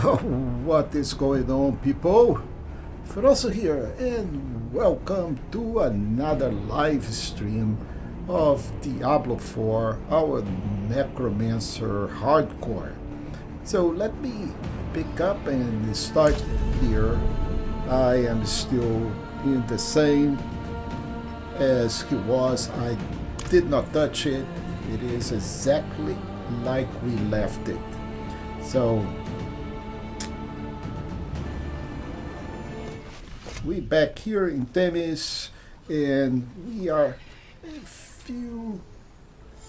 What is going on, people? Feroncio here, and welcome to another live stream of Diablo IV, our Necromancer Hardcore. So let me pick up and start here. I am still in the same as he was. I did not touch it. It is exactly like we left it. So we back here in Themis, and we are a few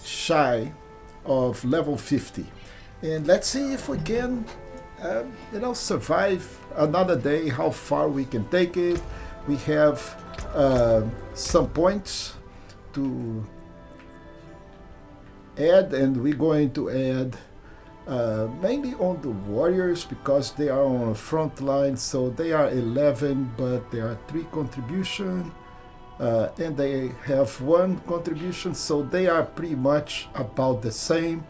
shy of level 50. And let's see if we can, survive another day, how far we can take it. We have some points to add, and we're going to add mainly on the warriors because they are on the front line. So they are 11, but there are 3 contribution, and they have 1 contribution, so they are pretty much about the same.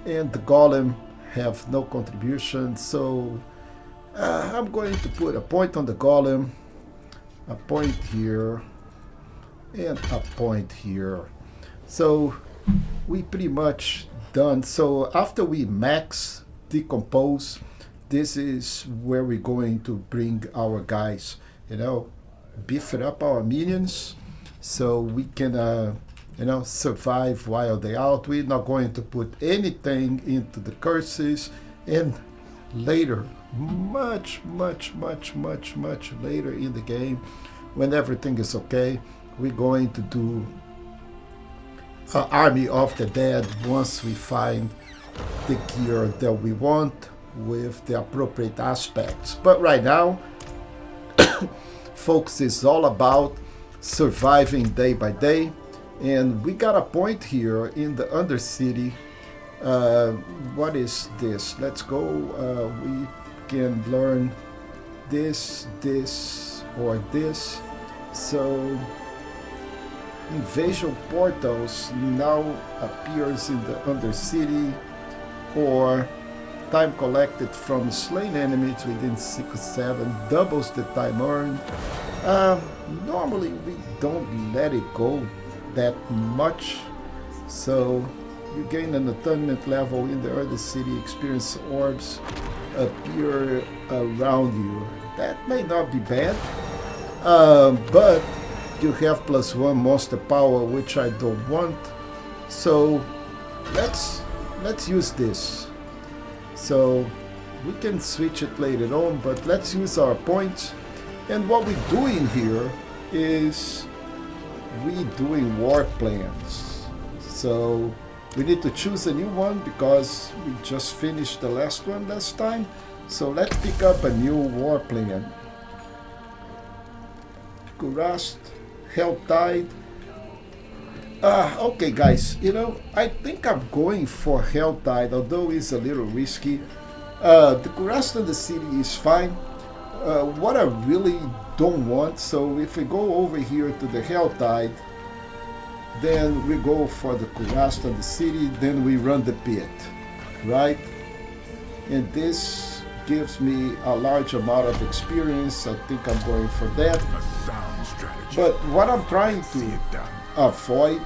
And the golem have no contribution, so I'm going to put a point on the golem, a point here, and a point here. So we pretty much done. So after we max decompose, this is where we're going to bring our guys, beef it up our minions so we can survive while they're out. We're not going to put anything into the curses, and later, much later in the game, when everything is okay, we're going to do Army of the Dead once we find the gear that we want with the appropriate aspects. But right now, folks, it's all about surviving day by day. And we got a point here in the Undercity. What is this? Let's go. We can learn this, or this. So invasion portals now appears in the Undercity, or time collected from slain enemies within 6-7 doubles the time earned. Normally we don't let it go that much, so you gain an attunement level in the Undercity. Experience orbs appear around you. That may not be bad, but you have +1 monster power, which I don't want. So let's use this. So we can switch it later on, but let's use our points. And what we're doing here is we doing war plans. So we need to choose a new one because we just finished the last one last time. So let's pick up a new war plan. Kurast, Helltide. Okay guys, I think I'm going for Helltide, although it's a little risky. The Kurast in the city is fine. What I really don't want, so if we go over here to the Helltide, then we go for the Kurast in the city, then we run the pit, right? And this gives me a large amount of experience. I think I'm going for that. But what I'm trying to avoid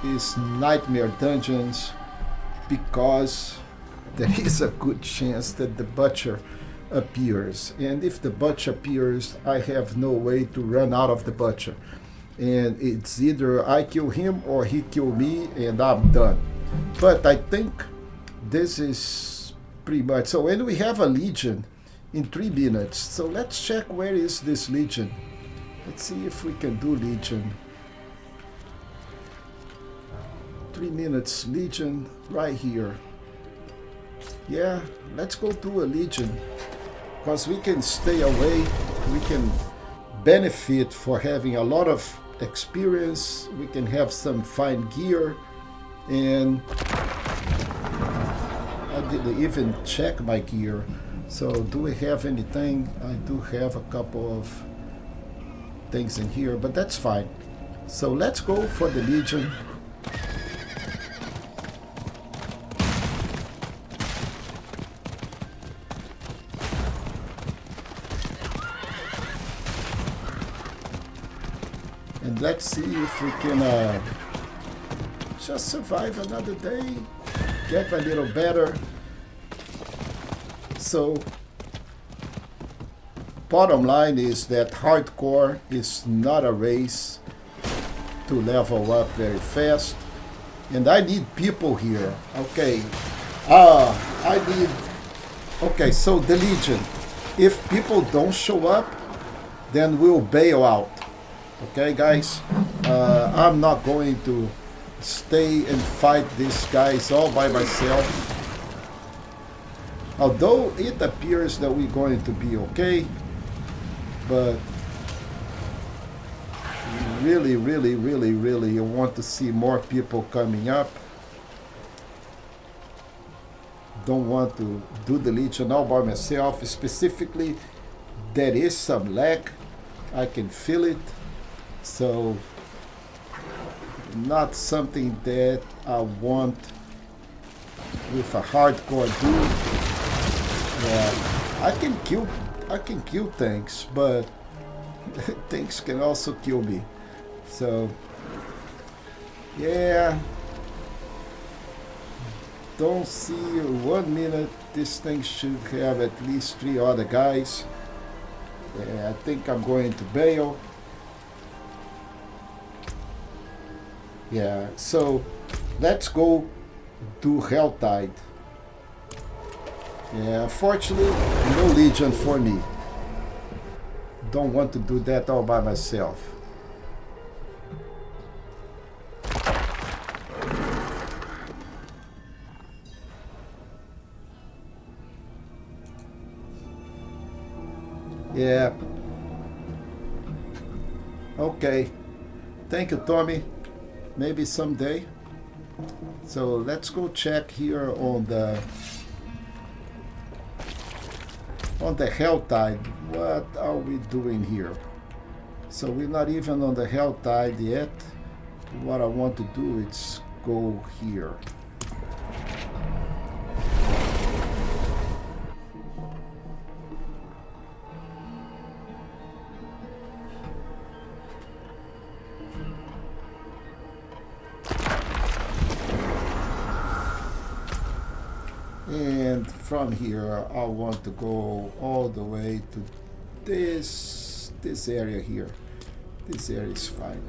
is nightmare dungeons, because there is a good chance that the butcher appears, and if the butcher appears, I have no way to run out of the butcher, and it's either I kill him or he kill me and I'm done. But I think this is pretty much so. And we have a legion in 3 minutes, so let's check where is this legion. Let's see if we can do legion. 3 minutes legion right here. Yeah, let's go to a legion, because we can stay away, we can benefit for having a lot of experience, we can have some fine gear, and I didn't even check my gear. So do we have anything? I do have a couple of things in here, but that's fine. So let's go for the Legion. And let's see if we can just survive another day, get a little better. So, bottom line is that hardcore is not a race to level up very fast. And I need people here. Okay. I need... Okay, so the Legion. If people don't show up, then we'll bail out. Okay, guys? I'm not going to stay and fight these guys all by myself. Although it appears that we're going to be okay. But really, really, really, really, I want to see more people coming up. Don't want to do the Legion all by myself. Specifically, there is some lag. I can feel it. So, not something that I want with a hardcore dude. Yeah, I can kill things, but things can also kill me. So, yeah. Don't see 1 minute. This thing should have at least 3 other guys. Yeah, I think I'm going to bail. Yeah, so let's go do Helltide. Yeah, unfortunately, no Legion for me. Don't want to do that all by myself. Yeah. Okay. Thank you, Tommy. Maybe someday. So let's go check here on the Helltide. What are we doing here? So we're not even on the Helltide yet. What I want to do is go here. And from here, I want to go all the way to this area here. This area is fine.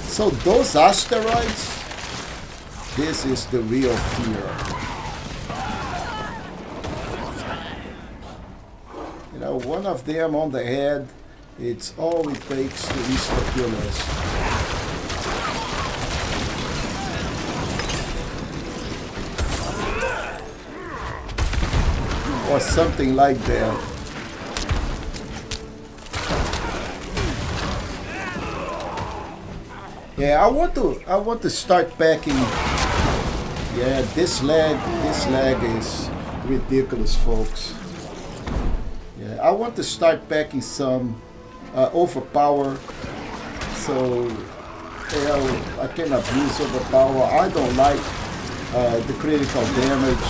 So those asteroids, this is the real fear. You know, one of them on the head, it's all it takes to insta-kill us. Or something like that. Yeah, I want to start packing. Yeah, this lag is ridiculous, folks. Yeah, I want to start packing some overpower, so I can abuse overpower. I don't like the critical damage.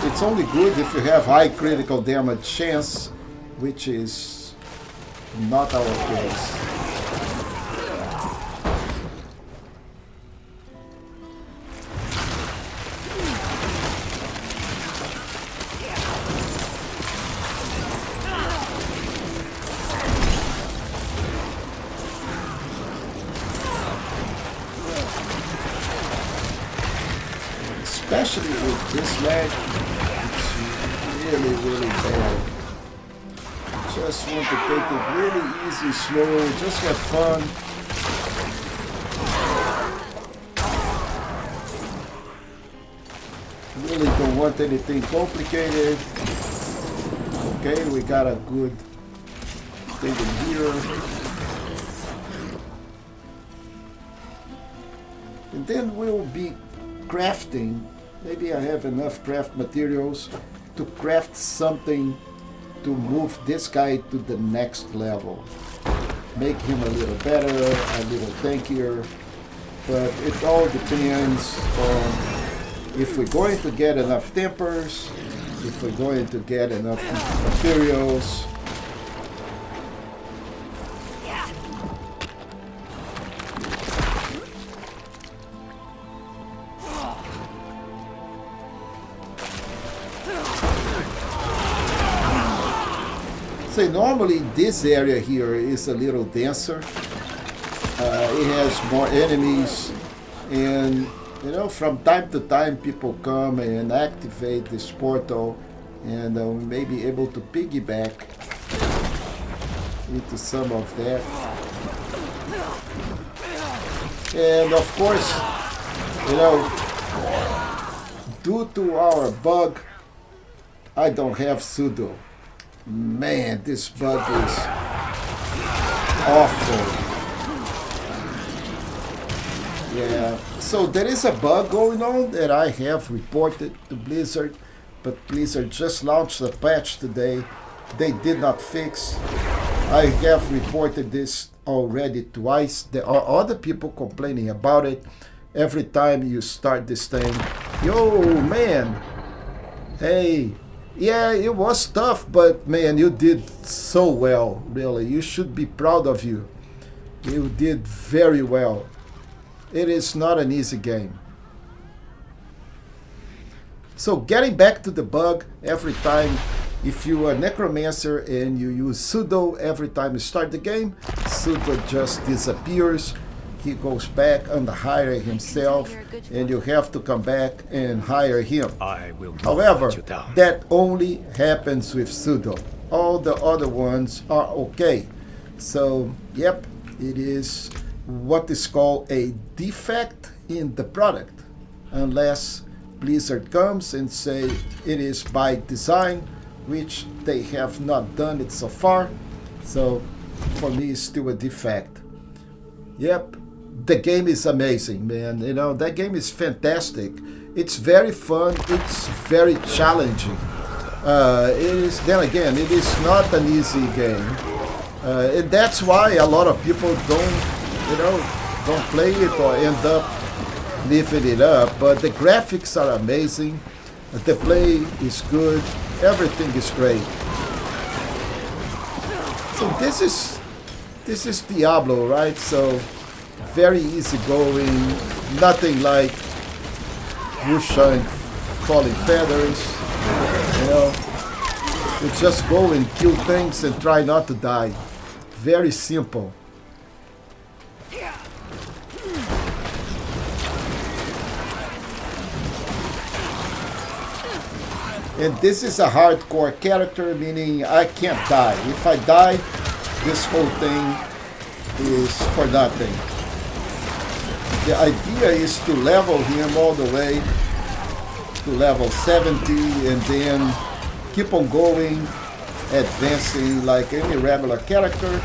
It's only good if you have high critical damage chance, which is not our case. Especially with this lag, it's really, really bad. Just want to take it really easy, slow, just have fun. Really don't want anything complicated. Okay, we got a good thing in here. And then we'll be crafting. Maybe I have enough craft materials to craft something to move this guy to the next level. make him a little better, a little tankier. But it all depends on if we're going to get enough tempers, if we're going to get enough materials. So normally this area here is a little denser. It has more enemies, and you know, from time to time people come and activate this portal, and we may be able to piggyback into some of that. And of course, you know, due to our bug, I don't have pseudo. Man, this bug is awful. Yeah, so there is a bug going on that I have reported to Blizzard, but Blizzard just launched a patch today. They did not fix. I have reported this already twice. There are other people complaining about it. Every time you start this thing, yo, man, hey, yeah, it was tough, but man, you did so well, really. You should be proud of you. You did very well. It is not an easy game. So getting back to the bug, every time, if you are a Necromancer and you use pseudo every time you start the game, pseudo just disappears. He goes back and hire himself, and you have to come back and hire him. However, that only happens with pseudo. All the other ones are okay. So, yep, it is what is called a defect in the product, unless Blizzard comes and say it is by design, which they have not done it so far. So, for me, it's still a defect. Yep. The game is amazing, man. You know, that game is fantastic. It's very fun. It's very challenging. It is, then again, it is not an easy game. And that's why a lot of people don't play it or end up leaving it up. But the graphics are amazing. The play is good. Everything is great. So this is Diablo, right? So very easy going, nothing like Wusha and Falling Feathers, you know. You just go and kill things and try not to die. Very simple. And this is a hardcore character, meaning I can't die. If I die, this whole thing is for nothing. The idea is to level him all the way to level 70 and then keep on going, advancing like any regular character.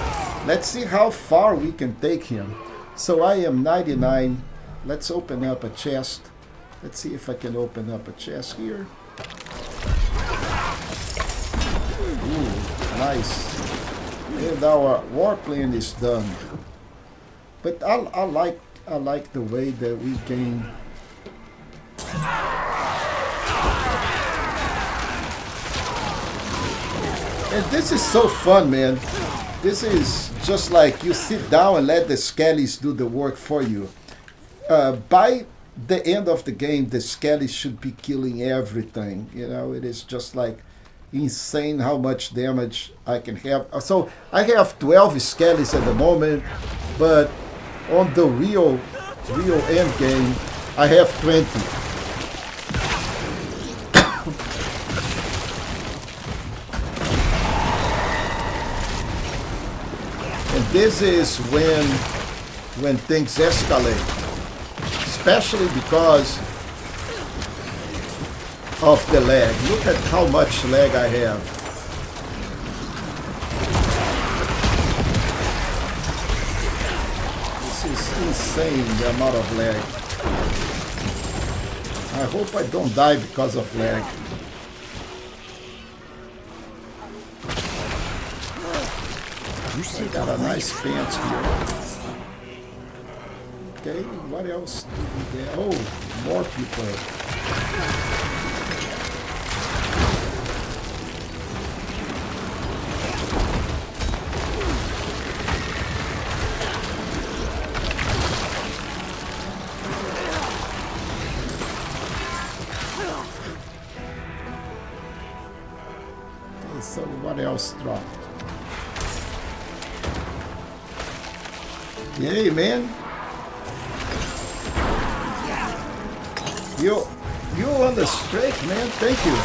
Let's see how far we can take him. So I am 99. Let's open up a chest. Let's see if I can open up a chest here. Ooh, nice. And our warplane is done. But I like the way that we can and this is so fun, man. This is just like you sit down and let the skellies do the work for you. By the end of the game, the skellies should be killing everything. You know, it is just like insane how much damage I can have. So I have 12 skellies at the moment, but on the real end game, I have 20. And this is when things escalate, especially because of the lag. Look at how much lag I have. Insane the amount of lag. I hope I don't die because of lag. I got a nice pants here. Okay, what else do we get? Oh, more people. Okay, so what else dropped? Yay, man. You on the streak, man. Thank you.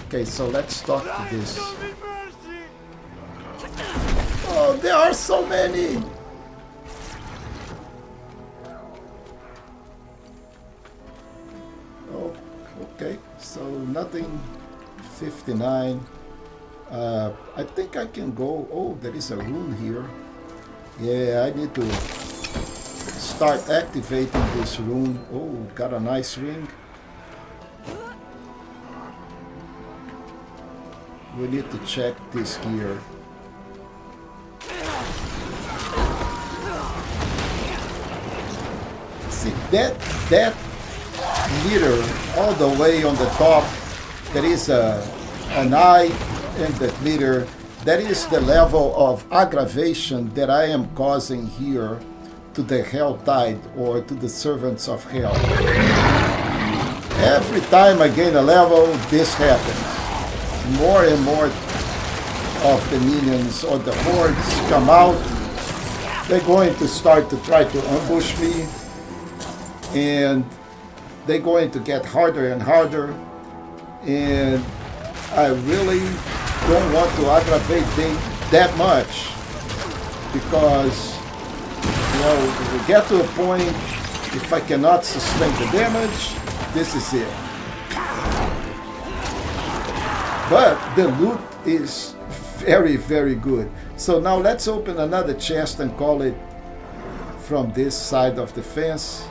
Okay, so let's talk to this. Oh, there are so many. Oh, okay. So nothing. 59. I think I can go. Oh, there is a rune here. Yeah, I need to start activating this rune. Oh, got a nice ring. We need to check this gear. See, that meter all the way on the top, there is an eye in that meter. That is the level of aggravation that I am causing here to the Hell Tide or to the Servants of Hell. Every time I gain a level, this happens. More and more of the minions or the hordes come out. They're going to start to try to ambush me, and they're going to get harder and harder, and I really don't want to aggravate them that much, because we get to a point, if I cannot sustain the damage, this is it. But the loot is very, very good. So now let's open another chest and call it from this side of the fence.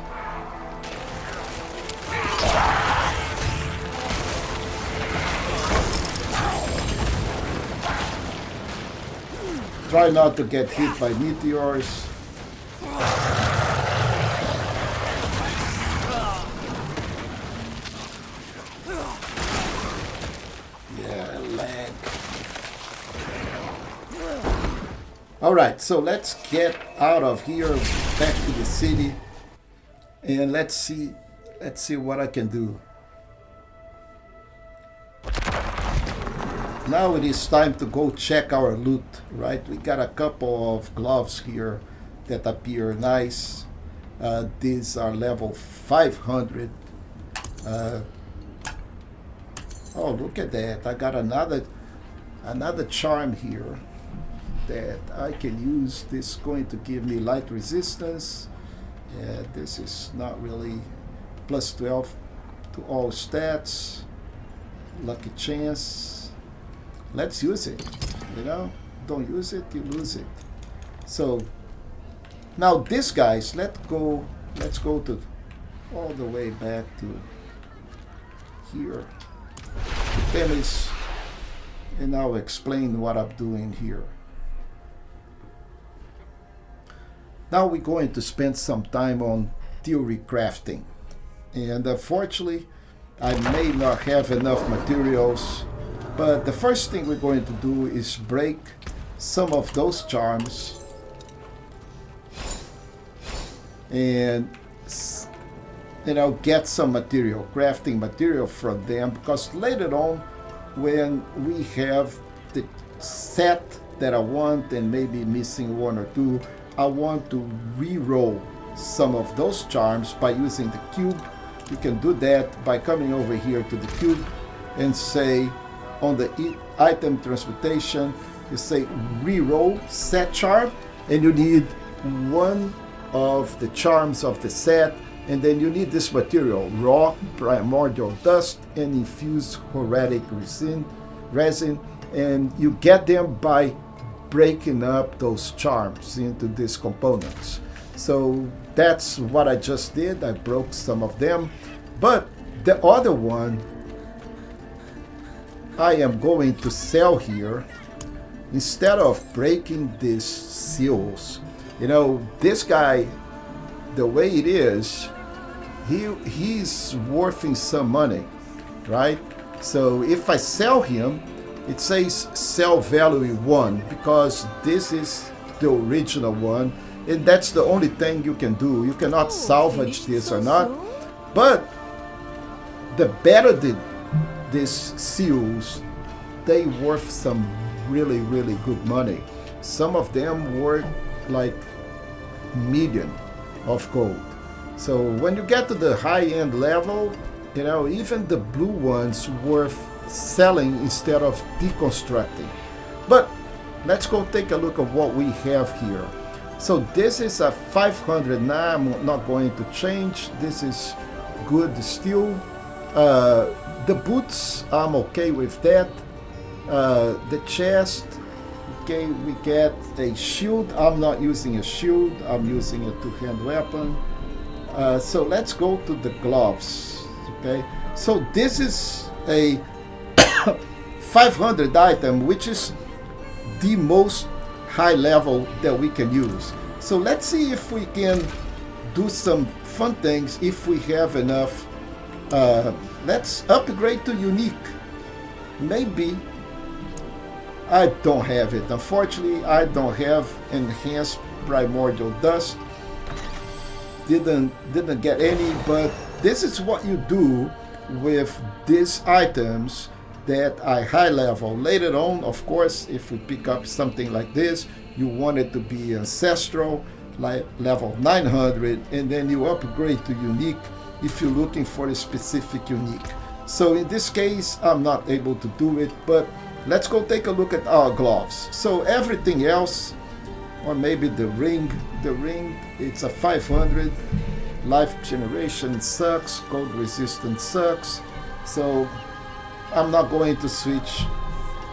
Try not to get hit by meteors. Yeah, lag. Alright, so let's get out of here, back to the city, and let's see what I can do. Now it is time to go check our loot, right? We got a couple of gloves here that appear nice. These are level 500. Oh, look at that. I got another charm here that I can use. This is going to give me light resistance. Yeah, this is not really plus 12 to all stats. Lucky chance. Let's use it, don't use it, you lose it. So now this guys, let's go to all the way back to here. Finish, and I'll explain what I'm doing here. Now we're going to spend some time on theory crafting, and unfortunately I may not have enough materials. But the first thing we're going to do is break some of those charms and get some material, crafting material from them, because later on when we have the set that I want and maybe missing one or two, I want to re-roll some of those charms by using the cube. You can do that by coming over here to the cube and say, on the item transportation, you say reroll set charm, and you need one of the charms of the set, and then you need this material, raw primordial dust and infused horetic resin, and you get them by breaking up those charms into these components. So that's what I just did. I broke some of them, but the other one I am going to sell here instead of breaking these seals. You know, this guy, the way it is, he's worth some money, right? So if I sell him, it says sell value 1 because this is the original one, and that's the only thing you can do. You cannot salvage this or not. But the better these seals, they worth some really good money. Some of them worth like million of gold. So when you get to the high-end level, you know, even the blue ones worth selling instead of deconstructing. But let's go take a look at what we have here. So this is a 500 now. I'm not going to change. This is good still. The boots, I'm okay with that. The chest, okay, we get a shield. I'm not using a shield. I'm using a two-hand weapon. So let's go to the gloves. Okay, so this is a 500 item, which is the most high level that we can use. So let's see if we can do some fun things if we have enough. Let's upgrade to unique. Maybe. I don't have it. Unfortunately, I don't have enhanced primordial dust. Didn't get any, but this is what you do with these items that are high level. Later on, of course, if we pick up something like this, you want it to be ancestral, like level 900, and then you upgrade to unique if you're looking for a specific unique. So in this case, I'm not able to do it, but let's go take a look at our gloves. So everything else, or maybe the ring, it's a 500. Life generation sucks, cold resistance sucks. So I'm not going to switch.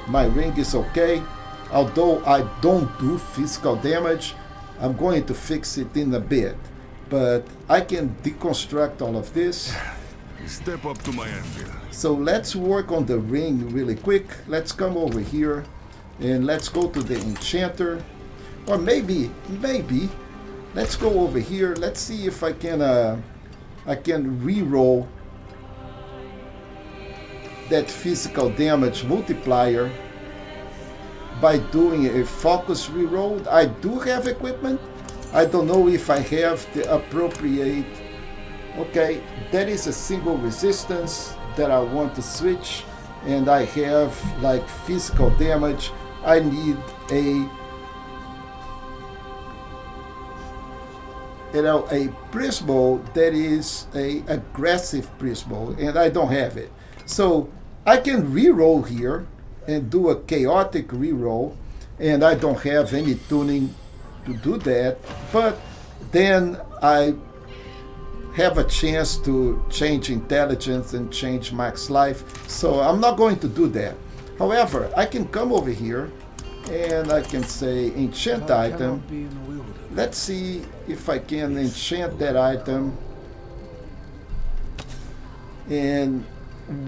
My ring is okay. Although I don't do physical damage, I'm going to fix it in a bit. But I can deconstruct all of this. Step up to my anvil. So let's work on the ring really quick. Let's come over here and let's go to the enchanter. Or maybe, let's go over here. Let's see if I can re-roll that physical damage multiplier by doing a focus reroll. I do have equipment. I don't know if I have the appropriate. Okay, that is a single resistance that I want to switch, and I have like physical damage. I need a a prismo that is a aggressive prismo, and I don't have it. So I can reroll here and do a chaotic reroll, and I don't have any tuning to do that, but then I have a chance to change intelligence and change max life, so I'm not going to do that. However, I can come over here and I can say enchant item. Let's see if I can enchant that item. And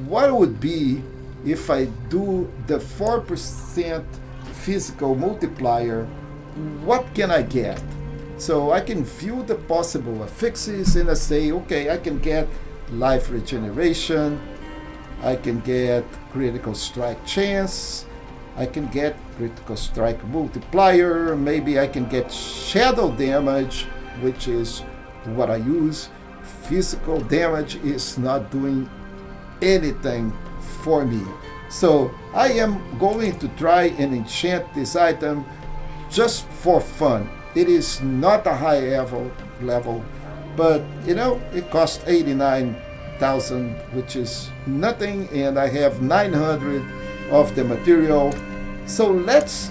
what it would be if I do the 4% physical multiplier, what can I get? So I can view the possible affixes and I say, okay, I can get life regeneration, I can get critical strike chance, I can get critical strike multiplier, maybe I can get shadow damage, which is what I use. Physical damage is not doing anything for me. So I am going to try and enchant this item just for fun. It is not a high level, but you know, it costs 89,000, which is nothing, and I have 900 of the material. So let's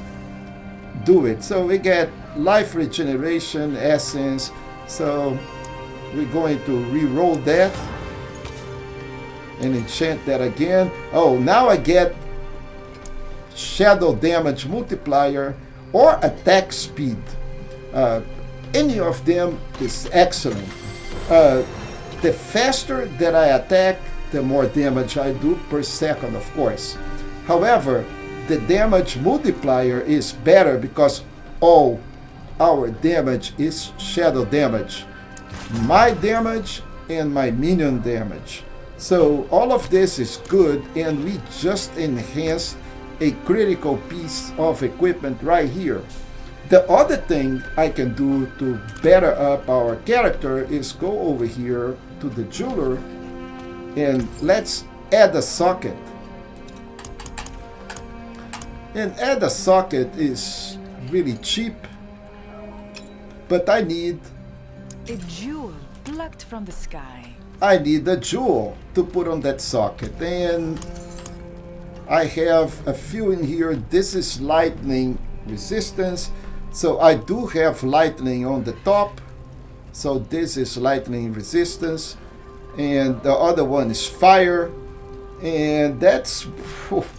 do it. So we get life regeneration essence. So we're going to re-roll that and enchant that again. Oh, now I get shadow damage multiplier or attack speed. Any of them is excellent. The faster that I attack, the more damage I do per second, of course. However, the damage multiplier is better because all our damage is shadow damage. My damage and my minion damage. So all of this is good, and we just enhanced a critical piece of equipment right here. The other thing I can do to better up our character is go over here to the jeweler and let's add a socket. And add a socket is really cheap, but I need a jewel plucked from the sky. I need a jewel to put on that socket, and I have a few in here. This is lightning resistance, so I do have lightning on the top, so this is lightning resistance, and the other one is fire, and that's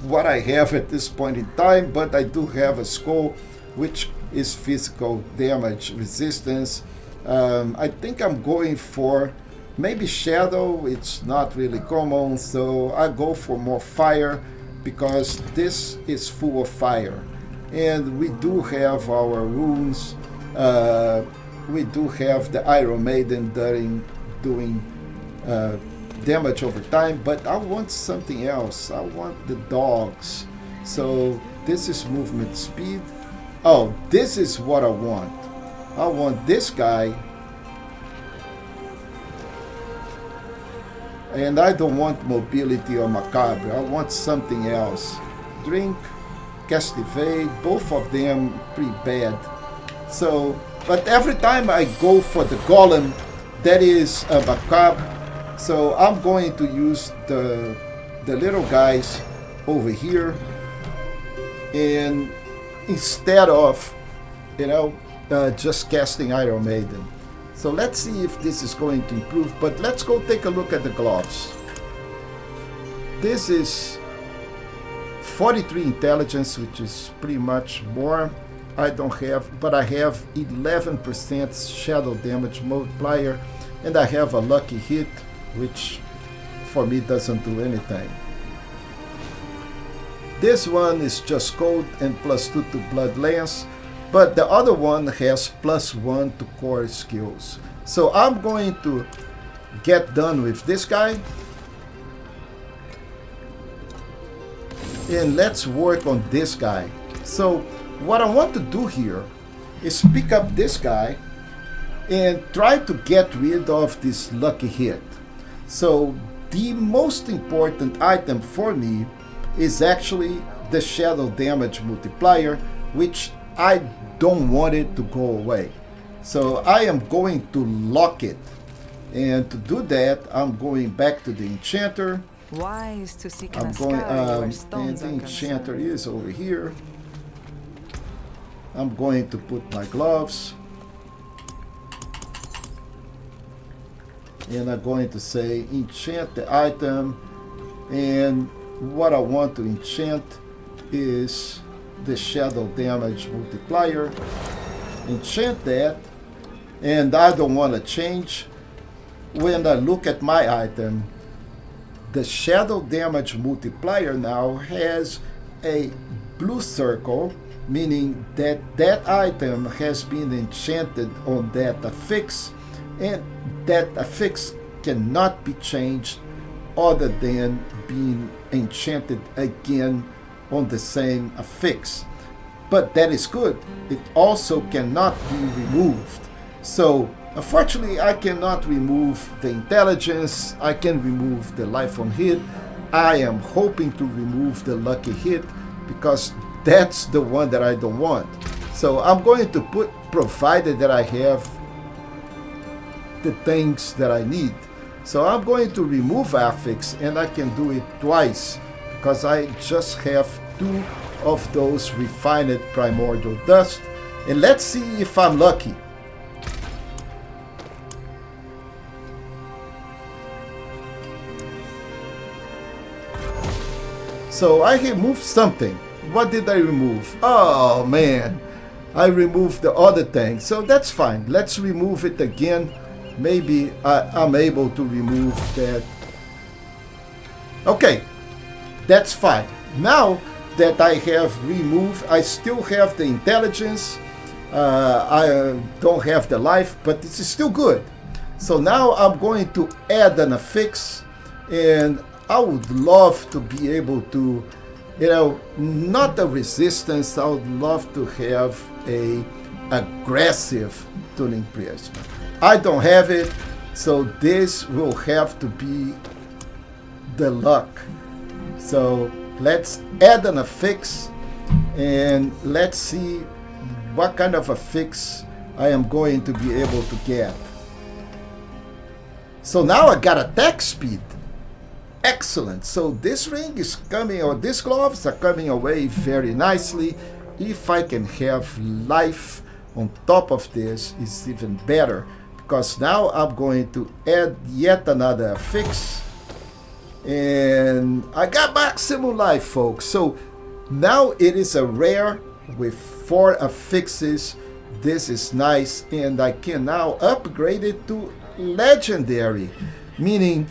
what I have at this point in time. But I do have a skull which is physical damage resistance. I think I'm going for maybe shadow. It's not really common, so I go for more fire because this is full of fire, and we do have our runes. We do have the Iron Maiden doing damage over time, but I want something else. I want the dogs. So this is movement speed. Oh, this is what I want. I want this guy, and I don't want mobility or macabre. I want something else. Drink, castivate, both of them pretty bad. So, but every time I go for the golem, that is a macabre. So I'm going to use the little guys over here, and instead of, just casting Iron Maiden. So let's see if this is going to improve, but let's go take a look at the gloves. This is 43 intelligence, which is pretty much more. I don't have, but I have 11% shadow damage multiplier, and I have a lucky hit, which for me doesn't do anything. This one is just cold and +2 to blood lance, but the other one has +1 to core skills. So I'm going to get done with this guy, and let's work on this guy. So what I want to do here is pick up this guy and try to get rid of this lucky hit. So the most important item for me is actually the shadow damage multiplier, which I don't want it to go away. So I am going to lock it, and to do that I'm going back to the enchanter. Wise to seek I'm in a going, sky where and stones the are enchanter concerned. is over here. I'm going to put my gloves, and I'm going to say enchant the item, and what I want to enchant is the shadow damage multiplier. Enchant that, and I don't want to change. When I look at my item, the shadow damage multiplier now has a blue circle, meaning that that item has been enchanted on that affix, and that affix cannot be changed other than being enchanted again on the same affix. But that is good. It also cannot be removed. So unfortunately I cannot remove the intelligence. I can remove the life on hit. I am hoping to remove the lucky hit because that's the one that I don't want. So I'm going to put, provided that I have the things that I need. So I'm going to remove affix, and I can do it twice because I just have 2 of those refined primordial dust. And let's see if I'm lucky. So I removed something. What did I remove? Oh man, I removed the other thing. So that's fine. Let's remove it again. Maybe I'm able to remove that. Okay, that's fine. Now that I have removed, I still have the intelligence, I don't have the life, but it's still good. So now I'm going to add an affix, and I would love to be able to, you know, not a resistance, I would love to have a aggressive tuning prism. I don't have it, so this will have to be the luck. So let's add an affix, and let's see what kind of affix I am going to be able to get. So now I got attack speed. Excellent. So this ring is coming, or these gloves are coming away very nicely. If I can have life on top of this, it's even better, because now I'm going to add yet another affix, and I got maximum life, folks. So now it is a rare with 4 affixes. This is nice, and I can now upgrade it to legendary, meaning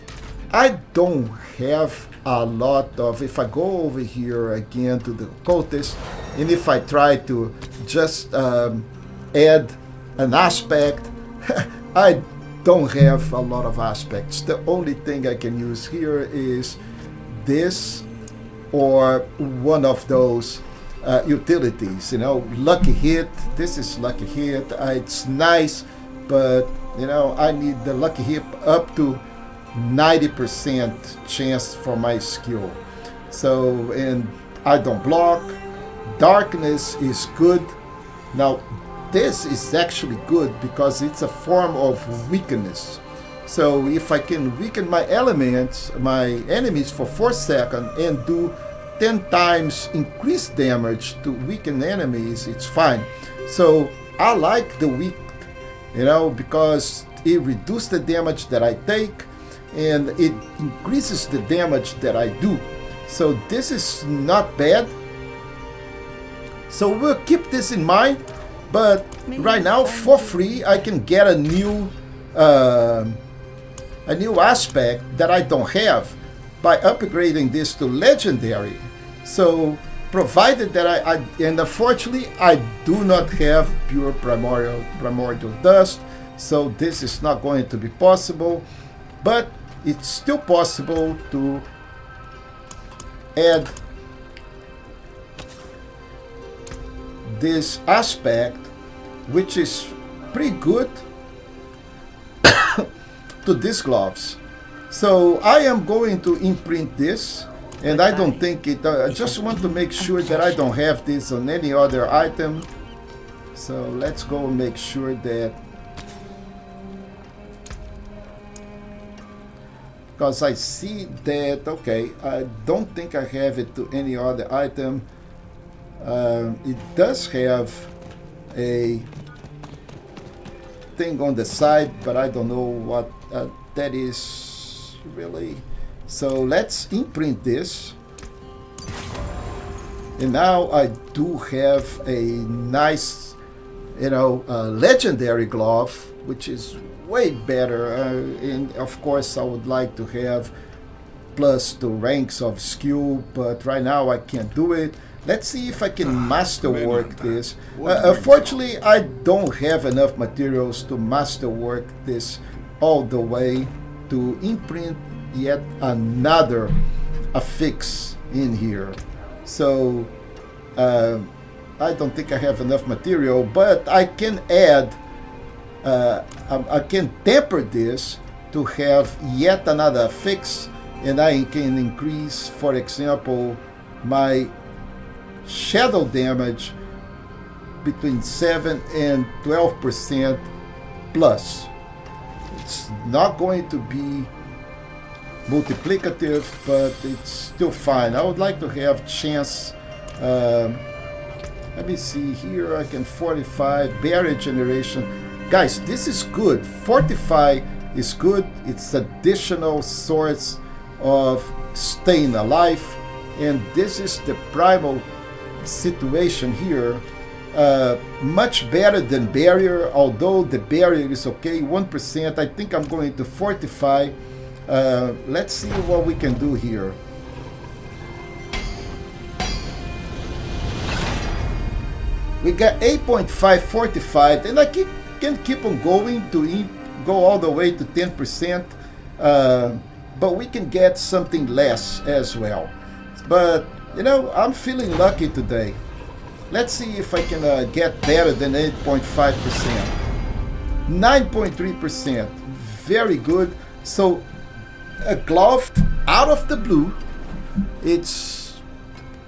I don't have a lot of, if I go over here again to the cultist, and if I try to just add an aspect, I don't have a lot of aspects. The only thing I can use here is this, or one of those utilities, you know, lucky hit. This is lucky hit. It's nice, but you know, I need the lucky hit up to 90% chance for my skill. So, and I don't block. Darkness is good. Now, this is actually good because it's a form of weakness. So if I can weaken my elements, my enemies for 4 seconds, and do 10 times increased damage to weaken enemies, it's fine. So I like the weak, you know, because it reduces the damage that I take, and it increases the damage that I do. So this is not bad. So we'll keep this in mind. But right now, for free, I can get a new aspect that I don't have by upgrading this to legendary. So provided that and unfortunately I do not have pure primordial dust, so this is not going to be possible, but it's still possible to add this aspect, which is pretty good, to these gloves. So I am going to imprint this, and I don't think it, I just want to make sure that I don't have this on any other item. So let's go and make sure that, because I see that, okay, I don't think I have it to any other item. It does have a thing on the side, but I don't know what that is really. So let's imprint this, and now I do have a nice, you know, legendary glove, which is way better. And of course I would like to have plus 2 ranks of skill, but right now I can't do it. Let's see if I can masterwork this. Unfortunately, I don't have enough materials to masterwork this all the way to imprint yet another affix in here. So I don't think I have enough material, but I can add, I can temper this to have yet another affix, and I can increase, for example, my shadow damage between 7 and 12% plus. It's not going to be multiplicative, but it's still fine. I would like to have chance. Let me see here. I can fortify, barrier generation. Guys, this is good. Fortify is good. It's additional source of staying alive, and this is the primal situation here. Much better than barrier, although the barrier is okay, 1%. I think I'm going to fortify. Let's see what we can do here. We got 8.5 fortified, and I can keep on going to go all the way to 10%, but we can get something less as well. But, you know, I'm feeling lucky today. Let's see if I can get better than 8.5%. 9.3%. Very good. So, a glove out of the blue. It's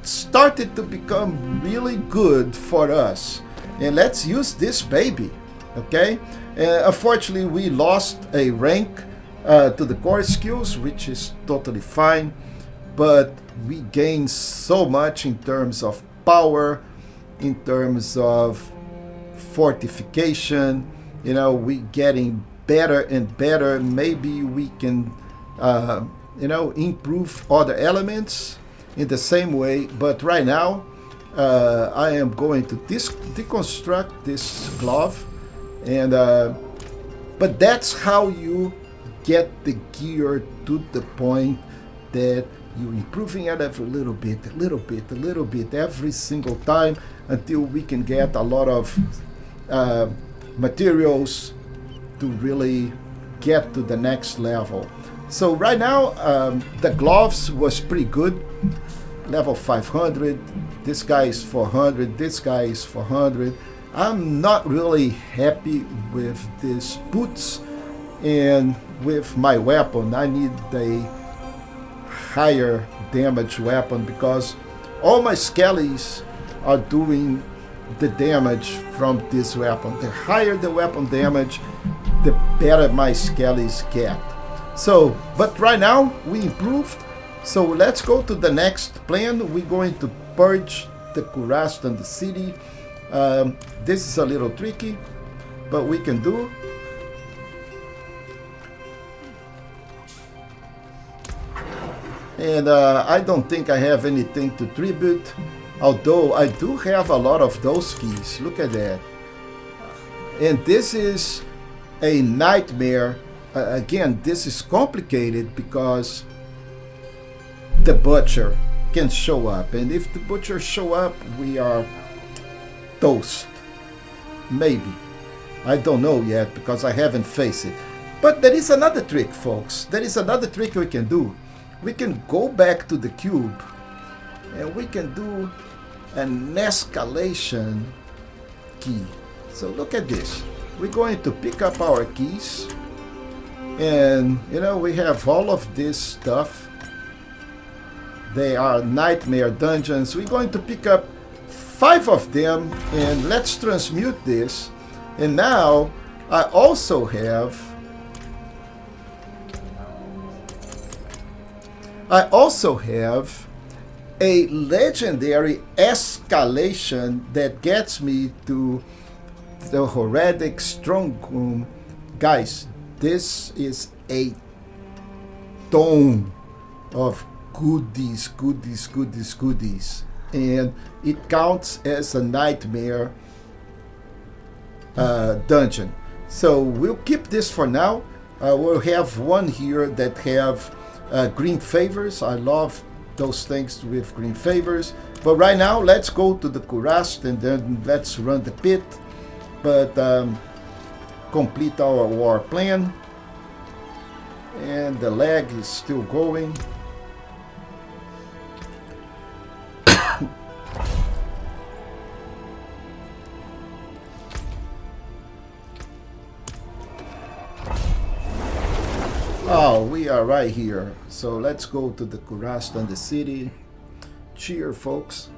started to become really good for us. And let's use this baby. Okay? Unfortunately, we lost a rank to the core skills, which is totally fine. But we gained so much in terms of power, in terms of fortification. You know, we getting better and better. Maybe we can, you know, improve other elements in the same way. But right now, I am going to deconstruct this glove, and but that's how you get the gear to the point that you're improving it every little bit, every single time until we can get a lot of materials to really get to the next level. So right now, the gloves was pretty good. Level 500, this guy is 400, this guy is 400. I'm not really happy with these boots, and with my weapon, I need a higher damage weapon because all my skellies are doing the damage from this weapon. The higher the weapon damage, the better my skellies get. So, but right now we improved. So let's go to the next plan. We're going to purge the Kurast and the city. This is a little tricky, but we can do. And I don't think I have anything to tribute, although I do have a lot of those keys. Look at that. And this is a nightmare. Again, this is complicated because the butcher can show up, and if the butcher show up, we are toast. Maybe. I don't know yet because I haven't faced it. But there is another trick, folks. There is another trick we can do. We can go back to the cube and we can do an escalation key. So look at this. We're going to pick up our keys, and you know, we have all of this stuff. They are nightmare dungeons. We're going to pick up 5 of them, and let's transmute this. And now I also have a legendary escalation that gets me to the Heredic Stronghold. Guys, this is a ton of goodies, and it counts as a nightmare dungeon. So we'll keep this for now. We'll have one here that have green favors. I love those things with green favors. But right now, let's go to the Kurast and then let's run the pit. But complete our war plan. And the lag is still going. Oh, we are right here. So let's go to the Kurast and the city. Cheer, folks.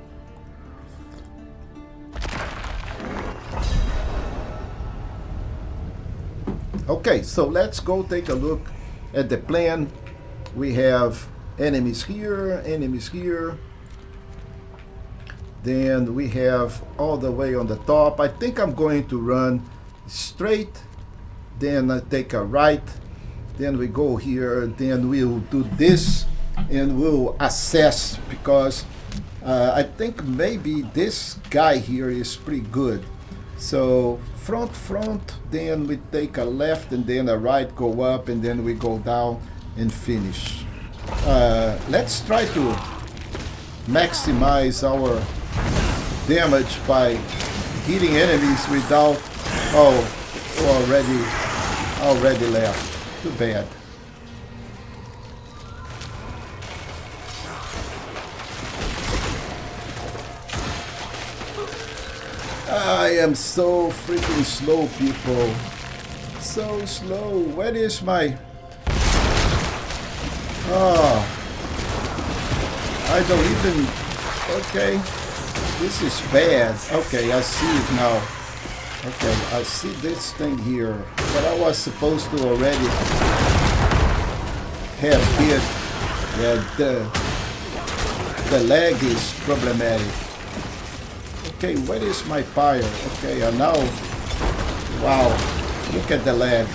Okay, so let's go take a look at the plan. We have enemies here, enemies here. Then we have all the way on the top. I think I'm going to run straight. Then I take a right. Then we go here, then we'll do this, and we'll assess, because I think maybe this guy here is pretty good. So front, then we take a left, and then a right, go up, and then we go down and finish. Let's try to maximize our damage by hitting enemies without... Oh, already left. Too bad. I am so freaking slow, people. So slow. Where is my... Oh. I don't even... Okay. This is bad. Okay, I see it now. Okay, I see this thing here. But I was supposed to already have hit. Yeah, the lag is problematic. Okay, where is my fire? Okay, and now... Wow, look at the lag.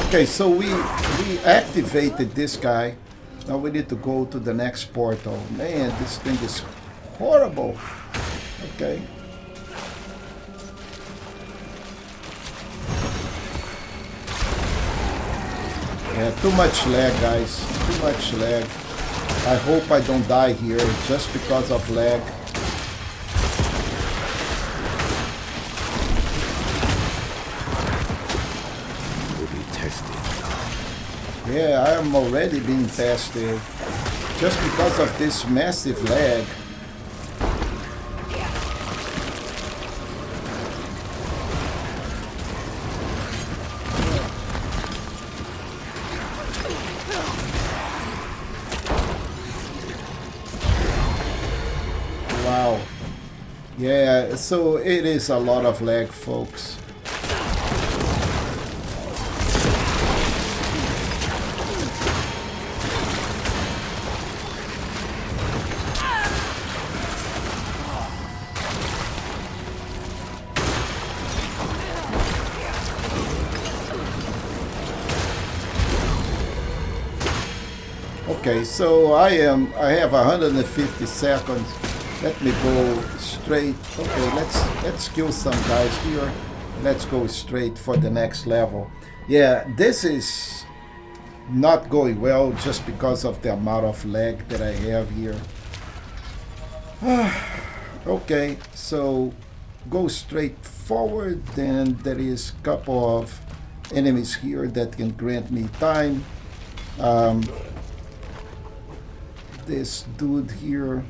Okay, so we activated this guy. Now we need to go to the next portal. Man, this thing is horrible. Okay. Yeah, too much lag, guys. Too much lag. I hope I don't die here just because of lag. Yeah, I am already being tested just because of this massive lag. Wow. Yeah, so it is a lot of lag, folks. Okay, so I have 150 seconds. Let me go straight. Okay, let's kill some guys here. Let's go straight for the next level. Yeah, this is not going well just because of the amount of lag that I have here. Okay, so go straight forward. Then there is a couple of enemies here that can grant me time. This dude here,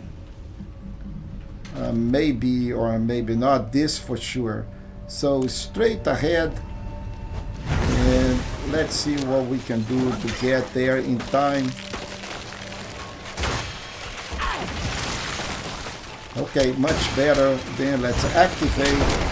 maybe or maybe not, this for sure. So straight ahead, and let's see what we can do to get there in time. Okay, much better. Then let's activate.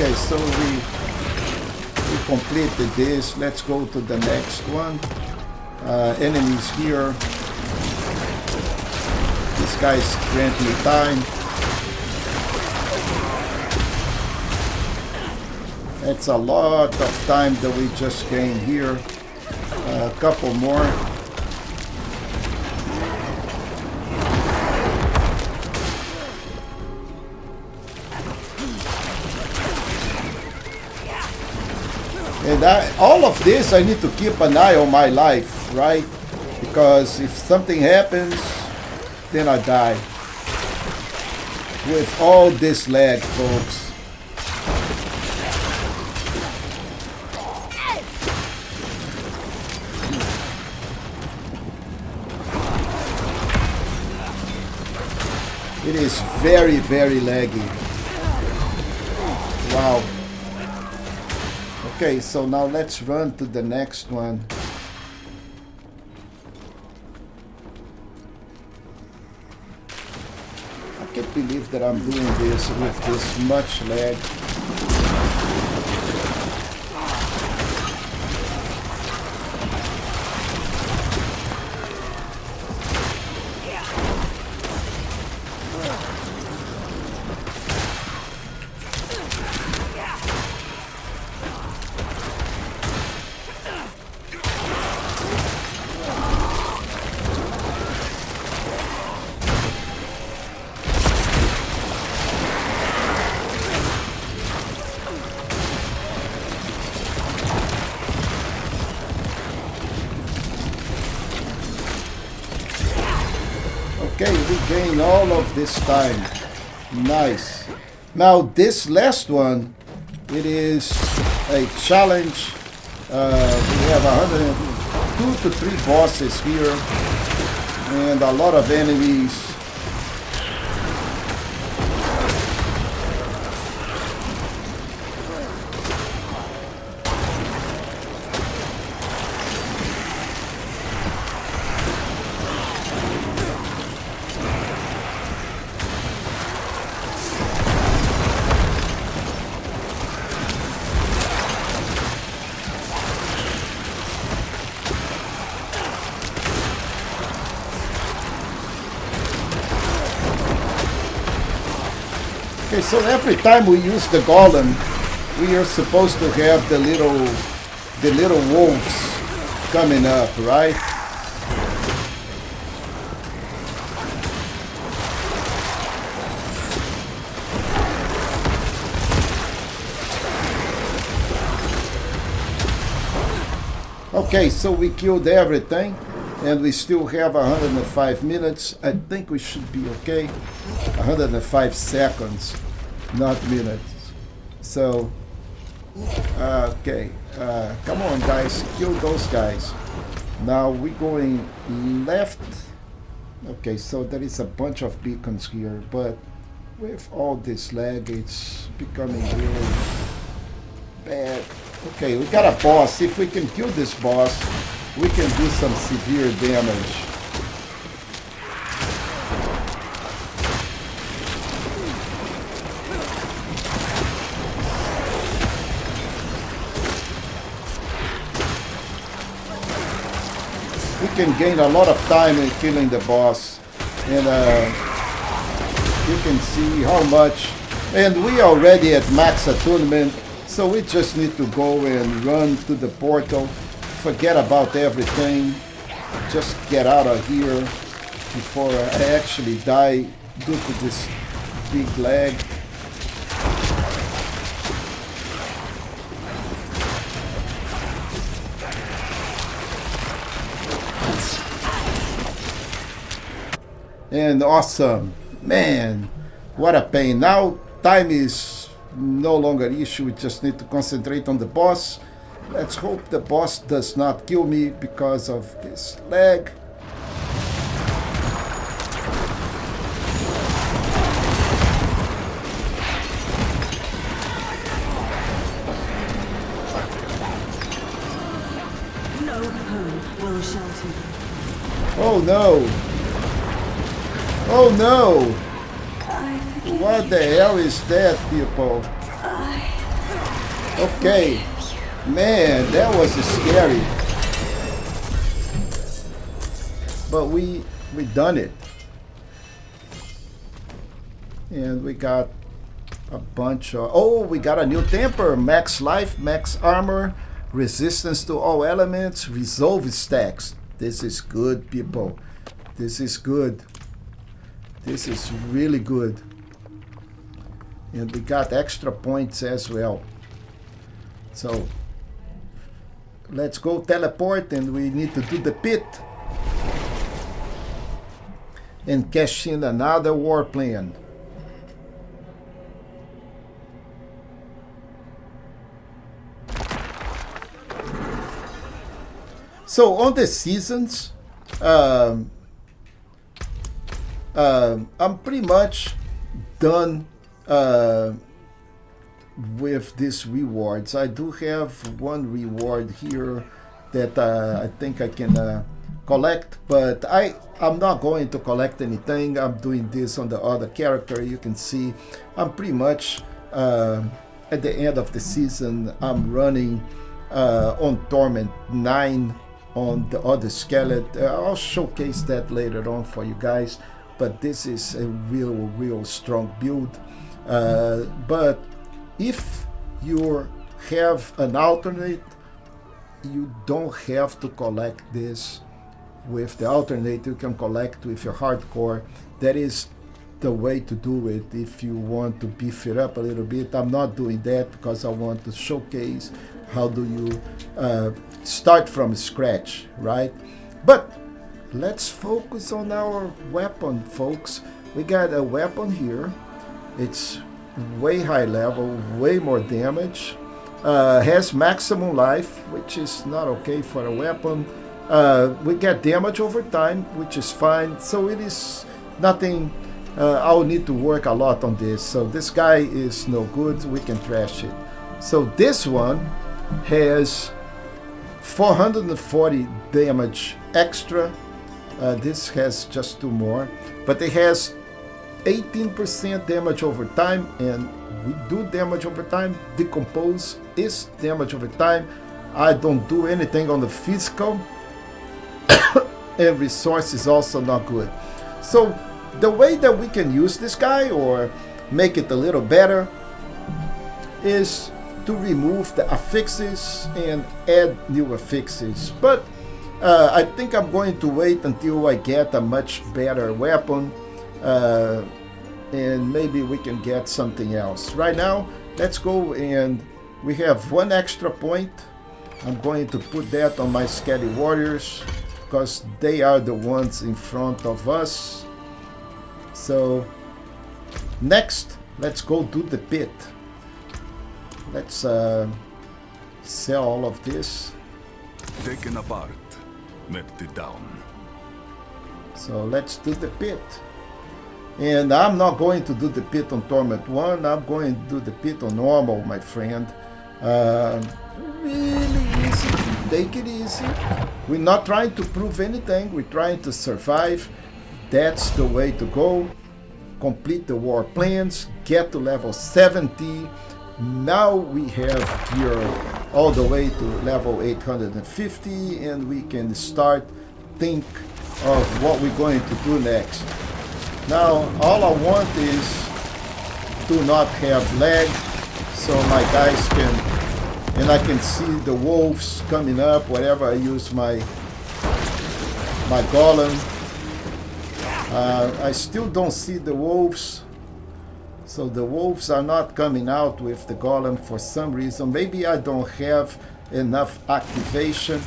Okay, so we completed this. Let's go to the next one. Enemies here. These guys grant me time. It's a lot of time that we just gained here. A couple more. And all of this, I need to keep an eye on my life, right? Because if something happens, then I die. With all this lag, folks. It is very, very laggy. Wow. Okay, so now let's run to the next one. I can't believe that I'm doing this with this much lag. Okay, we gain all of this time. Nice. Now this last one, it is a challenge. We have 2 to 3 bosses here and a lot of enemies. Okay, so every time we use the golem, we are supposed to have the little wolves coming up, right? Okay, so we killed everything, and we still have 105 minutes. I think we should be okay. 105 seconds, not minutes. So, okay, come on, guys, kill those guys. Now we're going left. Okay, so there is a bunch of beacons here, but with all this lag, it's becoming really bad. Okay, we got a boss. If we can kill this boss, we can do some severe damage. We can gain a lot of time in killing the boss, and you can see how much. And we are already at max attunement, so we just need to go and run to the portal. Forget about everything. Just get out of here before I actually die due to this big lag. And awesome. Man, what a pain. Now time is no longer an issue. We just need to concentrate on the boss. Let's hope the boss does not kill me because of this lag. No home will shelter you. Oh no! Oh no! What the hell is that, people? Okay. Man, that was scary. But we done it. And we got a bunch of... Oh, we got a new temper. Max life, max armor, resistance to all elements, resolve stacks. This is good, people. This is good. This is really good. And we got extra points as well. So let's go teleport, and we need to do the pit and cash in another war plan. So on the seasons, I'm pretty much done with these rewards. I do have one reward here that I think I can collect, but I'm not going to collect anything. I'm doing this on the other character. You can see I'm pretty much at the end of the season. I'm running on Torment 9 on the other skeleton. I'll showcase that later on for you guys, but this is a real strong build. But if you have an alternate, you don't have to collect this with the alternate. You can collect with your hardcore. That is the way to do it if you want to beef it up a little bit. I'm not doing that because I want to showcase how do you start from scratch, right? But let's focus on our weapon, folks. We got a weapon here. It's way high level, way more damage. Has maximum life, which is not okay for a weapon. We get damage over time, which is fine. So it is nothing. I'll need to work a lot on this. So this guy is no good. We can trash it. So this one has 440 damage extra. This has just 2 more, but it has 18% damage over time, and we do damage over time. Decompose is damage over time. I don't do anything on the physical, and resource is also not good. So the way that we can use this guy or make it a little better is to remove the affixes and add new affixes. But I think I'm going to wait until I get a much better weapon, and maybe we can get something else. Right now, let's go, and we have 1 extra point. I'm going to put that on my Scatty Warriors because they are the ones in front of us. So next, let's go do the pit. Let's sell all of this. Taken apart, melted down. So let's do the pit. And I'm not going to do the pit on Torment 1. I'm going to do the pit on normal, my friend. Really easy. Take it easy. We're not trying to prove anything. We're trying to survive. That's the way to go. Complete the war plans. Get to level 70. Now we have gear all the way to level 850, and we can start think of what we're going to do next. Now all I want is to not have lag, so my guys can, and I can see the wolves coming up wherever I use my golem. I still don't see the wolves. So the wolves are not coming out with the golem for some reason. Maybe I don't have enough activation.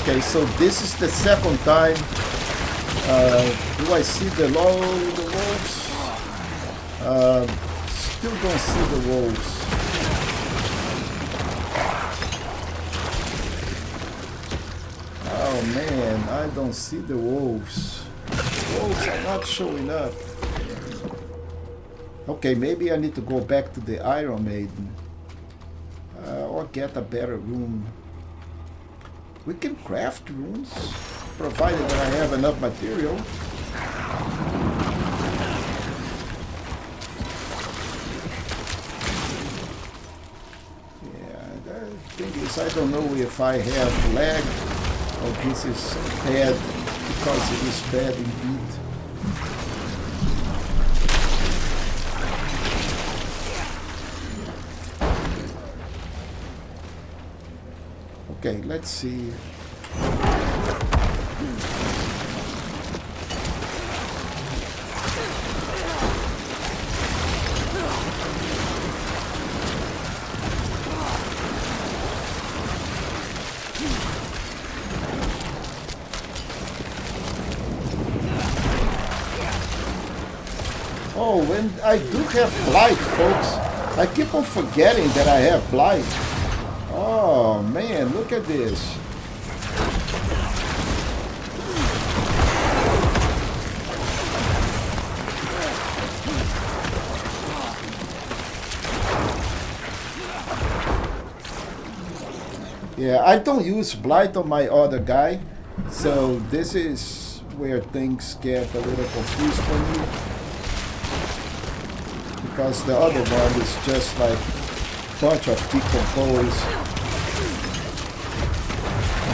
Okay, so this is the second time. Do I see the wolves? Still don't see the wolves. Oh man, I don't see the wolves. Wolves are not showing up. Okay, maybe I need to go back to the Iron Maiden. Or get a better room. We can craft rooms, provided that I have enough material. Yeah, the thing is, I don't know if I have lag or this is bad, because it is bad indeed. Okay, let's see. Oh, and I do have blight, folks. I keep on forgetting that I have blight. Oh man, look at this. Yeah, I don't use blight on my other guy, so this is where things get a little confused for me. Because the other one is just like a bunch of decompose.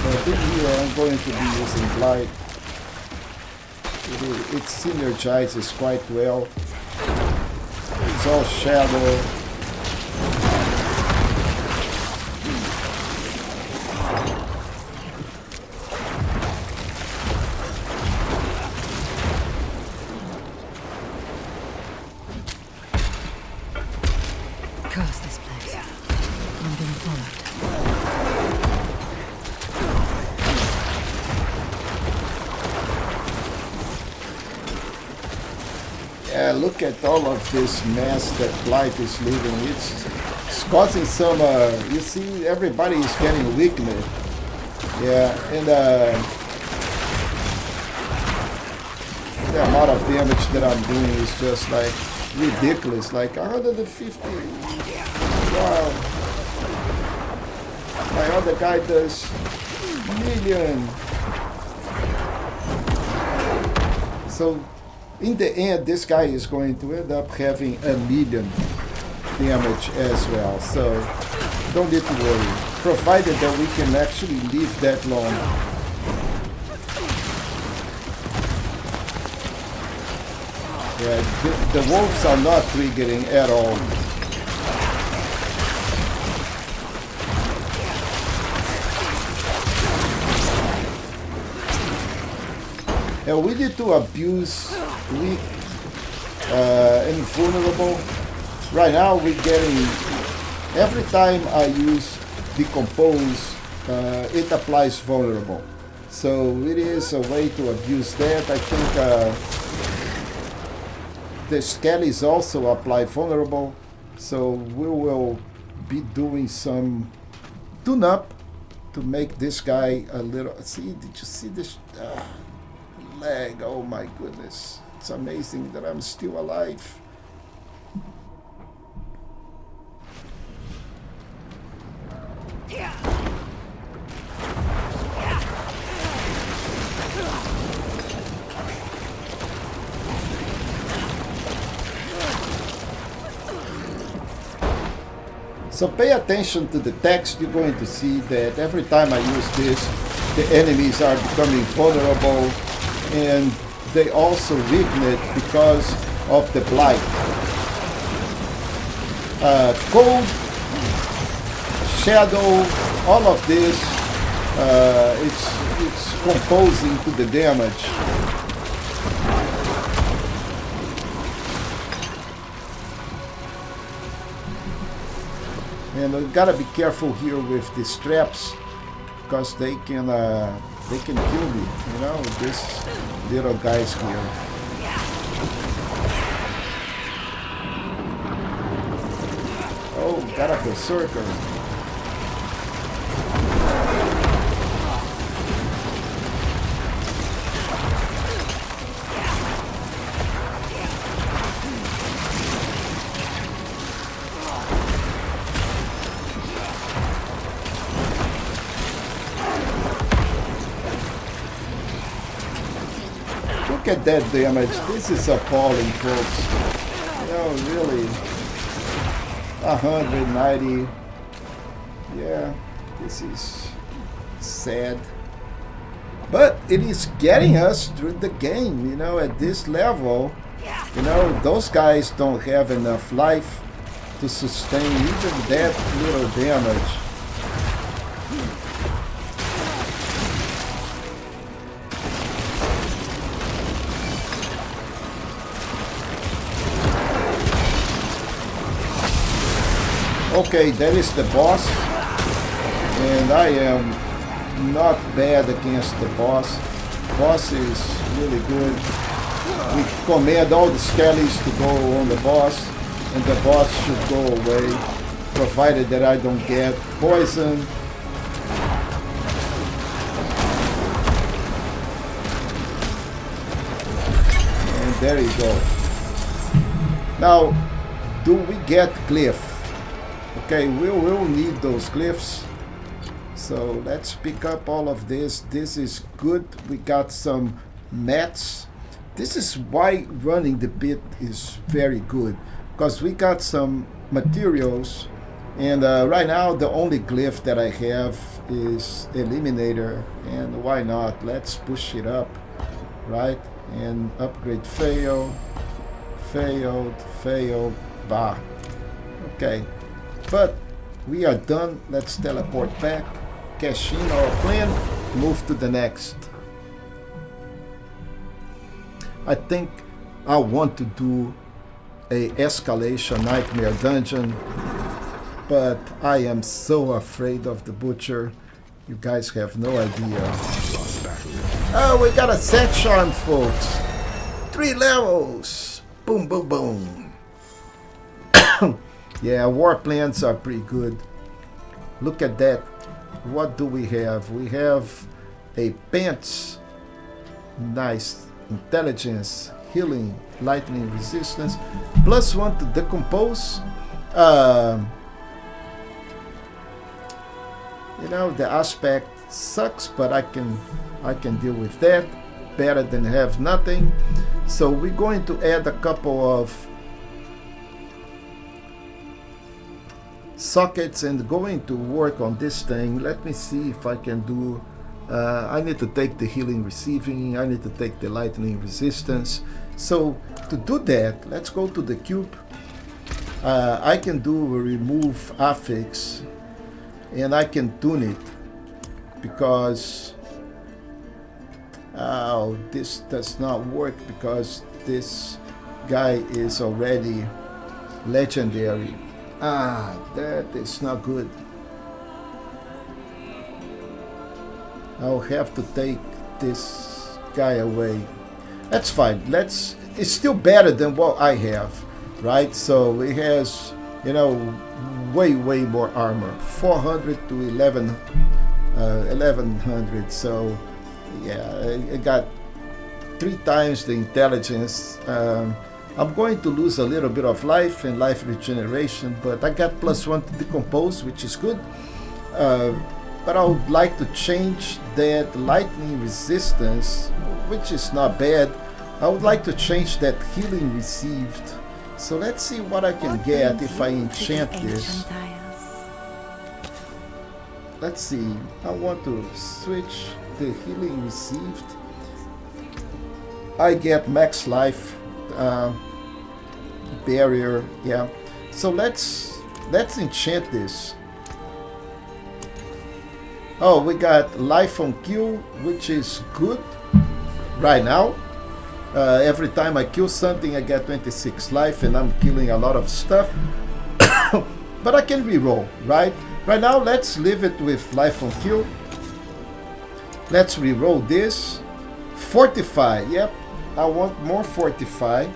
But in here I'm going to be using blight. It synergizes quite well. It's all shadow. Yeah, look at all of this mess that Blight is leaving. It's causing some, you see, everybody is getting weakened. Yeah, and the amount of damage that I'm doing is just like ridiculous. Like 150. Wow. My other guy does million. So in the end, this guy is going to end up having a million damage as well. So don't need to worry, provided that we can actually live that long. Yeah, the wolves are not triggering at all. And we need to abuse weak and vulnerable. Right now we're getting, every time I use decompose, it applies vulnerable. So it is a way to abuse that. I think the skellies also apply vulnerable. So we will be doing some tune-up to make this guy a little, see, did you see this? Leg, oh my goodness. It's amazing that I'm still alive. So pay attention to the text. You're going to see that every time I use this, the enemies are becoming vulnerable, and they also weaken because of the blight. Cold, shadow, all of this, it's composing to the damage. And we gotta be careful here with these traps, because they can kill me, you know, these little guys here. Oh, got a berserker. Look at that damage. This is appalling, folks. You know, really. 190. Yeah, this is sad. But it is getting us through the game, you know, at this level. You know, those guys don't have enough life to sustain even that little damage. Okay, that is the boss, and I am not bad against the boss. Boss is really good. We command all the skellies to go on the boss, and the boss should go away, provided that I don't get poisoned. And there you go. Now, do we get glyph? Okay, we will need those glyphs. So let's pick up all of this. This is good. We got some mats. This is why running the pit is very good, because we got some materials, and right now the only glyph that I have is Eliminator, and why not? Let's push it up, right? And upgrade failed, bah. Okay. But we are done. Let's teleport back, cash in our plan, move to the next. I think I want to do a escalation nightmare dungeon, but I am so afraid of the butcher. You guys have no idea. Oh, we got a set charm, folks. 3 levels. Boom, boom, boom. Yeah, war plans are pretty good. Look at that. What do we have? We have a pants. Nice. Intelligence, healing, lightning resistance. +1 to decompose. You know, the aspect sucks, but I can deal with that. Better than have nothing. So we're going to add a couple of sockets and going to work on this thing. Let me see if I can do. I need to take the healing receiving. I need to take the lightning resistance. So to do that, let's go to the cube. I can do a remove affix, and I can tune it because this does not work because this guy is already legendary. That is not good. I'll have to take this guy away. That's fine. It's still better than what I have, right? So it has, you know, way more armor. 400 to 1100. So yeah, I got 3 times the intelligence. I'm going to lose a little bit of life and life regeneration, but I got +1 to decompose, which is good. But I would like to change that lightning resistance, which is not bad. I would like to change that healing received. So let's see what I can get if I enchant this. Let's see. I want to switch the healing received. I get max life. Barrier, yeah. So let's enchant this. Oh, we got life on kill, which is good right now. Every time I kill something, I get 26 life, and I'm killing a lot of stuff. But I can reroll, right? Right now, let's leave it with life on kill. Let's reroll this. Fortify, yep. I want more fortify.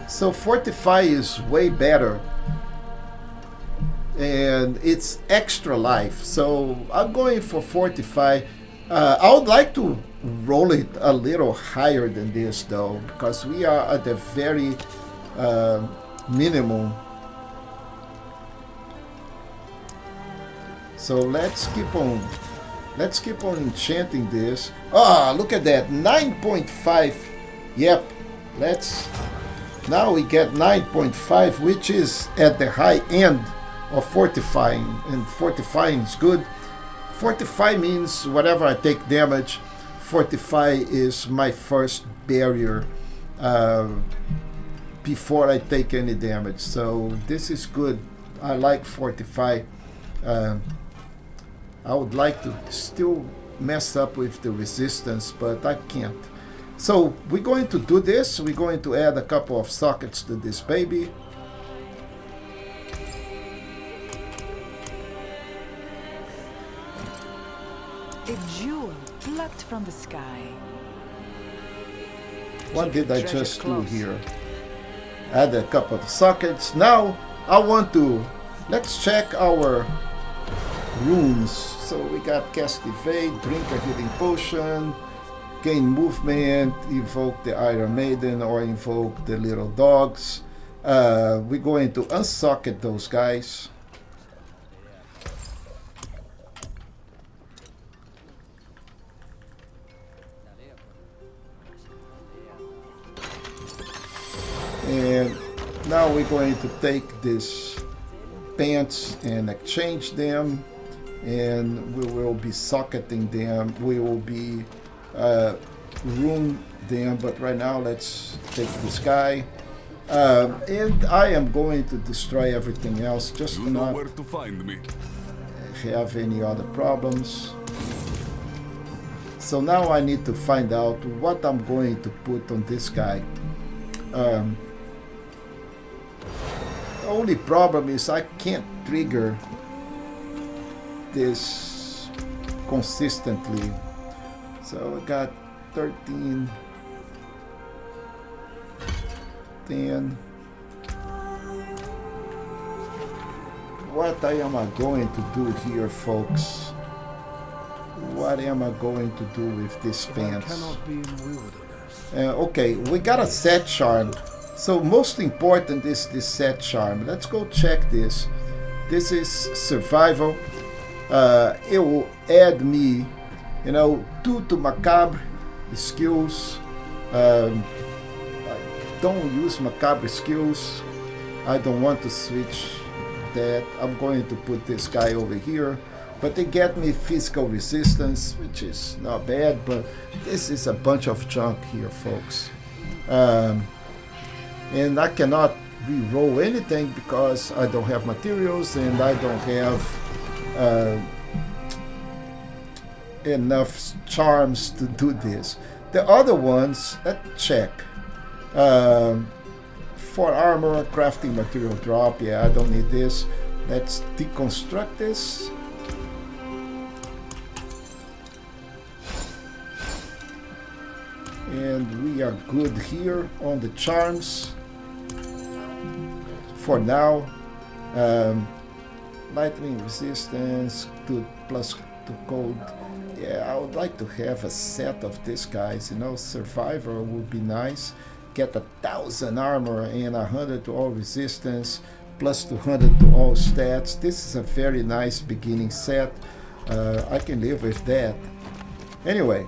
So fortify is way better. And it's extra life. So I'm going for fortify. I would like to roll it a little higher than this though, because we are at the very minimum. So let's keep on enchanting this. Look at that, 9.5. Yep, now we get 9.5, which is at the high end of fortifying, and fortifying is good. Fortify means whenever I take damage, fortify is my first barrier before I take any damage. So this is good. I like fortify. I would like to still mess up with the resistance, but I can't. So we're going to do this. We're going to add a couple of sockets to this baby. A jewel plucked from the sky. What did I just do here? Add a couple of sockets. Now I want to, let's check our runes. So we got cast evade, drink a healing potion, gain movement, invoke the Iron Maiden, or invoke the little dogs. We're going to unsocket those guys. And now we're going to take this pants and exchange them, and we will be socketing them. We will be rune them, but right now let's take this guy. And I am going to destroy everything else just to not where to find me. have any other problems. So now I need to find out what I'm going to put on this guy. The only problem is I can't trigger this consistently. So I got 13. then what am I going to do here, folks? What am I going to do with this pants? Okay, we got a set charm. So most important is this set charm. Let's go check this. This is survival. It will add me, 2 to macabre skills. I don't use macabre skills. I don't want to switch that. I'm going to put this guy over here. But they get me physical resistance, which is not bad, but this is a bunch of junk here, folks. And I cannot re-roll anything because I don't have materials and I don't have enough charms to do this. The other ones, let's check. For armor, crafting material drop, yeah, I don't need this. Let's deconstruct this. And we are good here on the charms for now. Lightning resistance to plus 2 cold. Yeah, I would like to have a set of these guys. Survivor would be nice. Get 1,000 armor and 100 to all resistance, plus 200 to all stats. This is a very nice beginning set. I can live with that. Anyway.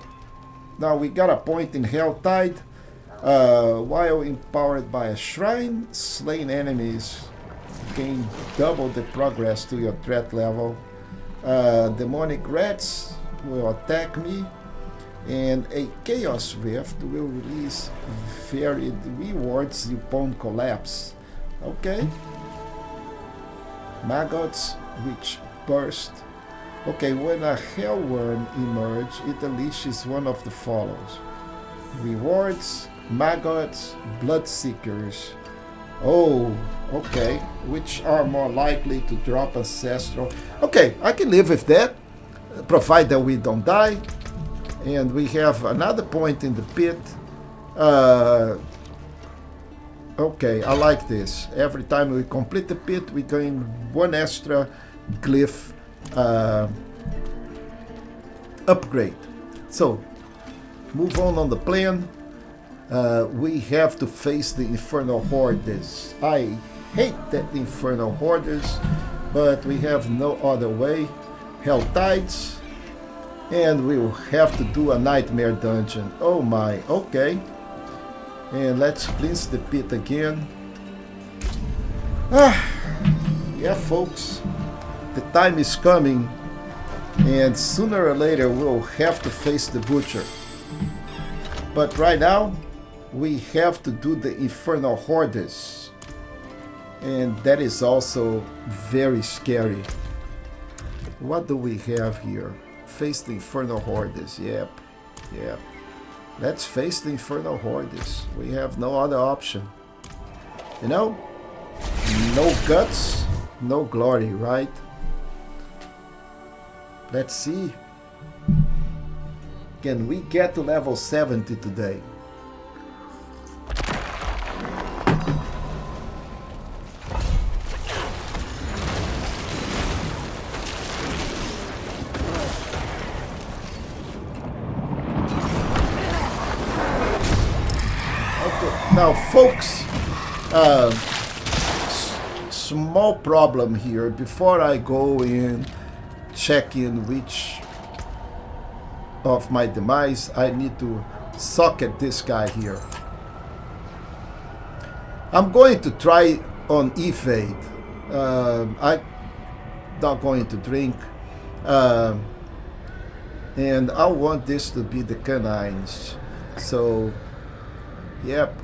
Now we got a point in Helltide. While empowered by a shrine, slain enemies gain double the progress to your threat level. Demonic rats will attack me, and a chaos rift will release varied rewards upon collapse. Okay. Maggots which burst. Okay, when a hellworm emerges, it unleashes one of the follows. Rewards, maggots, bloodseekers. Oh, okay. Which are more likely to drop ancestral. Okay, I can live with that, provided we don't die. And we have another point in the pit. Okay, I like this. Every time we complete the pit, we gain 1 extra glyph upgrade. So move on the plan. We have to face the infernal hordes. I hate that infernal hordes, but we have no other way. Hell tides, and we will have to do a nightmare dungeon. Oh my, okay. And let's cleanse the pit again. Yeah, folks. The time is coming, and sooner or later we'll have to face the butcher. But right now, we have to do the infernal hordes, and that is also very scary. What do we have here? Face the infernal hordes. Yep. Let's face the infernal hordes. We have no other option. No guts, no glory, right? Let's see. Can we get to level 70 today? Okay, now folks, small problem here. Before I go in, check in which of my demise, I need to socket this guy here. I'm going to try on evade. I'm not going to drink, and I want this to be the canines. So, yep.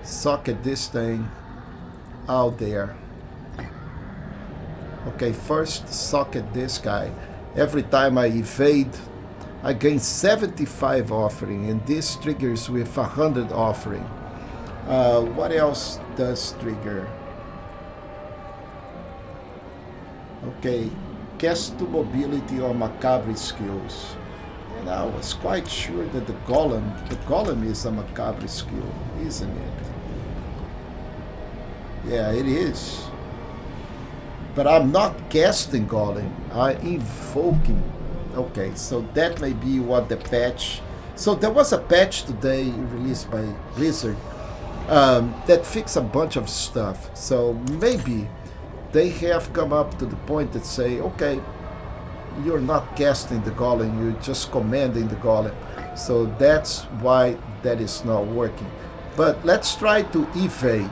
Socket this thing out there. Okay, first socket this guy. Every time I evade, I gain 75 offering, and this triggers with 100 offering. What else does trigger? Okay, cast to mobility or macabre skills. And I was quite sure that the golem is a macabre skill, isn't it? Yeah, it is. But I'm not casting golem, I'm invoking. Okay, so that may be what the patch... So there was a patch today released by Blizzard that fixed a bunch of stuff. So maybe they have come up to the point that say, okay, you're not casting the golem, you're just commanding the golem. So that's why that is not working. But let's try to evade.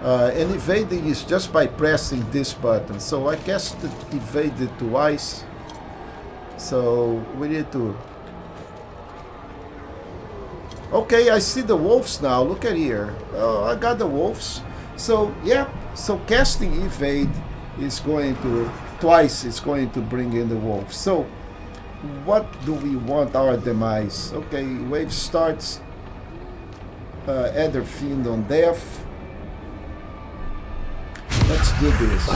And evading is just by pressing this button. So I cast evaded twice. So we need to... Okay, I see the wolves now. Look at here. Oh, I got the wolves. So yeah, so casting evade is going to... Twice is going to bring in the wolves. So what do we want our demise? Okay, wave starts. Adder Fiend on death. Let's do this.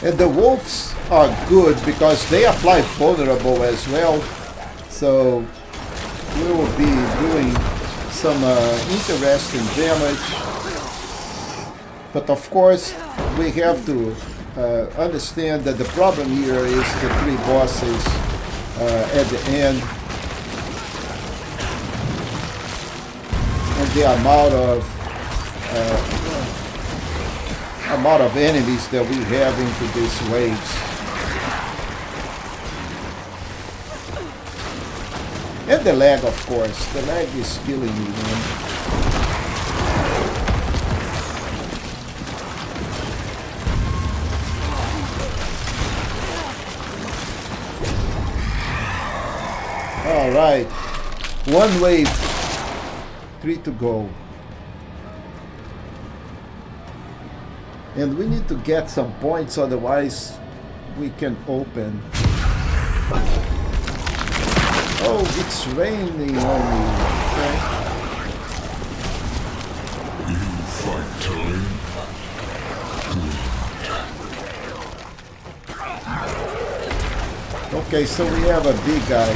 And the wolves are good because they apply vulnerable as well. So we will be doing some interesting damage. But of course, we have to understand that the problem here is the 3 bosses at the end. And the amount of enemies that we have into these waves. And the lag, of course. The lag is killing me, man. Alright. 1 wave. 3 to go. And we need to get some points, otherwise we can open. Oh, it's raining on me. Okay. You fight to live. Okay, so we have a big guy.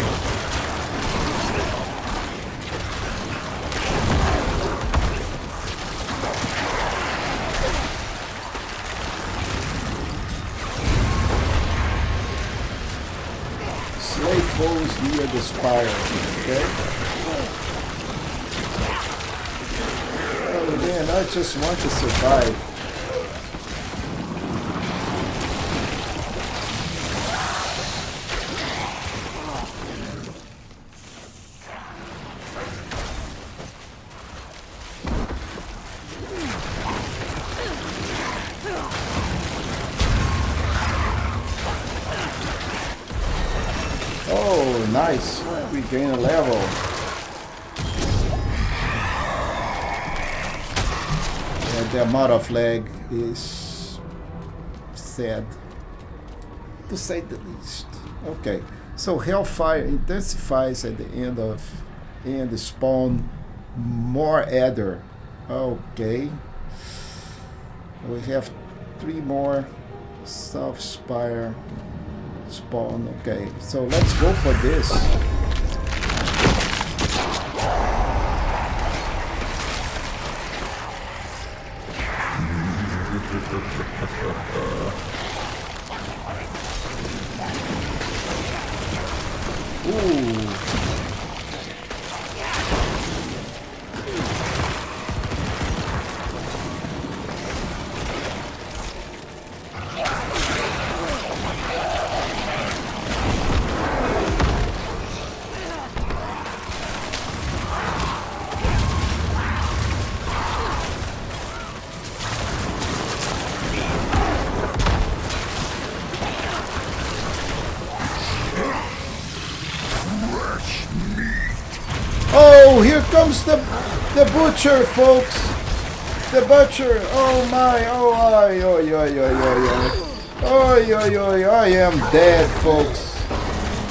Foes near the spire, okay? Oh man, I just want to survive. Oh, nice. We gain a level. And the amount of lag is sad, to say the least. Okay, so Hellfire intensifies at the end spawn more adder. Okay. We have 3 more. South Spire. Spawn. Okay, so let's go for this. Ooh. Oh, here comes the butcher, folks. The butcher. Oh my. Oh, I. Oh, I am dead, folks.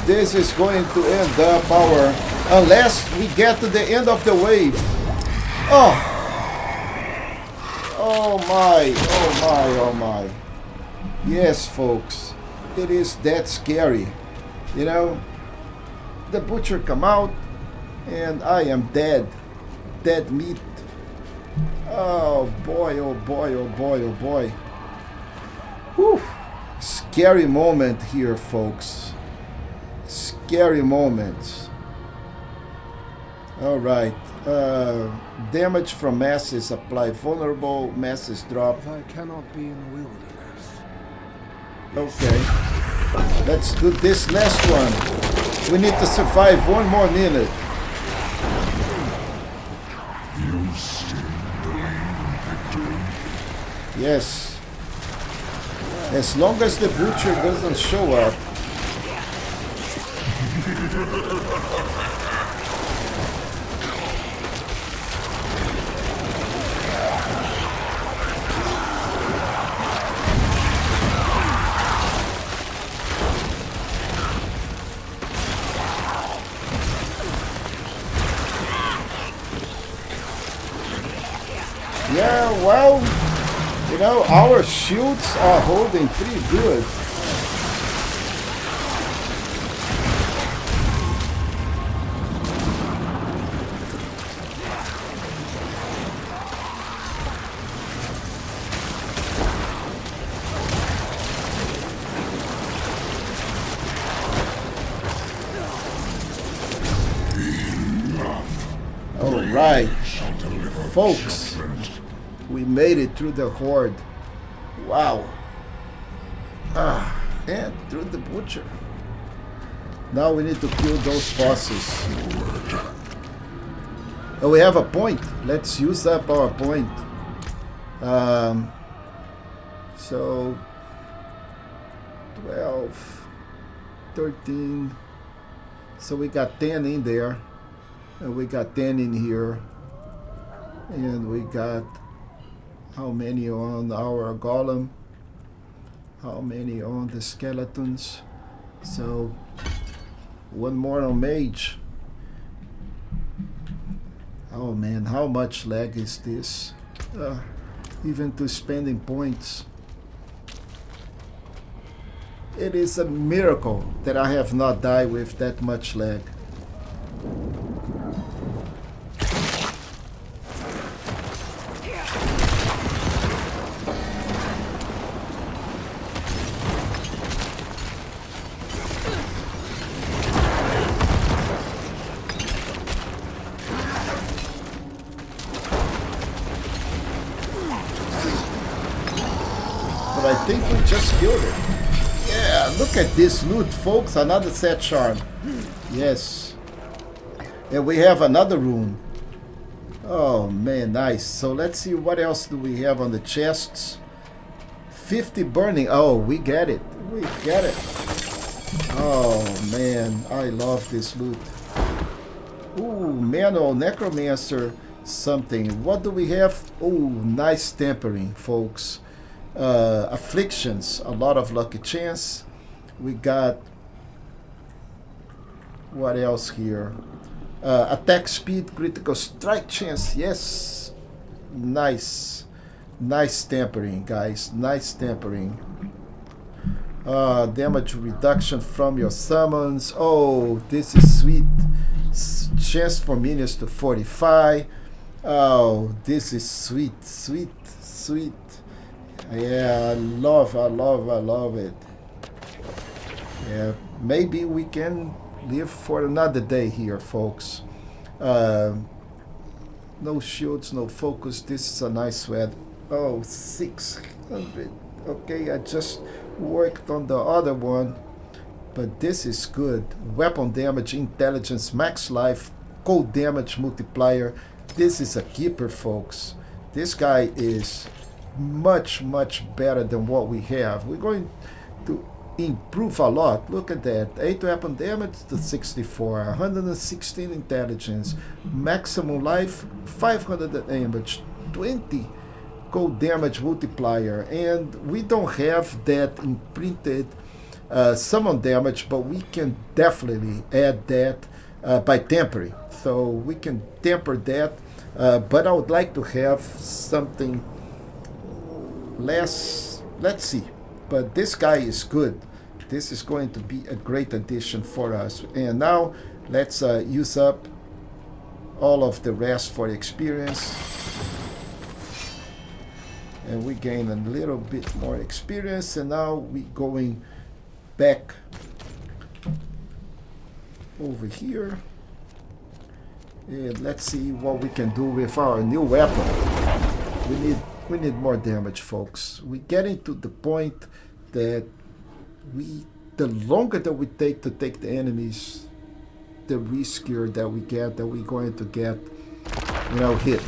this is going to end up our... Unless we get to the end of the wave. Oh! Oh my, oh my, oh my. Yes, folks. It is that scary. You know? The butcher come out and I am dead. Dead meat. Oh boy, oh boy, oh boy, oh boy. Whew. Scary moment here, folks. Scary moments. Alright. Damage from masses apply. Vulnerable masses drop. If I cannot be in the wilderness. Okay. Let's do this last one. We need to survive 1 more minute. You still believe in victory? Yes. As long as the butcher doesn't show up. Yeah, well, you know, our shields are holding pretty good. All right, folks. We made it through the horde. Wow. And through the butcher. Now we need to kill those bosses. Oh, we have a point. Let's use up our point. So 12, 13. So we got 10 in there. And we got 10 in here. And we got how many on our golem? How many on the skeletons? So 1 more on mage. Oh man, how much lag is this? Even to spending points. It is a miracle that I have not died with that much lag. I think we just killed it. Yeah, look at this loot, folks. Another set charm. Yes. And we have another room. Oh, man, nice. So let's see what else do we have on the chests. 50 burning. Oh, we get it. We get it. Oh, man. I love this loot. Ooh, manual necromancer something. What do we have? Oh, nice tempering, folks. Afflictions, a lot of lucky chance. We got what else here? Attack speed, critical strike chance. Yes, nice tempering, guys. Nice tempering. Damage reduction from your summons. Oh, this is sweet. Chance for minions to 45. Oh, this is sweet. Yeah, I love it. Yeah, maybe we can live for another day here, folks. No shields, no focus. This is a nice sweat. Oh, 600. Okay, I just worked on the other one, but this is good. Weapon damage, intelligence, max life, cold damage multiplier. This is a keeper, folks. This guy is much better than what we have. We're going to improve a lot. Look at that. 8 weapon damage to 64, 116 intelligence, maximum life, 500 damage, 20 cold damage multiplier, and we don't have that imprinted summon damage, but we can definitely add that by tempering. So we can temper that, but I would like to have something less. Let's see. But this guy is good. This is going to be a great addition for us. And now let's use up all of the rest for experience. And we gain a little bit more experience. And now we going back over here. And let's see what we can do with our new weapon. We need more damage, folks. We're getting to the point that the longer that we take to take the enemies, the riskier that we get, that we're going to get, hit.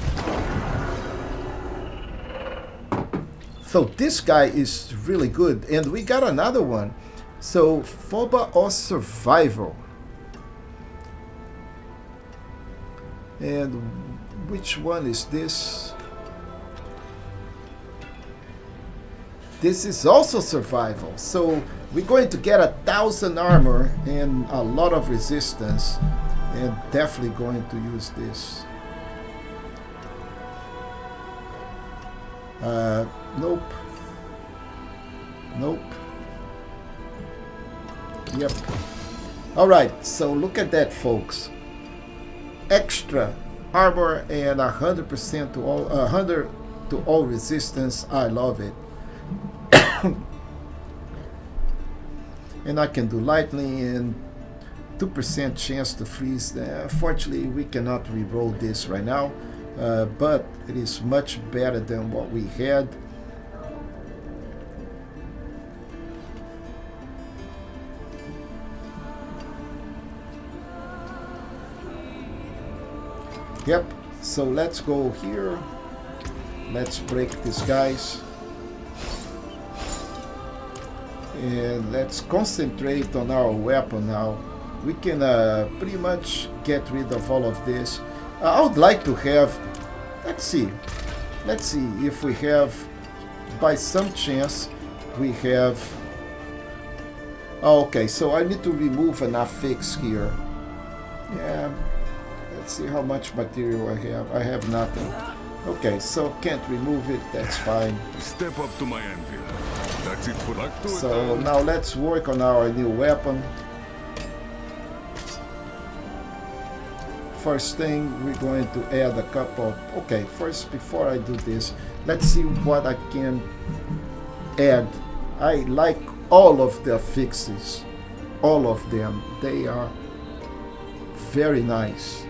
So this guy is really good, and we got another one. So Phoba or Survival. And which one is this? This is also survival. So we're going to get 1,000 armor and a lot of resistance, and definitely going to use this. Nope. Nope. Yep. Alright, so look at that, folks. Extra armor and 100% to all 100 to all resistance. I love it. And I can do lightning and 2% chance to freeze. Unfortunately, we cannot re-roll this right now, but it is much better than what we had. Yep, so let's go here. Let's break these guys. And let's concentrate on our weapon now. We can pretty much get rid of all of this. I would like to have, let's see if we have, by some chance, we have, oh, okay, so I need to remove an affix here. Yeah, let's see how much material I have. I have nothing. Okay, so can't remove it, that's fine. Step up to my anvil. That's it for that. So now let's work on our new weapon. First thing, we're going to add a couple. Okay, first, before I do this, let's see what I can add. I like all of the affixes, all of them. They are very nice,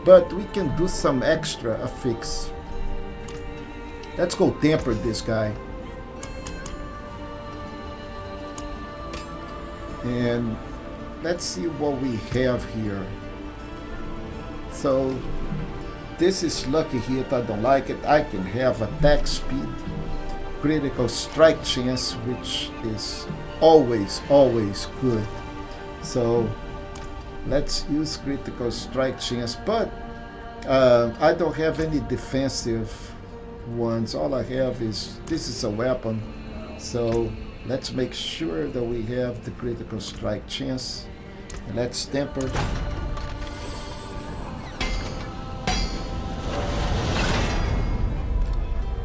but we can do some extra affix. Let's go temper this guy. And let's see what we have here. So this is lucky hit. I don't like it. I can have attack speed, critical strike chance, which is always good. So let's use critical strike chance, but I don't have any defensive ones. All I have is, this is a weapon, so let's make sure that we have the critical strike chance. And let's temper.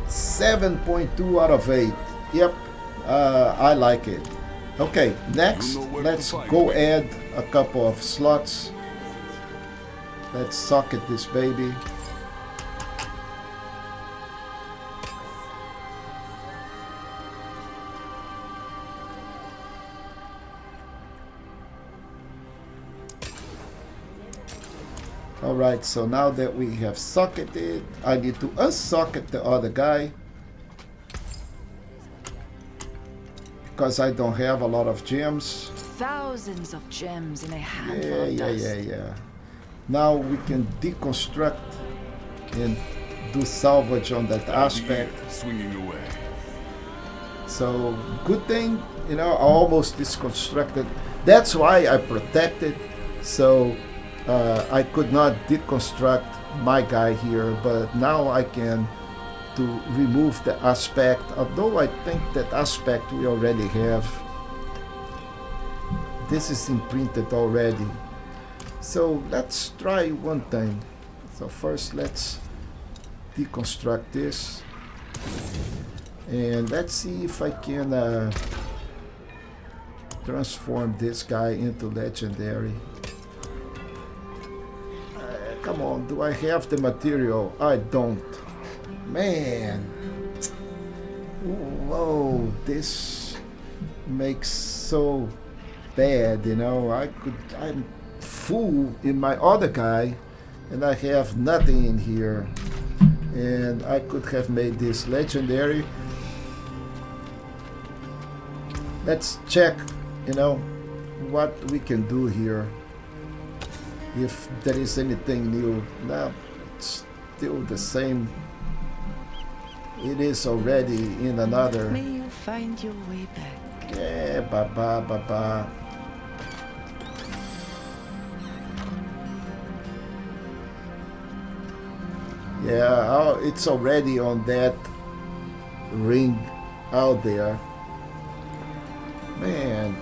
$7.2 out of 8. Yep, I like it. Okay, next, let's go add a couple of slots. Let's socket this baby. Alright, so now that we have socketed, I need to unsocket the other guy, because I don't have a lot of gems. Thousands of gems in a handful of dust. Yeah. Now we can deconstruct and do salvage on that aspect. Swinging away. So good thing, I almost deconstructed. That's why I protected. So I could not deconstruct my guy here, but now I can to remove the aspect, although I think that aspect we already have. this is imprinted already. So let's try one thing. So first let's deconstruct this. And let's see if I can transform this guy into legendary. Come on, do I have the material? I don't. Man. Whoa, this makes so bad, you know. I'm full in my other guy and I have nothing in here. And I could have made this legendary. Let's check, you know, what we can do here. If there is anything new. No, it's still the same. It is already in another. May you find your way back. Yeah, baba, baba. Yeah, oh, it's already on that ring out there. Man.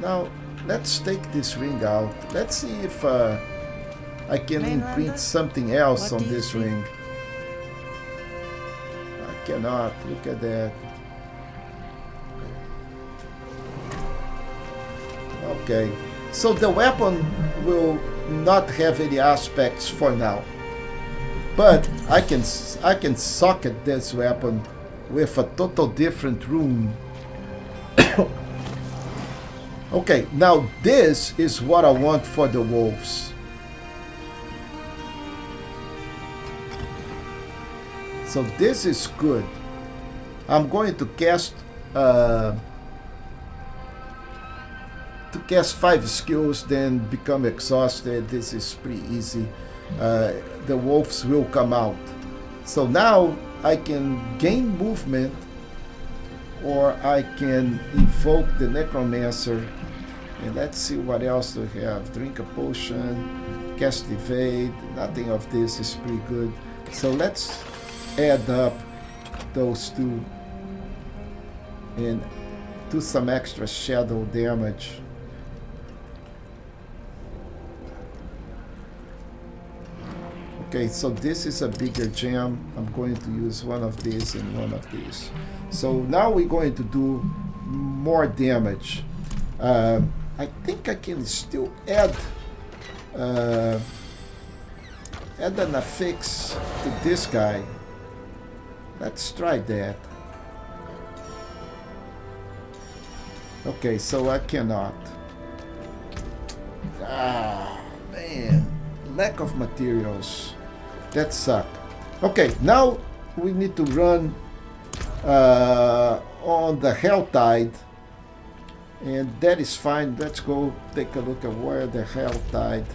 Now, let's take this ring out. Let's see if I can imprint something else on this ring. I cannot. Look at that. Okay. So the weapon will not have any aspects for now. But I can socket this weapon with a total different rune. Okay, now this is what I want for the wolves. So this is good. I'm going to cast 5 skills, then become exhausted. This is pretty easy. The wolves will come out. So now I can gain movement, or I can invoke the Necromancer. And let's see what else we have. Drink a potion, cast evade. Nothing of this is pretty good. So let's add up those two and do some extra shadow damage. Okay, so this is a bigger gem. I'm going to use one of these and one of these. So now we're going to do more damage. I think I can still add an affix to this guy. Let's try that. Okay, so I cannot. Ah, man. Lack of materials. That sucked. Okay, now we need to run on the Hell Tide. And that is fine. Let's go take a look at where the Hell Tide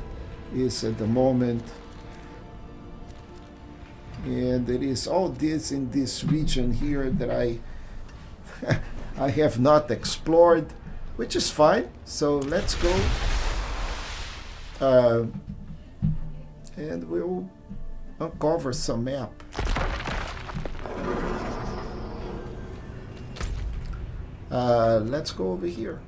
is at the moment. And it is all this in this region here that I I have not explored, which is fine. So let's go and we'll uncover some map. Let's go over here.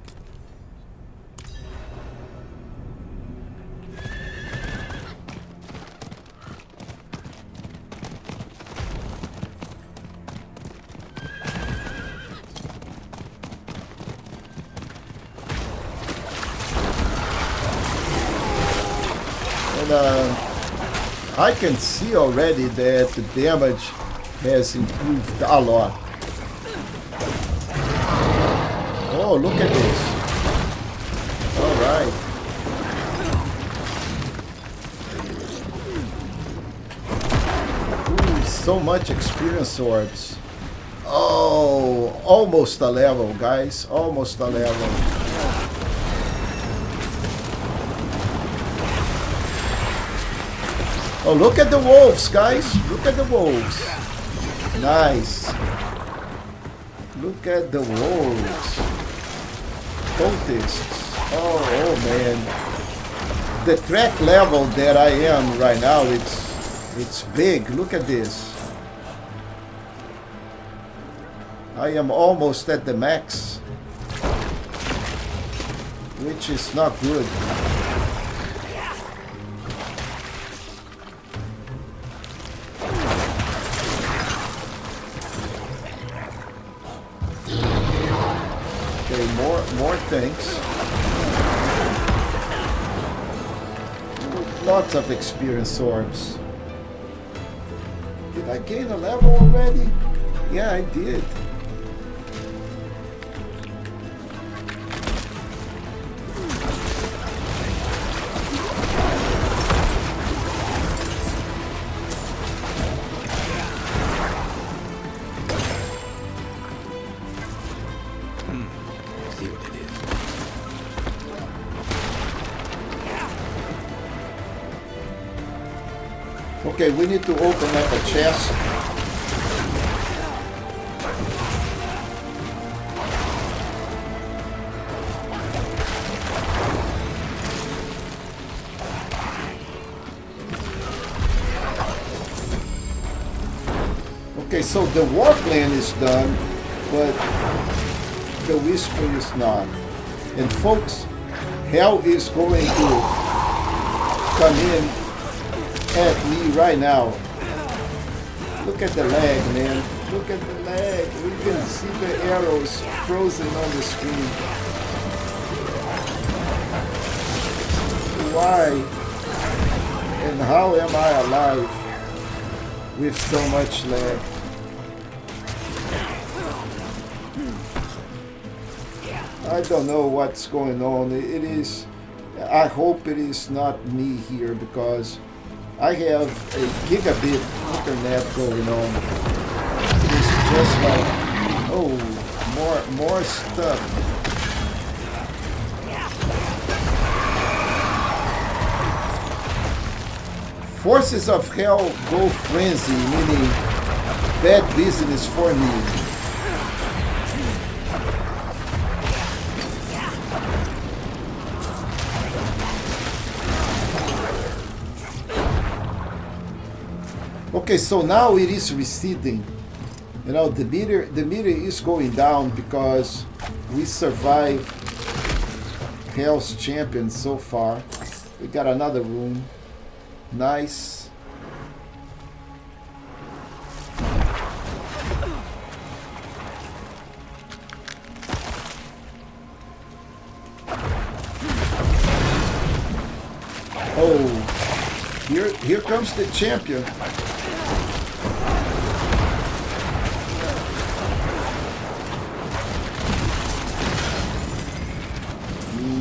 And I can see already that the damage has improved a lot. Oh, look at this. All right. Ooh, so much experience orbs. Oh, almost a level, guys. Almost a level. Oh, look at the wolves, guys. Look at the wolves. Nice. Look at the wolves. Cultists. Oh man. The track level that I am right now, it's big. Look at this. I am almost at the max. which is not good. Okay, more things. Lots of experience orbs. Did I gain a level already? Yeah, I did. See what it is. Okay, we need to open up a chest. Okay, so the war plan is done, but the whisper is not. And folks, hell is going to come in at me right now. Look at the lag, man. Look at the lag. We can see the arrows frozen on the screen. Why and how am I alive with so much lag? I don't know what's going on. It is, I hope it is not me here, because I have a gigabit internet going on. It's just like, oh, more stuff. Forces of hell go frenzy, meaning bad business for me. Okay, so now it is receding. You know, the meter is going down because we survived Hell's Champion so far. We got another room. Nice. Oh, here comes the champion.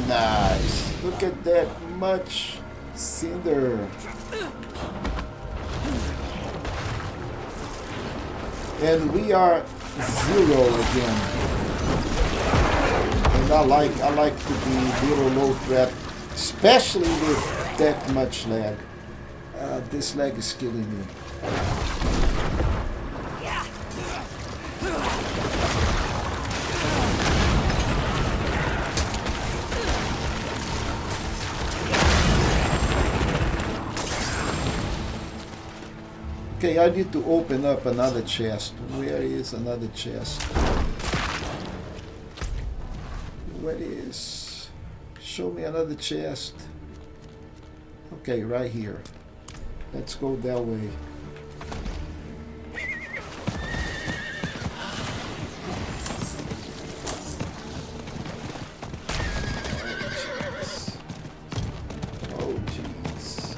Nice. Look at that much cinder. And we are 0 again. And I like to be little low threat, especially with that much lag. This lag is killing me. Okay, I need to open up another chest. Where is another chest? Where is? Show me another chest. Okay, right here. Let's go that way. Oh, jeez.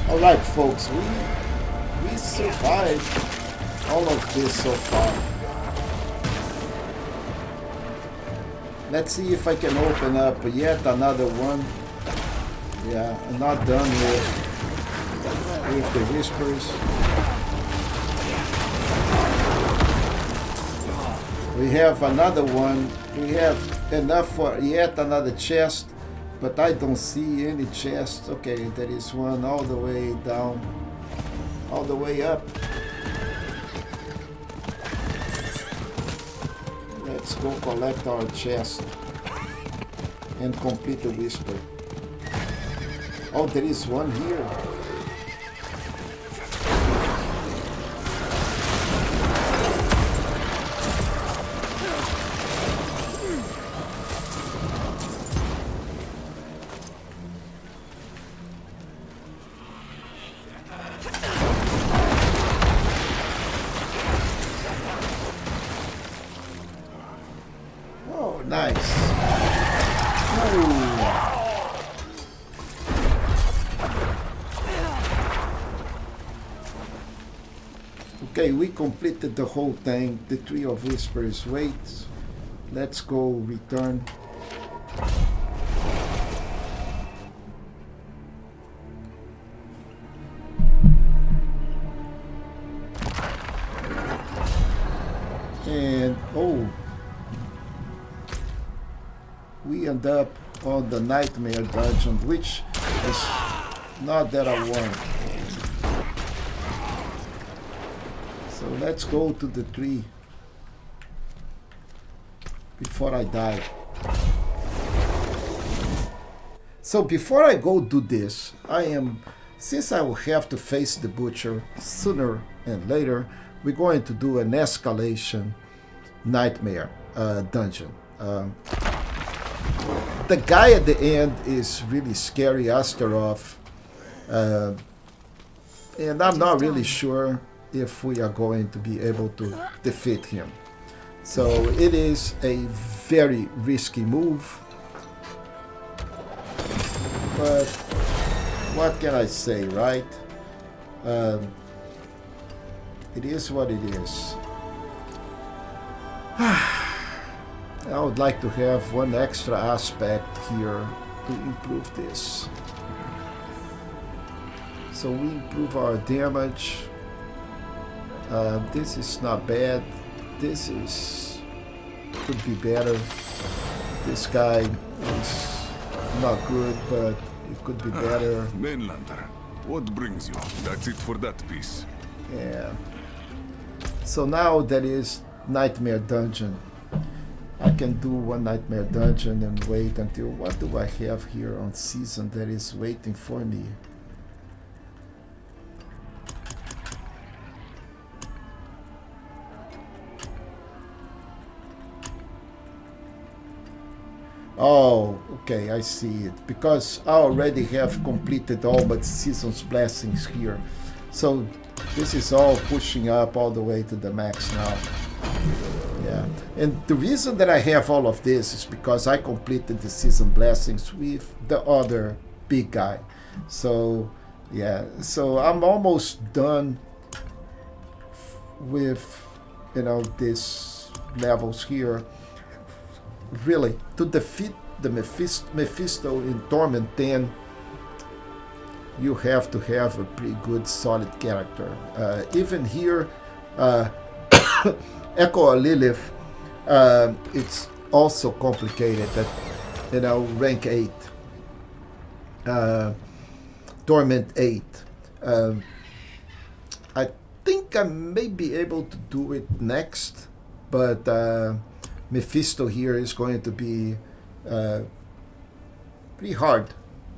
Alright folks, we survived all of this so far. Let's see if I can open up yet another one. Yeah, I'm not done with the whispers. We have another one. We have enough for yet another chest. but I don't see any chest. Okay, there is one all the way down, all the way up. Let's go collect our chest and complete the whisper. Oh, there is one here. Oh, nice. Ooh. Okay, we completed the whole thing. The Tree of Whispers waits. Let's go return. And oh, we end up on the Nightmare Dungeon, which is not that I want. So let's go to the tree before I die. So before I go do this, since I will have to face the butcher sooner and later, we're going to do an escalation nightmare dungeon. The guy at the end is really scary, Astaroth, and I'm not really sure if we are going to be able to defeat him. So it is a very risky move, but what can I say, right? It is what it is. I would like to have one extra aspect here to improve this. So we improve our damage. This is not bad. This could be better. This guy is not good, but it could be better. Mainlander, what brings you? That's it for that piece. Yeah. So now there is Nightmare Dungeon. I can do one Nightmare Dungeon and wait until... What do I have here on season that is waiting for me? Oh, okay, I see it. Because I already have completed all but Season's Blessings here. So this is all pushing up all the way to the max now. Yeah, and the reason that I have all of this is because I completed the Season Blessings with the other big guy. So, yeah, so I'm almost done with, these levels here. Really, to defeat the Mephisto in Torment 10, you have to have a pretty good, solid character. Even here, Echo Lilith, it's also complicated at, rank 8. Torment 8. I think I may be able to do it next, but Mephisto here is going to be pretty hard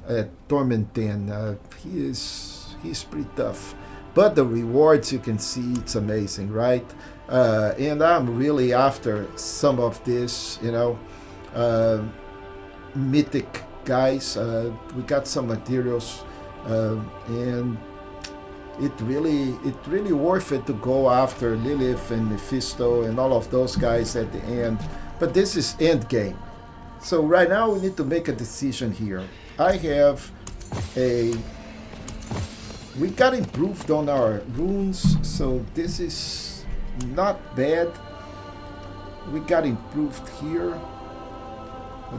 at Torment 10. He's pretty tough, but the rewards, you can see, it's amazing, right? And I'm really after some of this, mythic guys. We got some materials, and it really worth it to go after Lilith and Mephisto and all of those guys at the end. But this is endgame. So right now we need to make a decision here. We got improved on our runes, so this is not bad. We got improved here.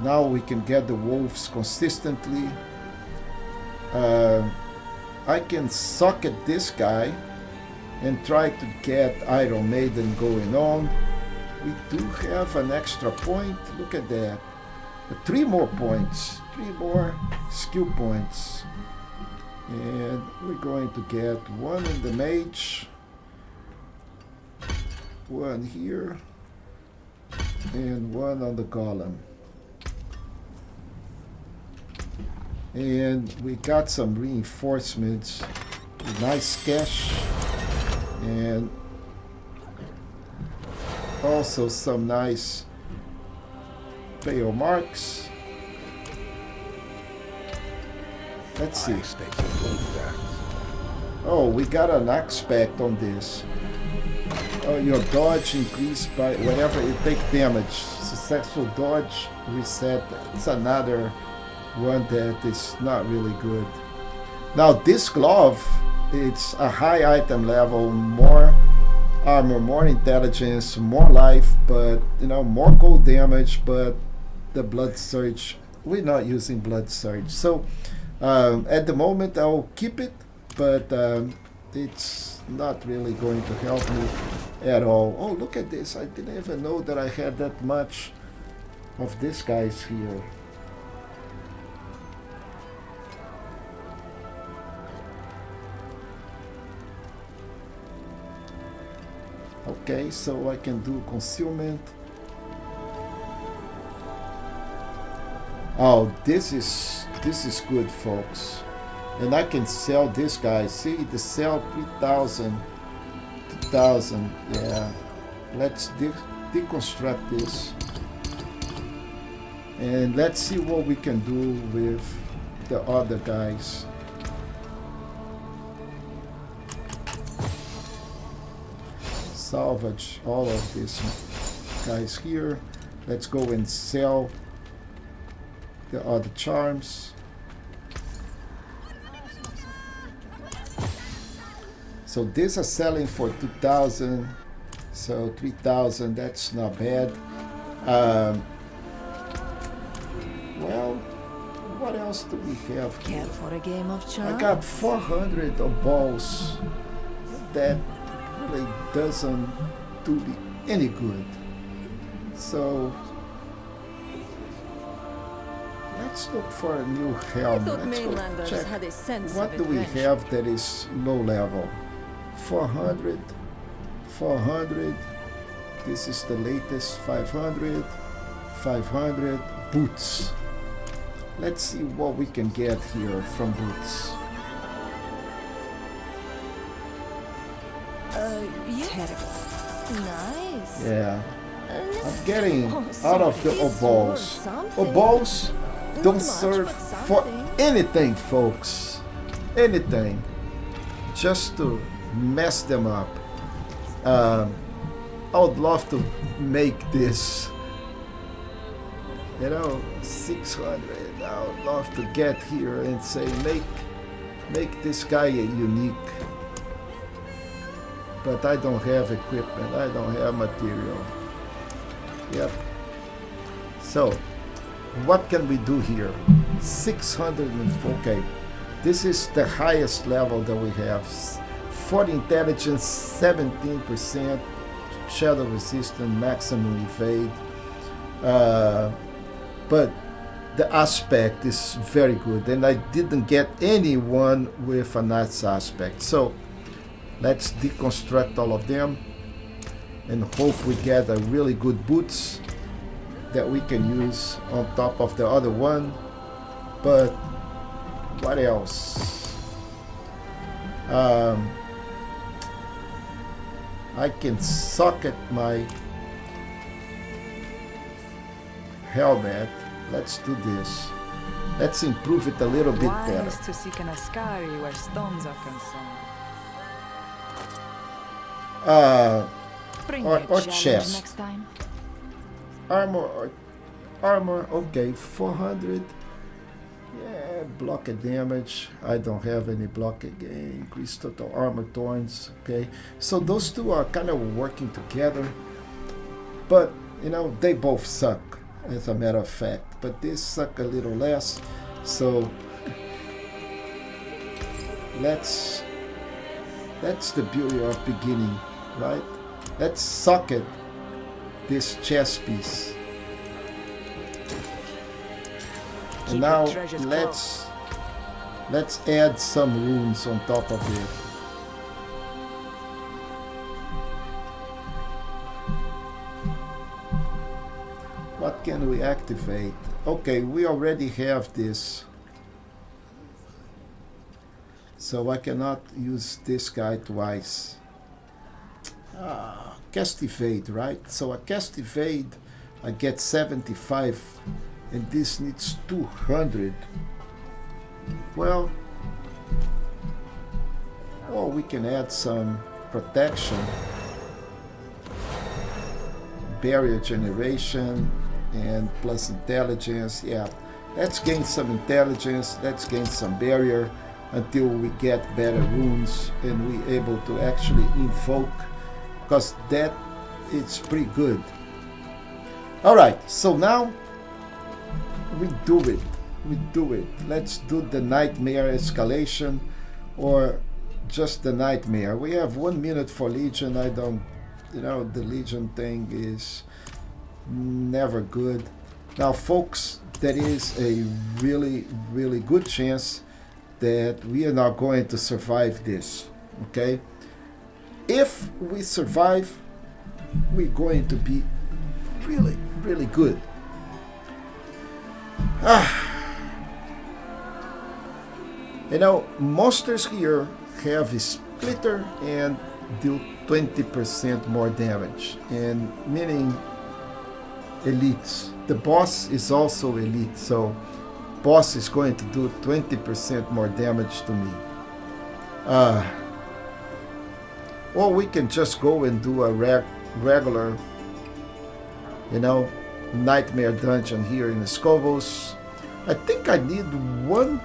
Now we can get the wolves consistently. I can suck at this guy and try to get Iron Maiden going on. We do have an extra point. Look at that. 3 more points. 3 more skill points. And we're going to get 1 in the mage. 1 here. And 1 on the golem. And we got some reinforcements. Nice cash. And also some nice player marks. Let's see. Oh, we got an aspect on this. Your dodge increased by whenever you take damage. Successful dodge reset. It's another one that is not really good. Now this glove, it's a high item level, more armor, more intelligence, more life, but you know, more cold damage, but the blood surge, we're not using blood surge. So at the moment I'll keep it, but it's not really going to help me at all. Oh, look at this. I didn't even know that I had that much of these guys here. Okay, so I can do concealment. Oh, this is good, folks. And I can sell this guy. See, the sell 3,000, 2,000. Yeah. Let's deconstruct this. And let's see what we can do with the other guys. Salvage all of these guys here. Let's go and sell the other charms. So these are selling for 2,000, so 3,000. That's not bad. Well, what else do we have here? Care for a game of chance? I got 400 of balls. That really doesn't do me any good. So let's look for a new helm. Let's go check. What do we have that is low level? 400, 400. This is the latest. 500, 500. Boots. Let's see what we can get here from boots. Terrible. Nice. Yeah. I'm getting out of the obols. Obols don't serve for anything, folks. Anything. Just to mess them up. I would love to make this, you know, 600. I would love to get here and say make this guy a unique. But I don't have equipment. I don't have material. Yep. So, what can we do here? 600. Okay. This is the highest level that we have. 40 intelligence, 17%, shadow resistance, maximum evade. But the aspect is very good, and I didn't get anyone with a nice aspect. So let's deconstruct all of them and hope we get a really good boots that we can use on top of the other one. But what else? I can socket my helmet. Let's do this. Let's improve it a little bit better. Wise to seek an Ascari where stones are concerned. Bring Or your challenge chest. next time. Armor, okay, 400. Yeah, block of damage. I don't have any block again. Increase total armor thorns. Okay, so those two are kind of working together, but you know they both suck, as a matter of fact. But this suck a little less. So that's the beauty of beginning, right? Let's socket this chess piece. Keep now your treasures let's add some runes on top of it. What can we activate? Okay, we already have this. So I cannot use this guy twice. Cast evade, right? So I cast evade, I get 75, and this needs 200. Well, or we can add some protection, barrier generation, and plus intelligence. Yeah, let's gain some intelligence, let's gain some barrier until we get better runes and we able to actually invoke, because that it's pretty good. Alright, so now we do it. Let's do the nightmare escalation, or just the nightmare. We have 1 minute for Legion. I don't, the Legion thing is never good. Now folks, there is a really good chance that we are not going to survive this. Okay, if we survive, we're going to be really good. Monsters here have a splitter and do 20% more damage, and meaning elites. The boss is also elite, so boss is going to do 20% more damage to me. Or we can just go and do a regular, nightmare dungeon here in Escovos. I think I need one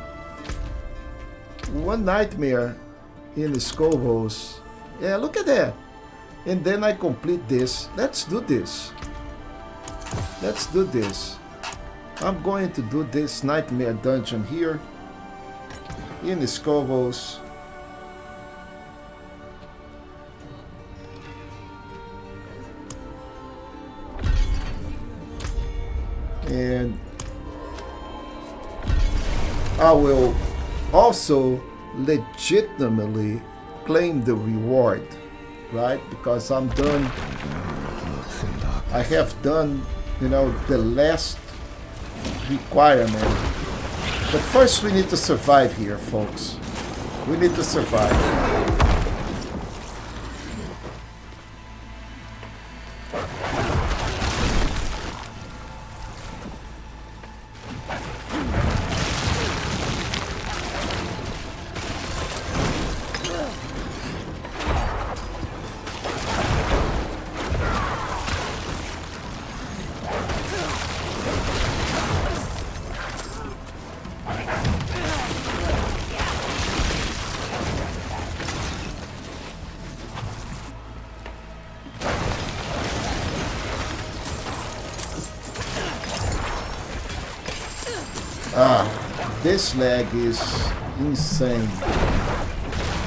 nightmare in Escovos. Yeah, look at that. And then I complete this. Let's do this. I'm going to do this nightmare dungeon here in Escovos. And I will also legitimately claim the reward, right? Because I'm done. I have done, the last requirement. But first we need to survive here, folks. We need to survive. This lag is insane.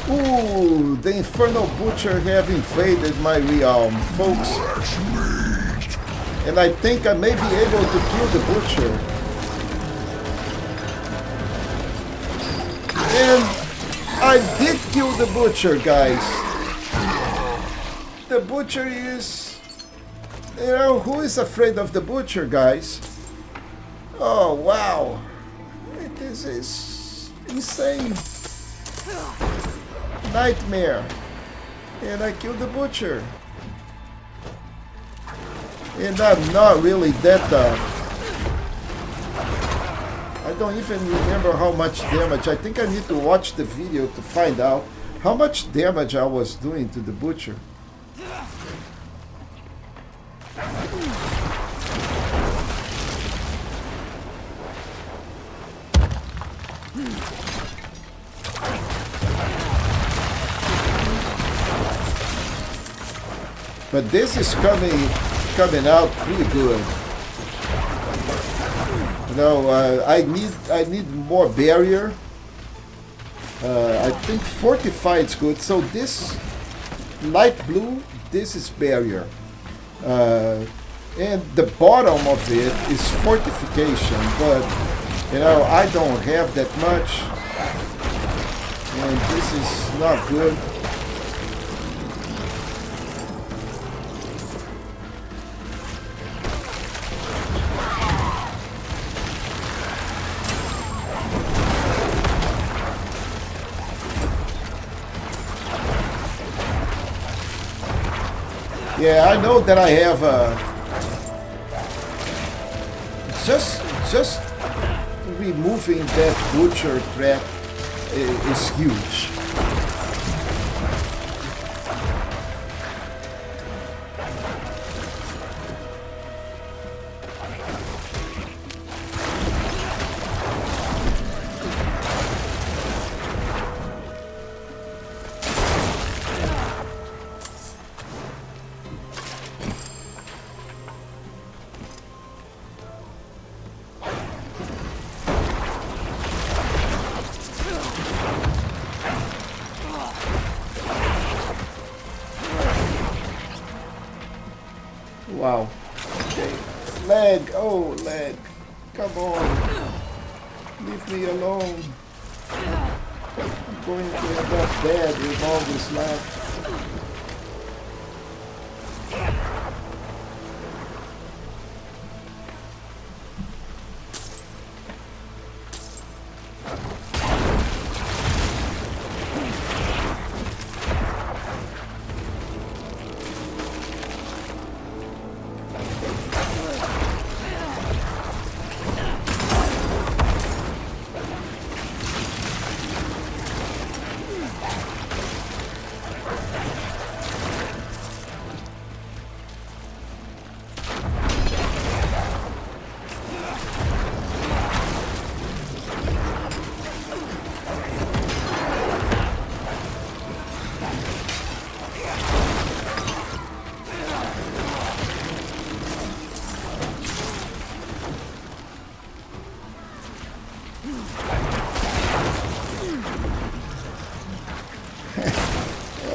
Ooh, the Infernal Butcher have invaded my realm, folks. And I think I may be able to kill the Butcher. And I did kill the Butcher, guys. The Butcher is... who is afraid of the Butcher, guys? Oh, wow. This is insane. Nightmare. And I killed the Butcher. And I'm not really that tough. I don't even remember how much damage. I think I need to watch the video to find out how much damage I was doing to the Butcher. But this is coming out pretty good. I need more barrier. I think fortify is good. So this light blue, this is barrier, and the bottom of it is fortification. But You know, I don't have that much, and this is not good. Yeah, I know that I have just removing that butcher trap is huge. Wow. Okay. Leg. Oh, leg. Come on. Leave me alone. I'm going to end up dead with all this lag.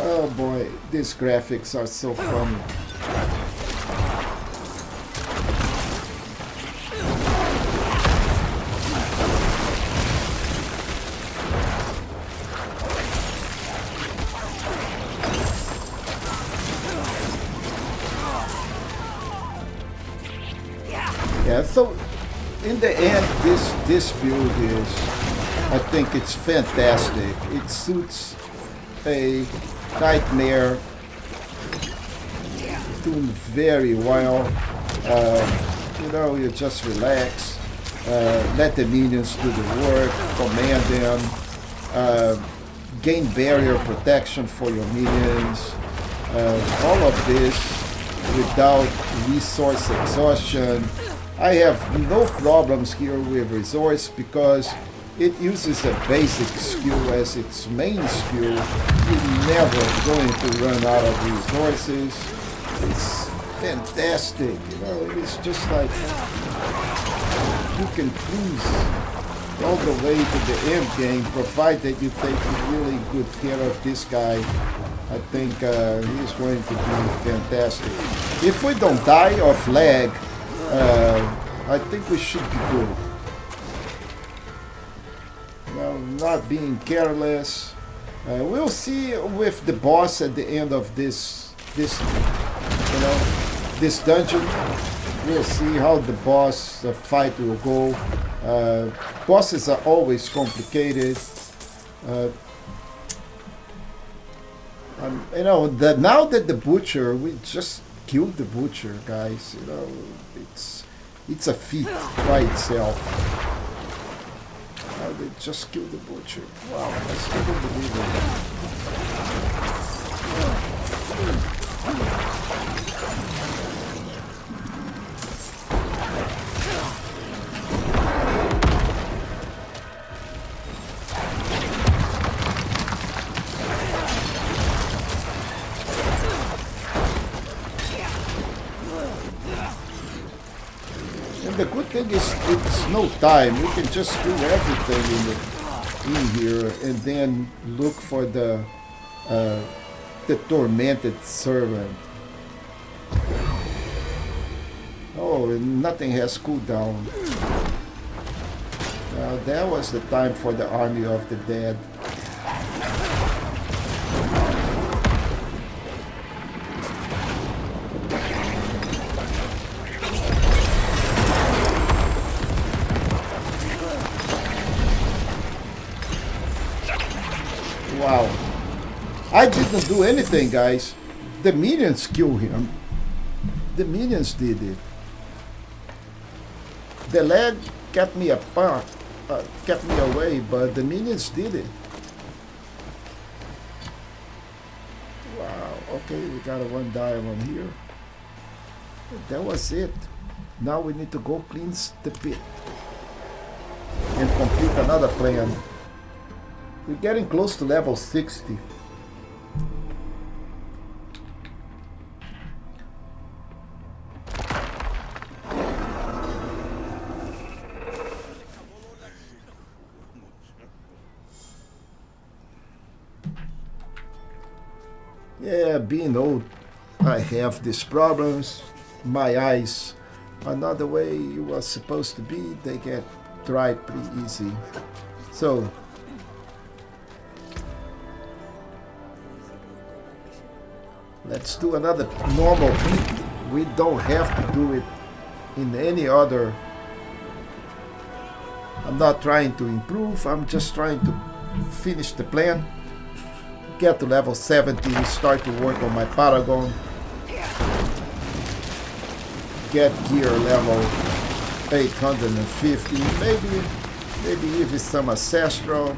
Oh boy, these graphics are so funny. Yeah, so in the end, this build is, I think it's fantastic. It suits a nightmare tuned very well. You know, you just relax, let the minions do the work, command them, gain barrier protection for your minions. All of this without resource exhaustion. I have no problems here with resource because it uses a basic skill as its main skill. You're never going to run out of resources. It's fantastic, you know, it's just like you can cruise all the way to the end game provided you take really good care of this guy. I think he's going to be fantastic. If we don't die of lag, I think we should be good. Well, not being careless. We'll see with the boss at the end of this dungeon. We'll see how the boss fight will go. Bosses are always complicated. You know, now that the butcher, we just killed the butcher, guys. You know, it's a feat by itself. Now they just killed the butcher. Wow, I still don't believe the good thing is it's no time. We can just do everything in here and then look for the tormented servant. Oh, and nothing has cooldown. Well, that was the time for the army of the dead. Wow. I didn't do anything, guys. The minions killed him. The minions did it. The lag kept me apart, kept me away, but the minions did it. Wow. Okay, we got a 1 diamond here. That was it. Now we need to go cleanse the pit and complete another plan. We're getting close to level 60. Yeah, being old, I have these problems. My eyes are not the way it was supposed to be. They get dry pretty easy. So, let's do another normal beat. We don't have to do it in any other. I'm not trying to improve. I'm just trying to finish the plan. Get to level 70, start to work on my Paragon. Get gear level 850, maybe even some Ancestral.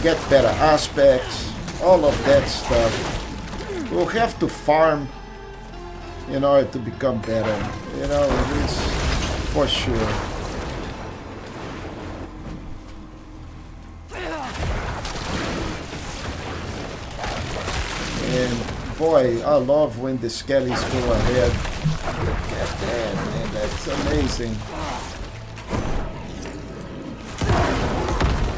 Get better aspects, all of that stuff. We'll have to farm in order to become better, you know, it's for sure. And boy, I love when the skellies go ahead. Look at that, man, that's amazing.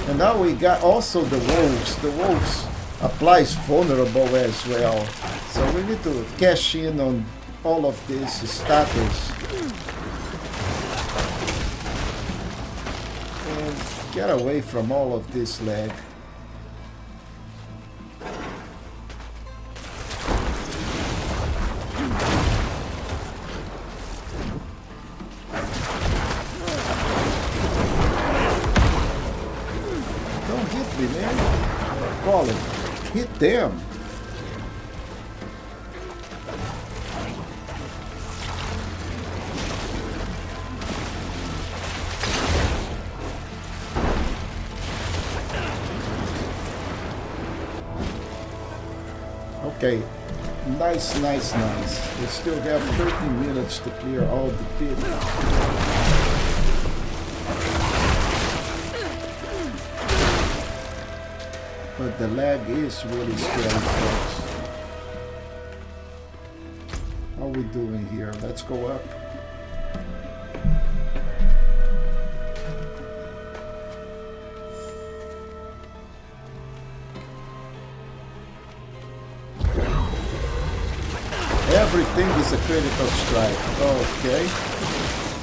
And now we got also the wolves. The wolves applies vulnerable as well. So we need to cash in on all of this status. And get away from all of this lag. Hit them. Okay, nice. We still have 13 minutes to clear all the pit. But the lag is really scary, folks. How are we doing here? Let's go up. Everything is a critical strike. Okay.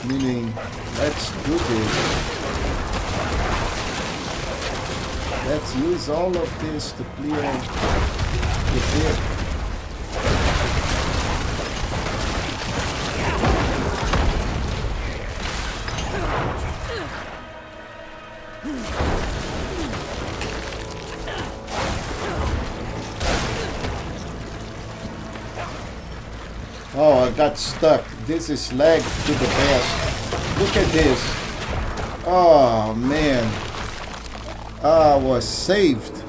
Meaning, let's do this. Let's use all of this to clear the pit. Oh, I got stuck. This is lag to the best. Look at this. Oh, man. I was saved,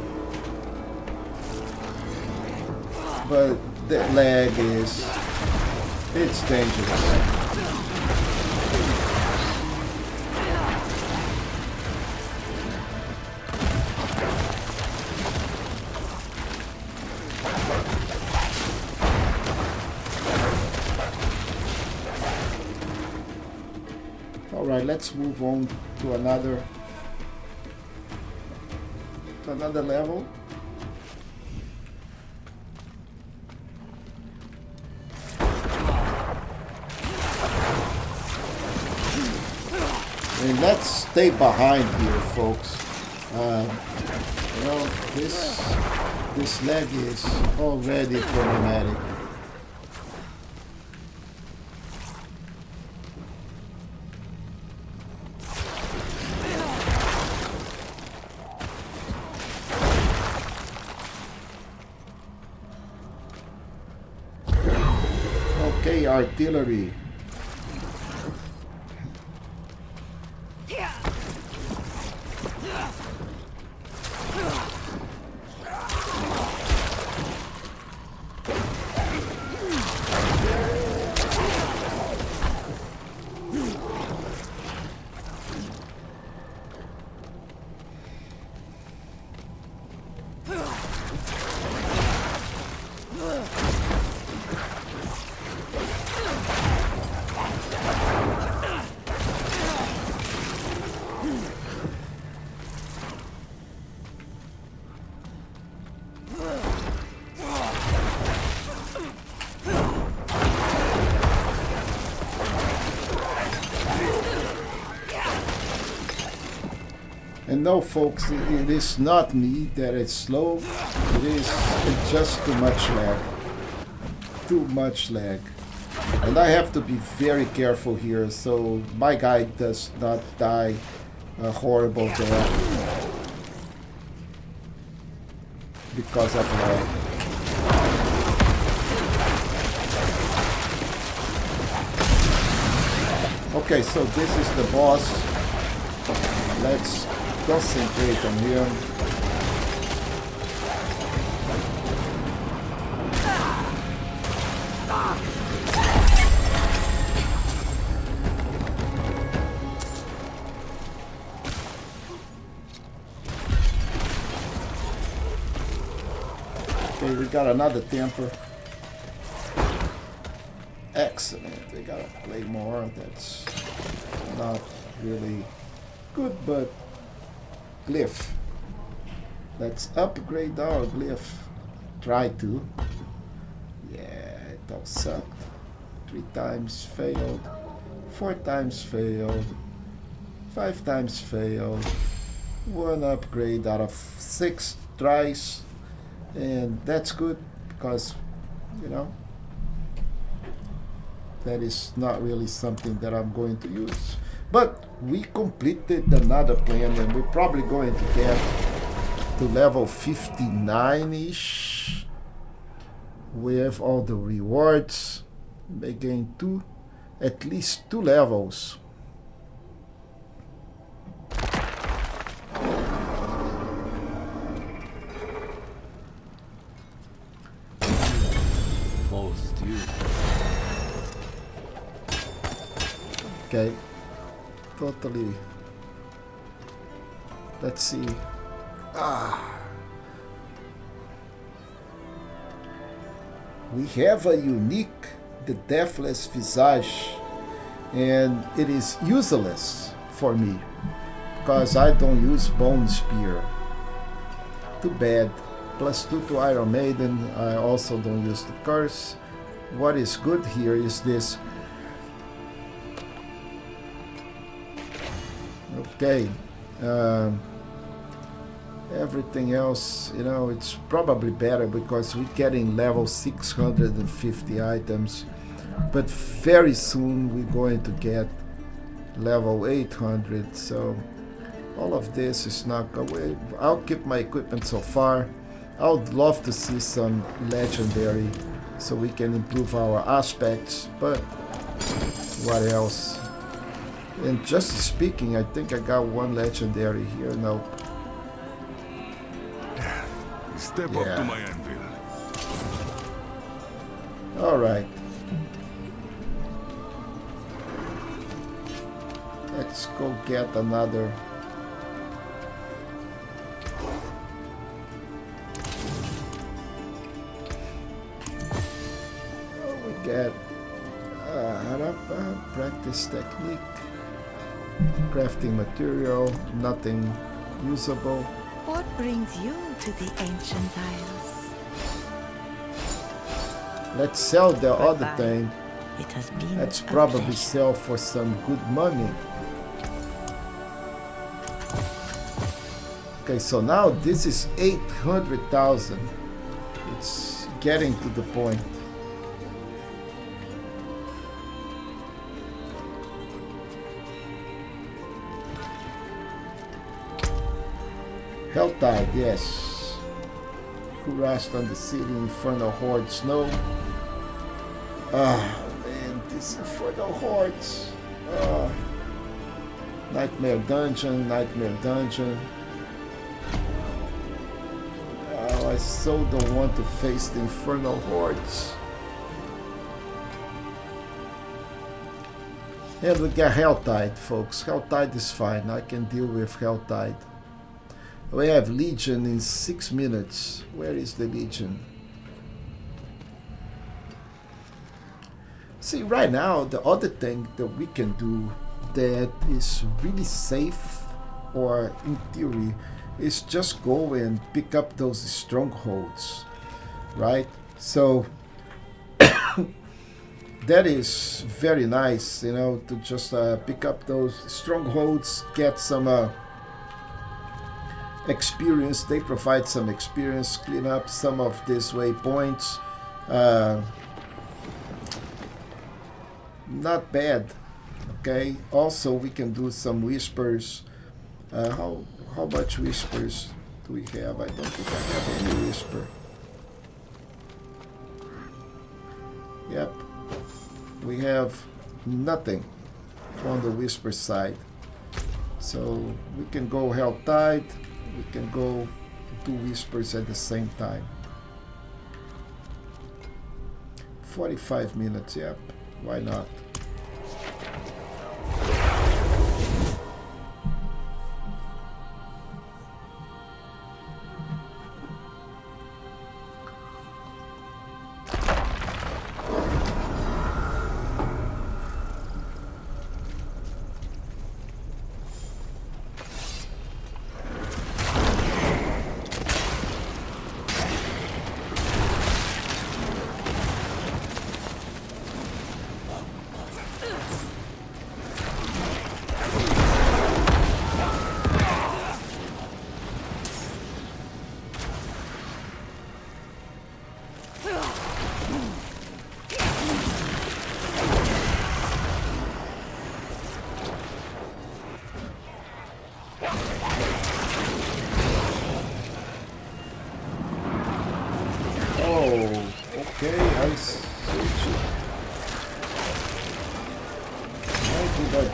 but that lag it's dangerous. All right, let's move on to another level. let's stay behind here, folks. You know, this leg is already problematic. Okay, artillery. And no, folks, it is not me that is slow. It's just too much lag. Too much lag. And I have to be very careful here so my guy does not die a horrible death because of lag. Okay, so this is the boss. Let's concentrate on him. Okay, we got another temper. Excellent. We gotta play more. That's not really good, but glyph. Let's upgrade our glyph. Try to. Yeah, it all sucked. 3 times failed. 4 times failed. 5 times failed. 1 upgrade out of 6 tries. And that's good because, you know, that is not really something that I'm going to use. But we completed another plan and we're probably going to get to level 59-ish with all the rewards. They gain at least 2 levels. Most useful. Okay. Totally. Let's see. We have a unique, the Deathless Visage, and it is useless for me because I don't use Bone Spear. Too bad. +2 to Iron Maiden. I also don't use the Curse. What is good here is this. Okay, everything else, you know, it's probably better because we're getting level 650 items, but very soon we're going to get level 800, so all of this is not going. I'll keep my equipment so far. I would love to see some legendary so we can improve our aspects, but what else? And just speaking, I think I got 1 legendary here. No. Step up to my anvil. Alright. Let's go get another. Oh, we get practice technique. Crafting material, nothing usable. What brings you to the ancient isles? Let's sell the other Goodbye. thing. It has been Let's a probably pleasure. sell for some good money. Okay, so now this is 800,000. It's getting to the point. Helltide, yes. Kurast on the city, Infernal Horde Snow. Ah, man, these Infernal Hordes. Nightmare Dungeon, Nightmare Dungeon. Oh, I so don't want to face the Infernal Hordes. And we got Helltide, folks. Helltide is fine. I can deal with Helltide. We have Legion in 6 minutes. Where is the Legion? See, right now, the other thing that we can do that is really safe, or in theory, is just go and pick up those strongholds, right? So that is very nice, you know, to just pick up those strongholds, get some experience. They provide some experience, clean up some of these waypoints. Not bad. Okay, also we can do some whispers. How much whispers do we have? I don't think I have any whisper. Yep, we have nothing on the whisper side. So we can go Helltide, we can go do whispers at the same time. 45 minutes, yep, why not?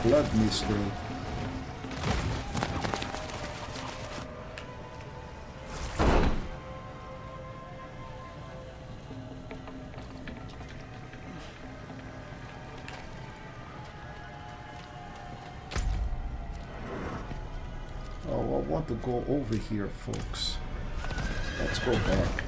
Blood mystery. Oh, I want to go over here, folks. Let's go back.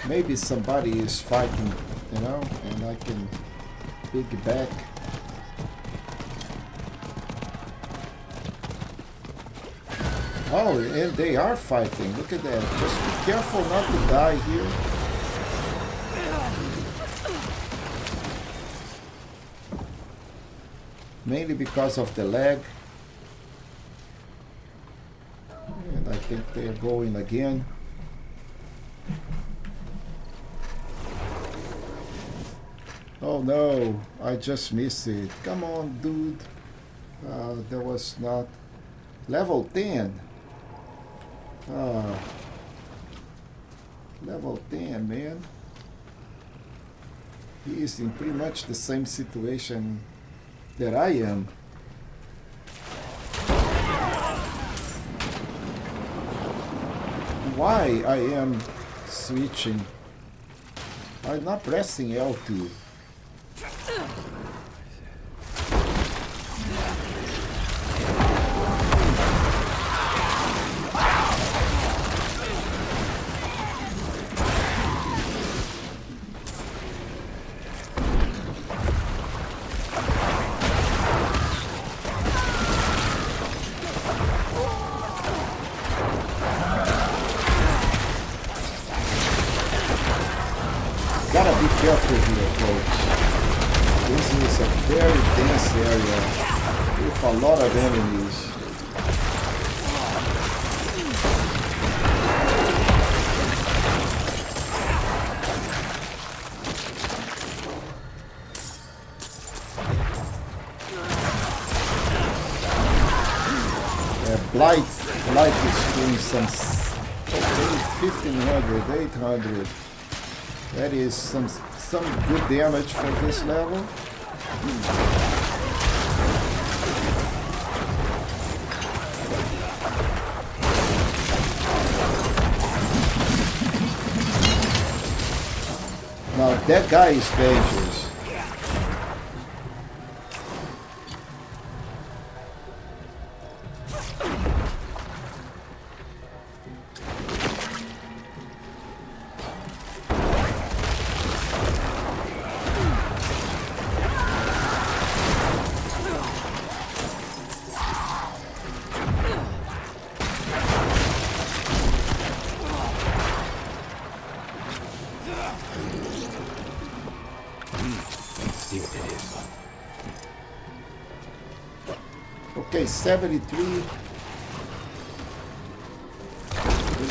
Maybe somebody is fighting, you know, and I can piggyback. Oh, and they are fighting. Look at that. Just be careful not to die here. Mainly because of the lag. And I think they are going again. Oh no, I just missed it. Come on, dude. That was not... Level 10. Level 10, man. He is in pretty much the same situation that I am. Why I am switching? I'm not pressing L2. Gotta be careful careful here, folks. This is a very dense area with a lot of enemies. Blight is doing some 1500, 800. That is some good damage for this level. Now that guy is dangerous. Okay, 73. We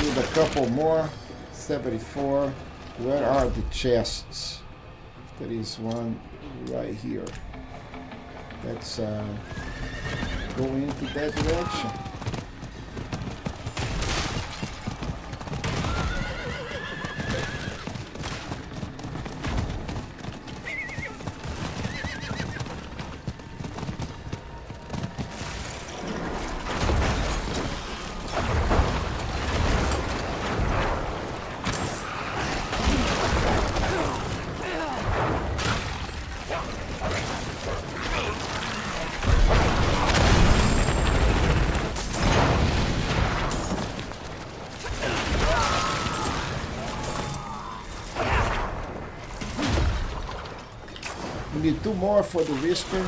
need a couple more. 74. Where are the chests? There is one right here. Let's go into that direction. We need 2 more for the Whisper.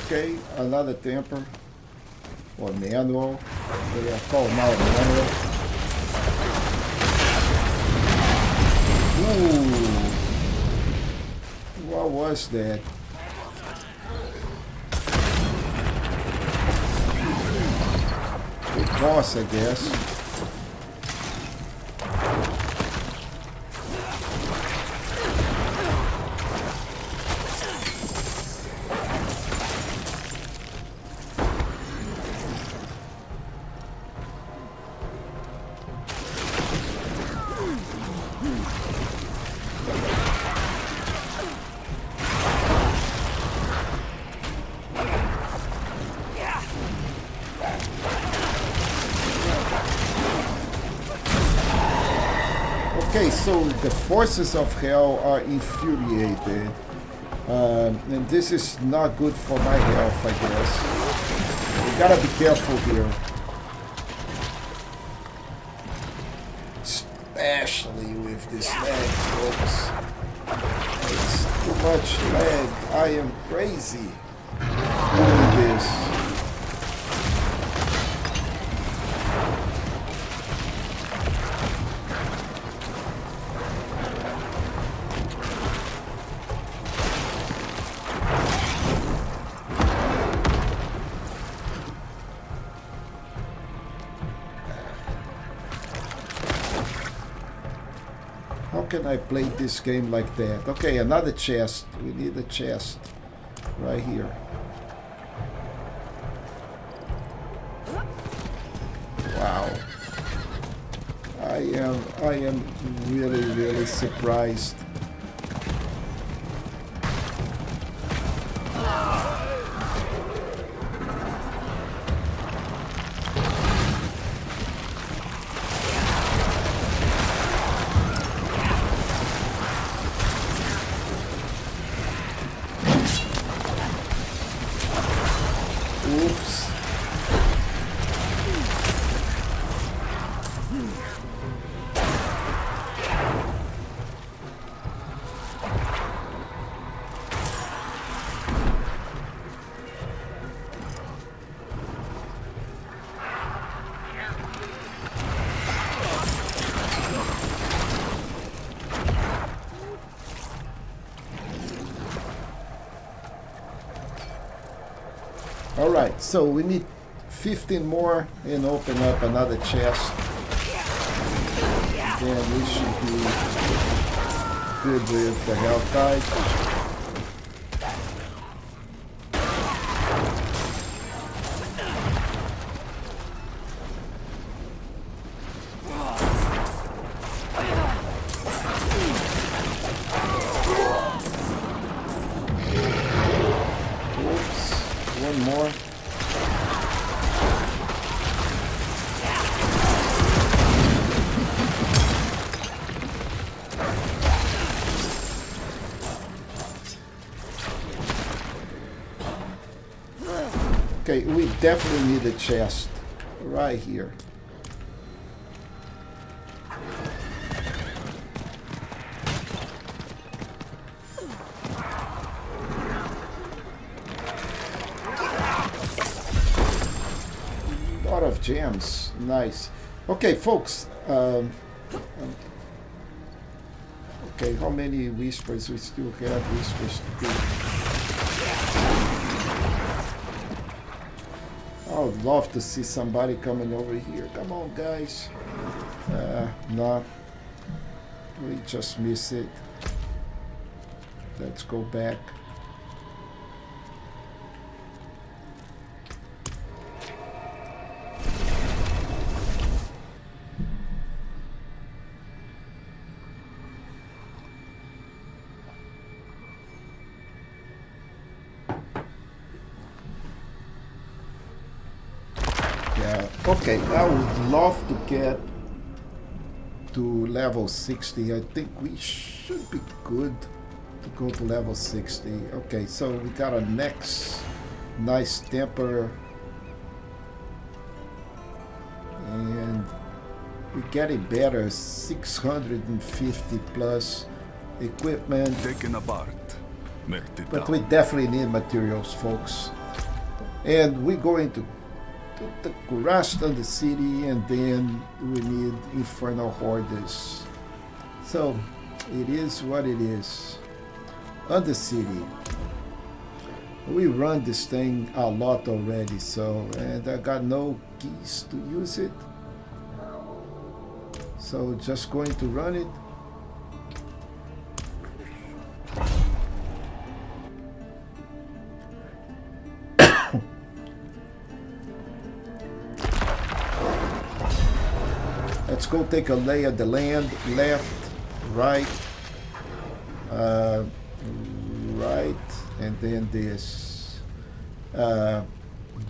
Okay, another temper. Or manual. They are called now manual. Ooh. What was that? Boss, I guess. Okay, so the forces of hell are infuriated. And this is not good for my health, I guess. We gotta be careful here. Especially with this lag, folks. It's too much lag. I am crazy doing this. How can I play this game like that? Okay, another chest. We need a chest right here. Wow. I am really surprised. Oops. Alright, so we need 15 more and open up another chest. Then we should be good with the health tide. More. Okay, we definitely need a chest right here. Of gems, nice. Okay, folks. Okay, how many whispers we still have? Whispers 2. I would love to see somebody coming over here. Come on, guys. No, we just miss it. Let's go back. Okay, I would love to get to level 60. I think we should be good to go to level 60. Okay, so we got a next nice temper. And we're getting better. 650 plus equipment. Taken apart, melted But down. we definitely need materials, folks. And we're going to the rest of the city, and then we need infernal hordes. So it is what it is. On the city, we run this thing a lot already, so, and I got no keys to use it, so just going to run it. Let's go take a lay of the land. Left, right, right, and then this.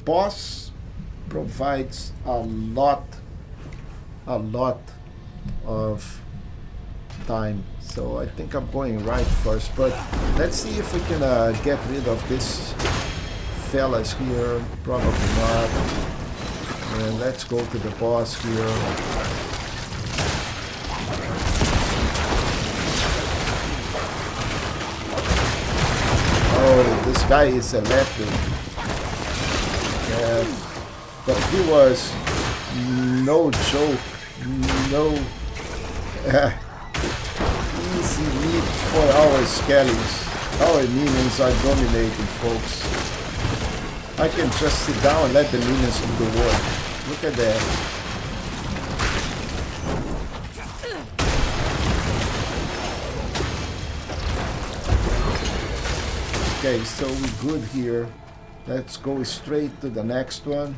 Boss provides a lot of time, so I think I'm going right first. But let's see if we can get rid of this fellas here. Probably not. And let's go to the boss here. Oh, this guy is electric. Yeah, but he was no joke, no easy meat for our skellies. Our minions are dominating, folks. I can just sit down and let the minions do the work. Look at that. Okay, so we're good here. Let's go straight to the next one.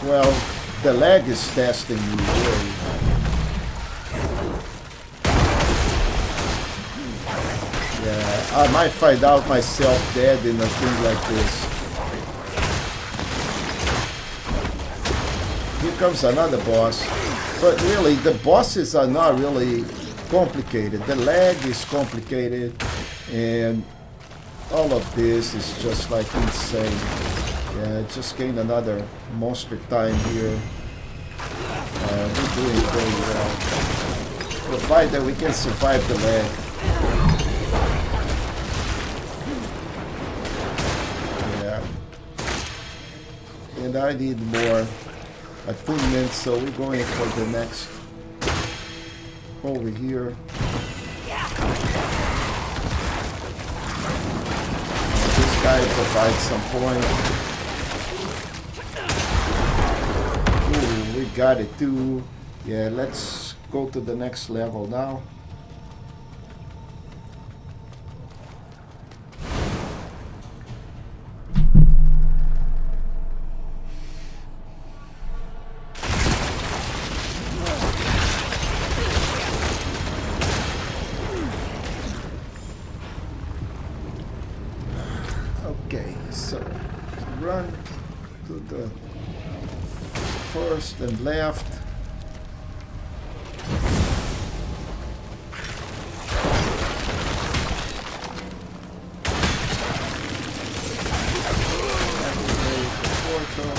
Well, the lag is testing you really. Yeah, I might find out myself dead in a thing like this. Here comes another boss. But really, the bosses are not really complicated. The lag is complicated, and all of this is just like insane. Yeah, just gained another monster time here. We're doing very well. Provided we can survive the lag. And I need more attunement, so we're going for the next over here. This guy provides some point. Ooh, we got it too. Yeah, let's go to the next level now. Okay, so run to the first and left. Activate the portal.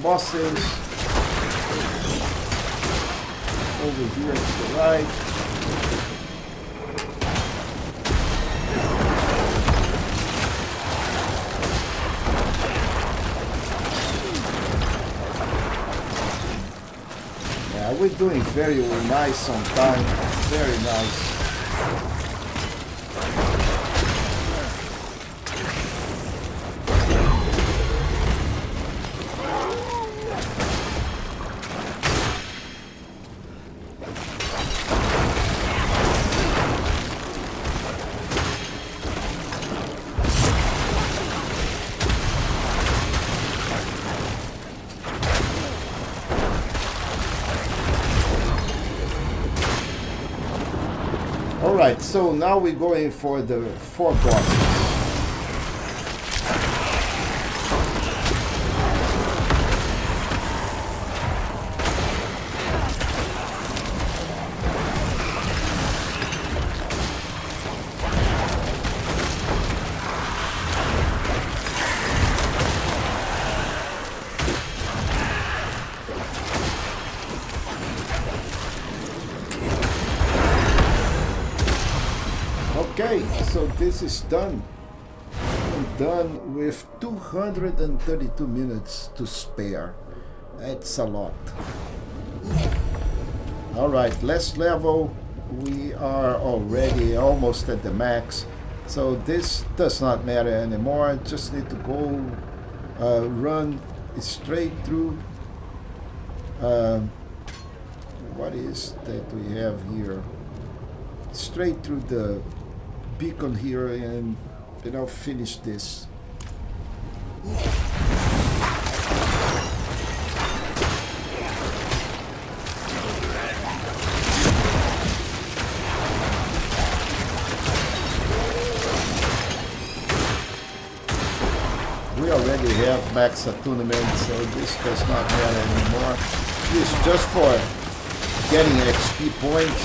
Bosses over here to the right. Yeah, we're doing very nice on time. Very nice. Alright, so now we're going for the 4 bosses. Okay, so this is done. I'm done with 232 minutes to spare. That's a lot. Alright, last level. We are already almost at the max. So this does not matter anymore. Just need to go run straight through. What is that we have here? Straight through the beacon here and finish this. We already have max attunement, so this does not matter anymore. This is just for getting XP points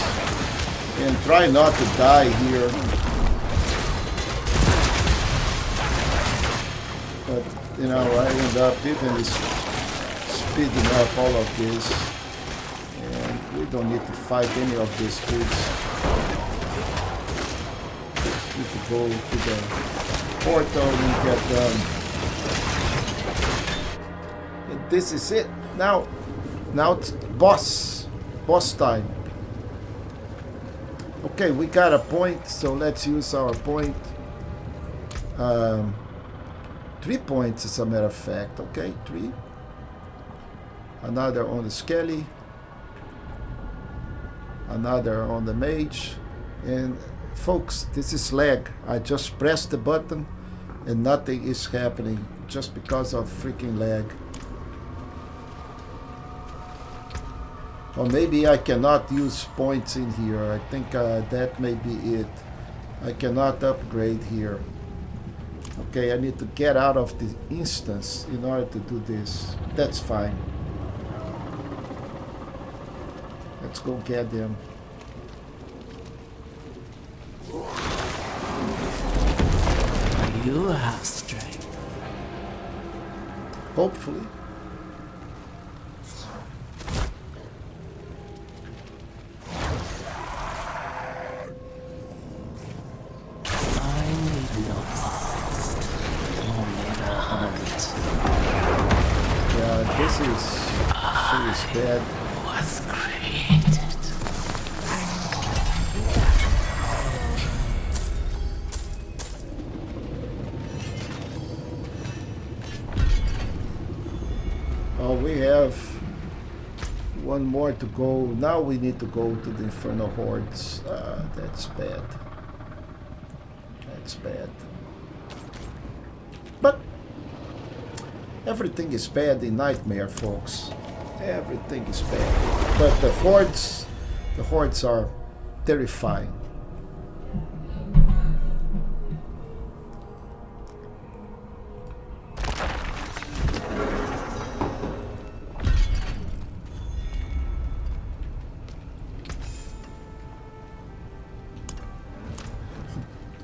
and try not to die here. But I end up even speeding up all of this, and we don't need to fight any of these dudes. Just need to go to the portal and get done. And this is it. Now it's boss time. Okay, we got a point, so let's use our point. 3 points as a matter of fact. Okay, 3. Another on the Skelly. Another on the Mage. And folks, this is lag. I just pressed the button and nothing is happening just because of freaking lag. Or maybe I cannot use points in here. I think that may be it. I cannot upgrade here. Okay, I need to get out of the instance in order to do this. That's fine. Let's go get them. You have strength. Hopefully. I need no past, only the hunt. Yeah, this is bad. Was created. Oh, we have one more to go. Now we need to go to the Infernal Hordes. That's bad. That's bad. But everything is bad in Nightmare, folks. Everything is bad. But the hordes are terrifying.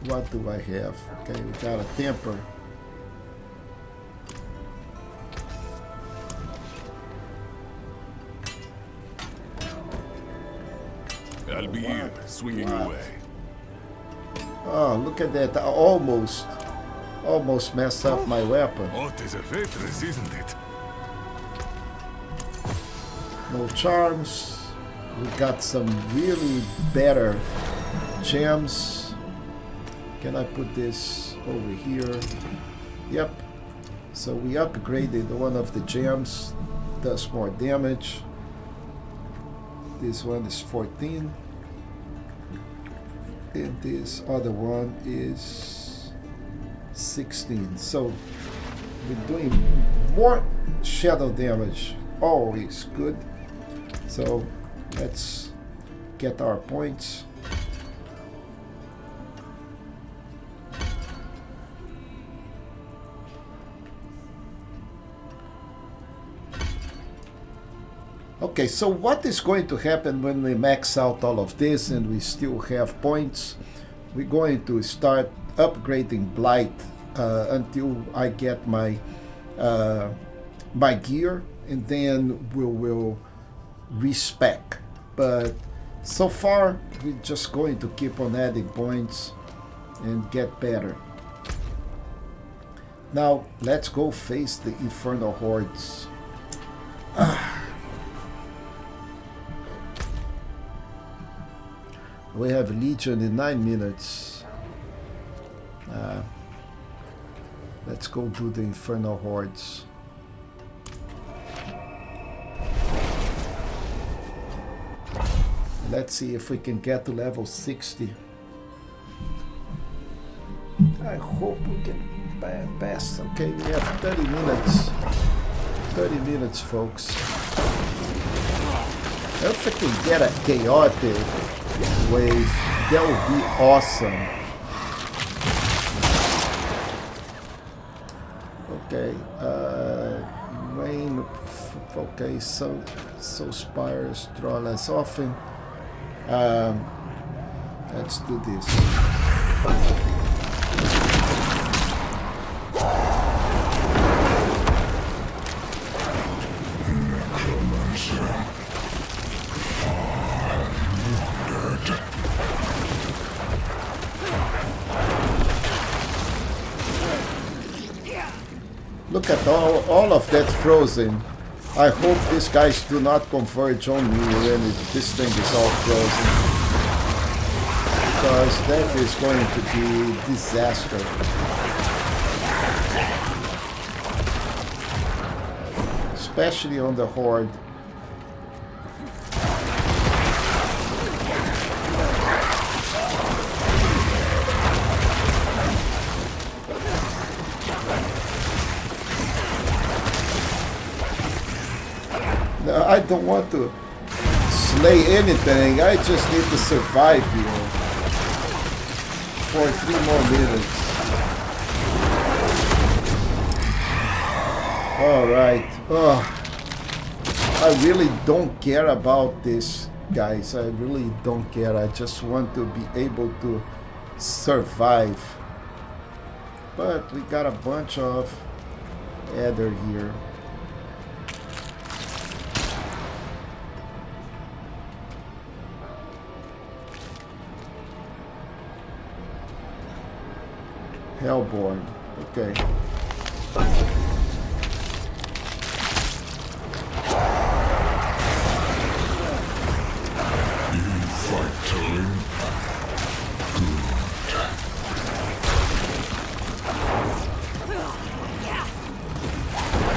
What do I have? Okay, we got a temper. I'll be here, swinging away. Oh, look at that. I almost messed up my weapon. Oh, it is a fortress, isn't it? No charms. We got some really better gems. Can I put this over here? Yep. So we upgraded one of the gems. Does more damage. This one is 14. And this other one is 16. So we're doing more shadow damage. Always good. So let's get our points. Okay, so what is going to happen when we max out all of this and we still have points? We're going to start upgrading Blight until I get my my gear, and then we will respec. But so far, we're just going to keep on adding points and get better. Now, let's go face the Infernal Hordes. We have Legion in 9 minutes. Let's go do the Infernal Hordes. Let's see if we can get to level 60. I hope we can pass. Okay, we have 30 minutes. 30 minutes, folks. If I can get a chaotic wave, that would be awesome. Okay, rain. Okay, so spires draw less often. Let's do this. Look at all of that frozen. I hope these guys do not converge on me when this thing is all frozen, because that is going to be disaster. Especially on the Horde. I don't want to slay anything. I just need to survive here for 3 more minutes. Alright. I really don't care about this, guys. I really don't care. I just want to be able to survive. but we got a bunch of Ether here. Hellborn. Okay. Fight time.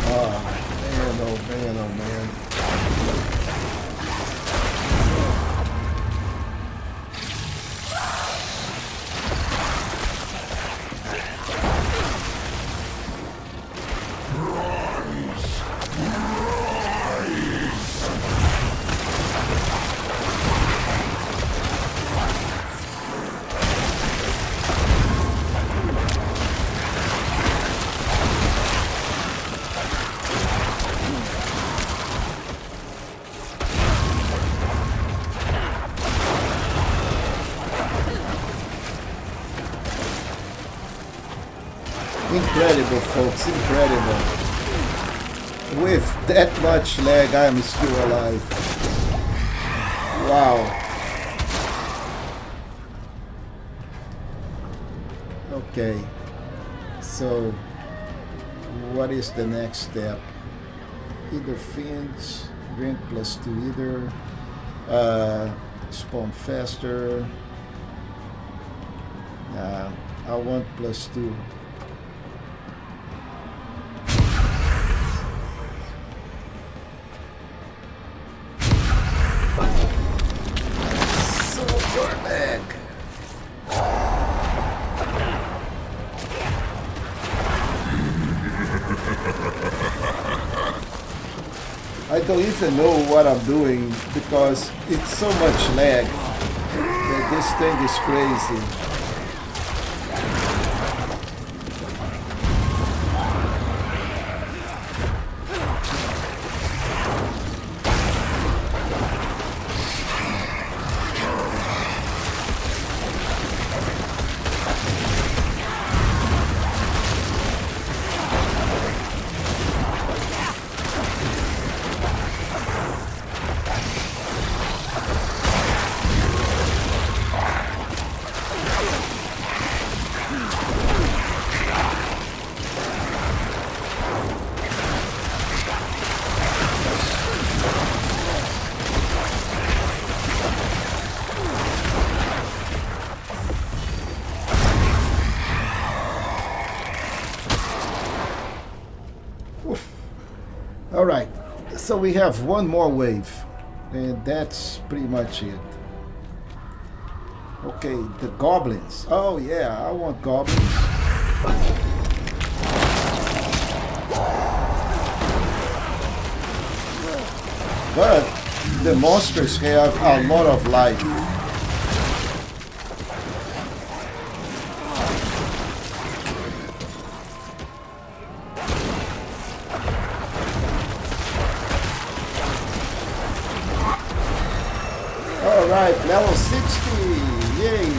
Oh man, oh man, oh man. Incredible, folks, incredible. With that much lag, I am still alive. Wow. Okay. So, what is the next step? Either Fiends, grant +2 either. Spawn faster. I want +2. I don't even know what I'm doing because it's so much lag that this thing is crazy. Alright, so we have one more wave, and that's pretty much it. Okay, the goblins. Oh yeah, I want goblins. But the monsters have a lot of life. Alright, level 60! Yay!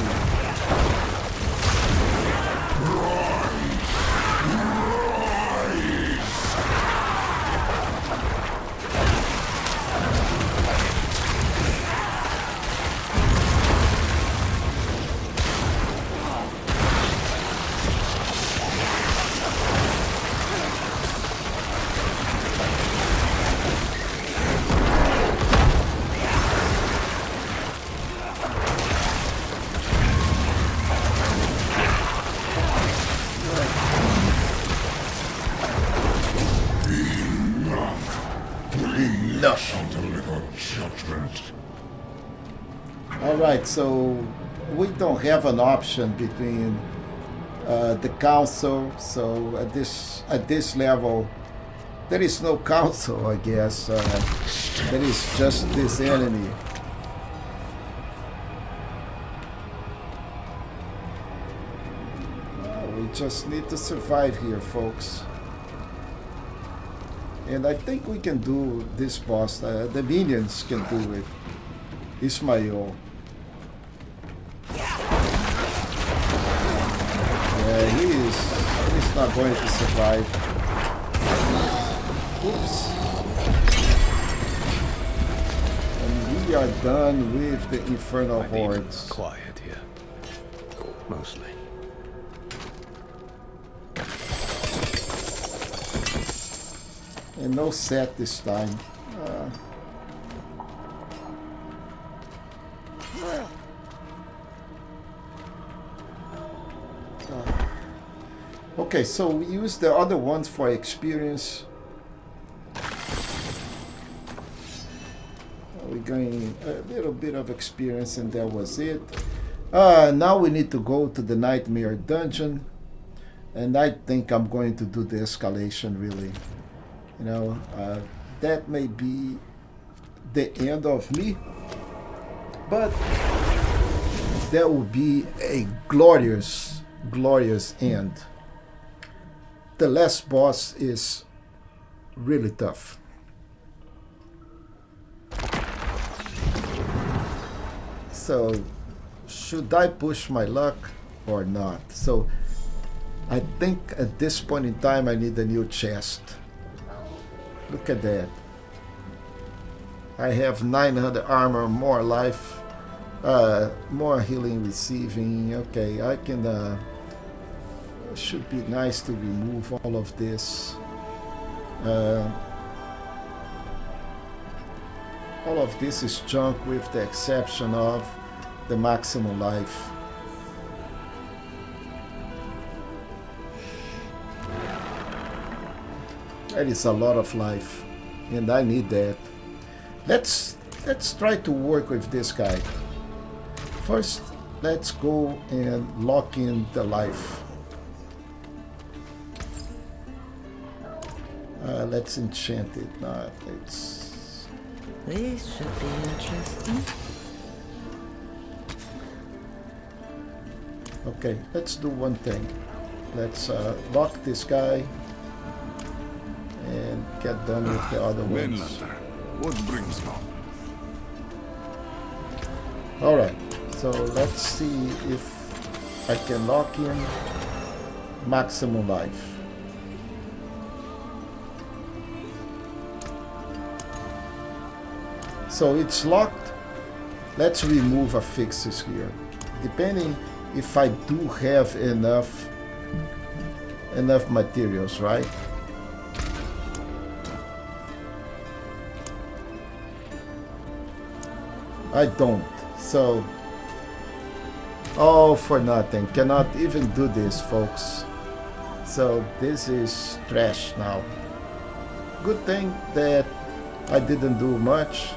Alright, so we don't have an option between the council, so at this level there is no council, I guess. There is just this enemy. We just need to survive here, folks. And I think we can do this boss. The minions can do it. Ismail. Yeah, he is not going to survive. Oops. And we are done with the Infernal Hordes. Quiet here. Mostly. And no set this time. Okay, so we use the other ones for experience. We gain a little bit of experience and that was it. Now we need to go to the Nightmare Dungeon. And I think I'm going to do the escalation really. You know, that may be the end of me. But that will be a glorious, glorious end. The last boss is really tough. So, should I push my luck or not? So, I think at this point in time I need a new chest. Look at that. I have 900 armor, more life, more healing receiving. Okay, I can... should be nice to remove all of this. All of this is junk with the exception of the maximum life. That is a lot of life, and I need that. Let's try to work with this guy. First, let's go and lock in the life. Let's enchant it. No, it's... This should be interesting. Okay, let's do one thing. Let's lock this guy and get done with the other ones. Mainlander, what brings you? Alright, so let's see if I can lock in maximum life. So it's locked. Let's remove affixes here. Depending if I do have enough materials, right? I don't. So, all for nothing. Cannot even do this, folks. So this is trash now. Good thing that I didn't do much.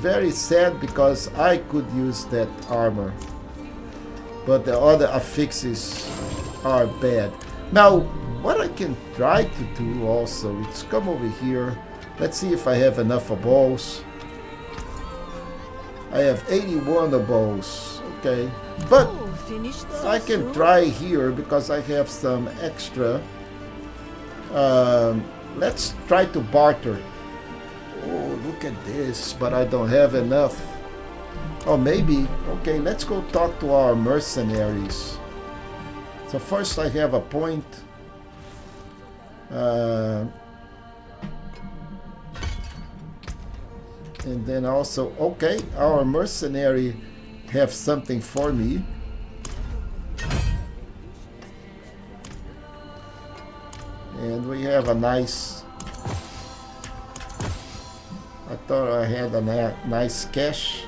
Very sad because I could use that armor, but the other affixes are bad. Now, what I can try to do also is come over here. Let's see if I have enough of balls. I have 81 of balls, okay, but I can try here because I have some extra. Let's try to barter. Oh, look at this, but I don't have enough. Oh, maybe. Okay, let's go talk to our mercenaries. So first I have a point. And then also, okay, our mercenary have something for me. And we have a nice... I thought I had a nice cash.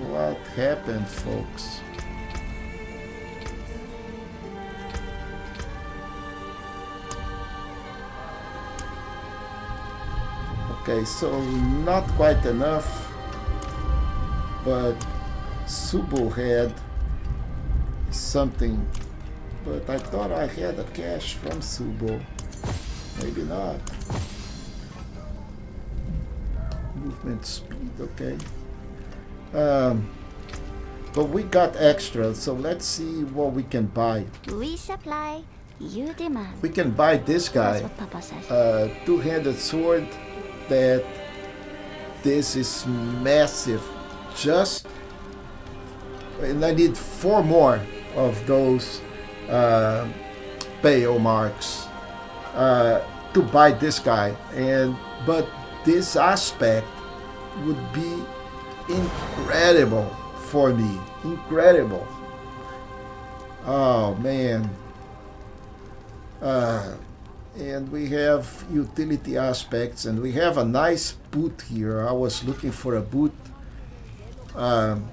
What happened, folks? Okay, so not quite enough, but Subo had something, but I thought I had a cash from Subo. Maybe not. Movement speed, okay. But we got extra, so let's see what we can buy. We supply, you demand. We can buy this guy. That's what Papa says. Two-handed sword. That this is massive. Just and I need 4 more of those PO marks to buy this guy. But this aspect would be incredible for me. Incredible. Oh man. And we have utility aspects, and we have a nice boot here. I was looking for a boot, and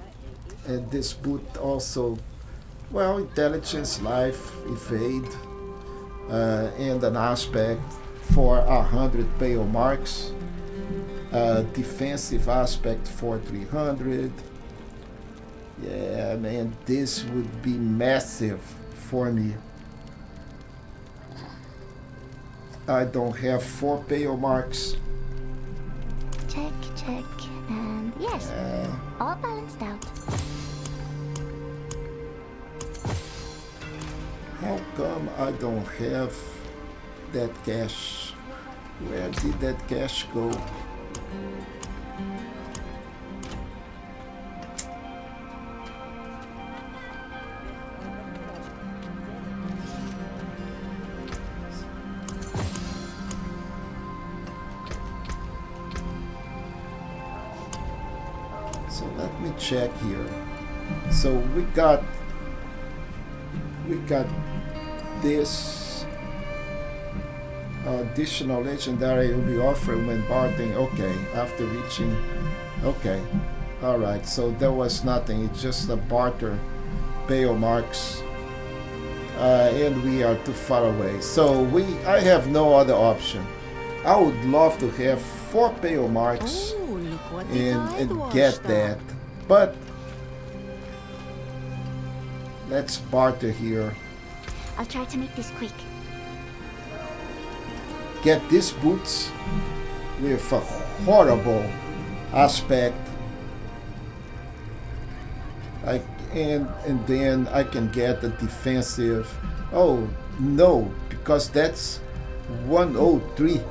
this boot also, well, intelligence, life, evade, and an aspect for 100 PO marks, defensive aspect for 300. Yeah, man, this would be massive for me. I don't have 4 PO marks. Check, check, and yes, all balanced out. How come I don't have that cash? Where did that cash go? So let me check here. So we got this additional legendary will be offered when bartering. Okay, after reaching. Okay, all right. So there was nothing. It's just a barter, PO marks, and we are too far away. So I have no other option. I would love to have 4 PO marks and get that, but let's barter here. I'll try to make this quick. Get these boots with a horrible aspect, and then I can get a defensive. Oh no, because that's 103.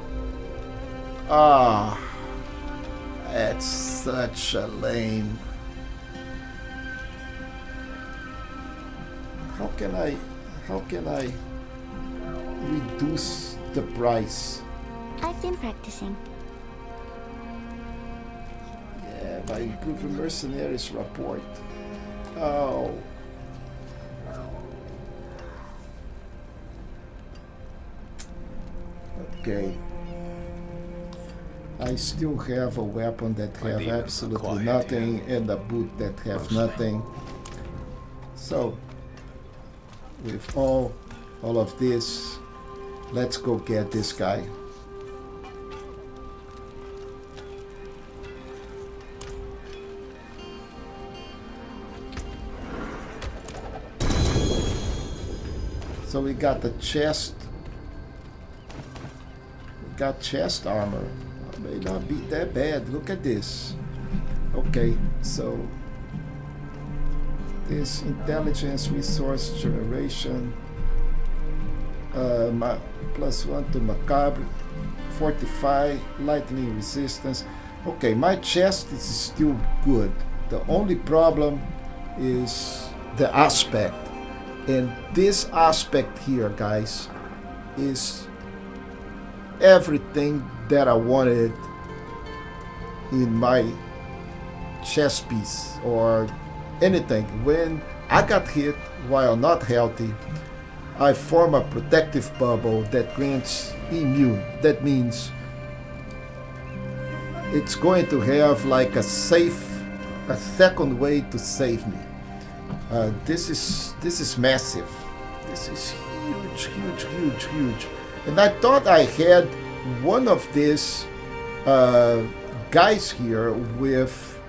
Ah, that's such a lame. How can I reduce the price? I've been practicing. Yeah, by improving mercenaries rapport. Oh. Okay. I still have a weapon that have absolutely nothing and a boot that have nothing. So with all of this, let's go get this guy. So we got the chest. We got chest armor. May not be that bad. Look at this. Okay, so this intelligence resource generation, +1 to macabre, fortify, lightning resistance. Okay, my chest is still good. The only problem is the aspect, and this aspect here, guys, is everything that I wanted in my chest piece or anything. When I got hit while not healthy, I form a protective bubble that grants immune. That means it's going to have like a second way to save me. This is massive. This is huge. And I thought I had one of these guys here with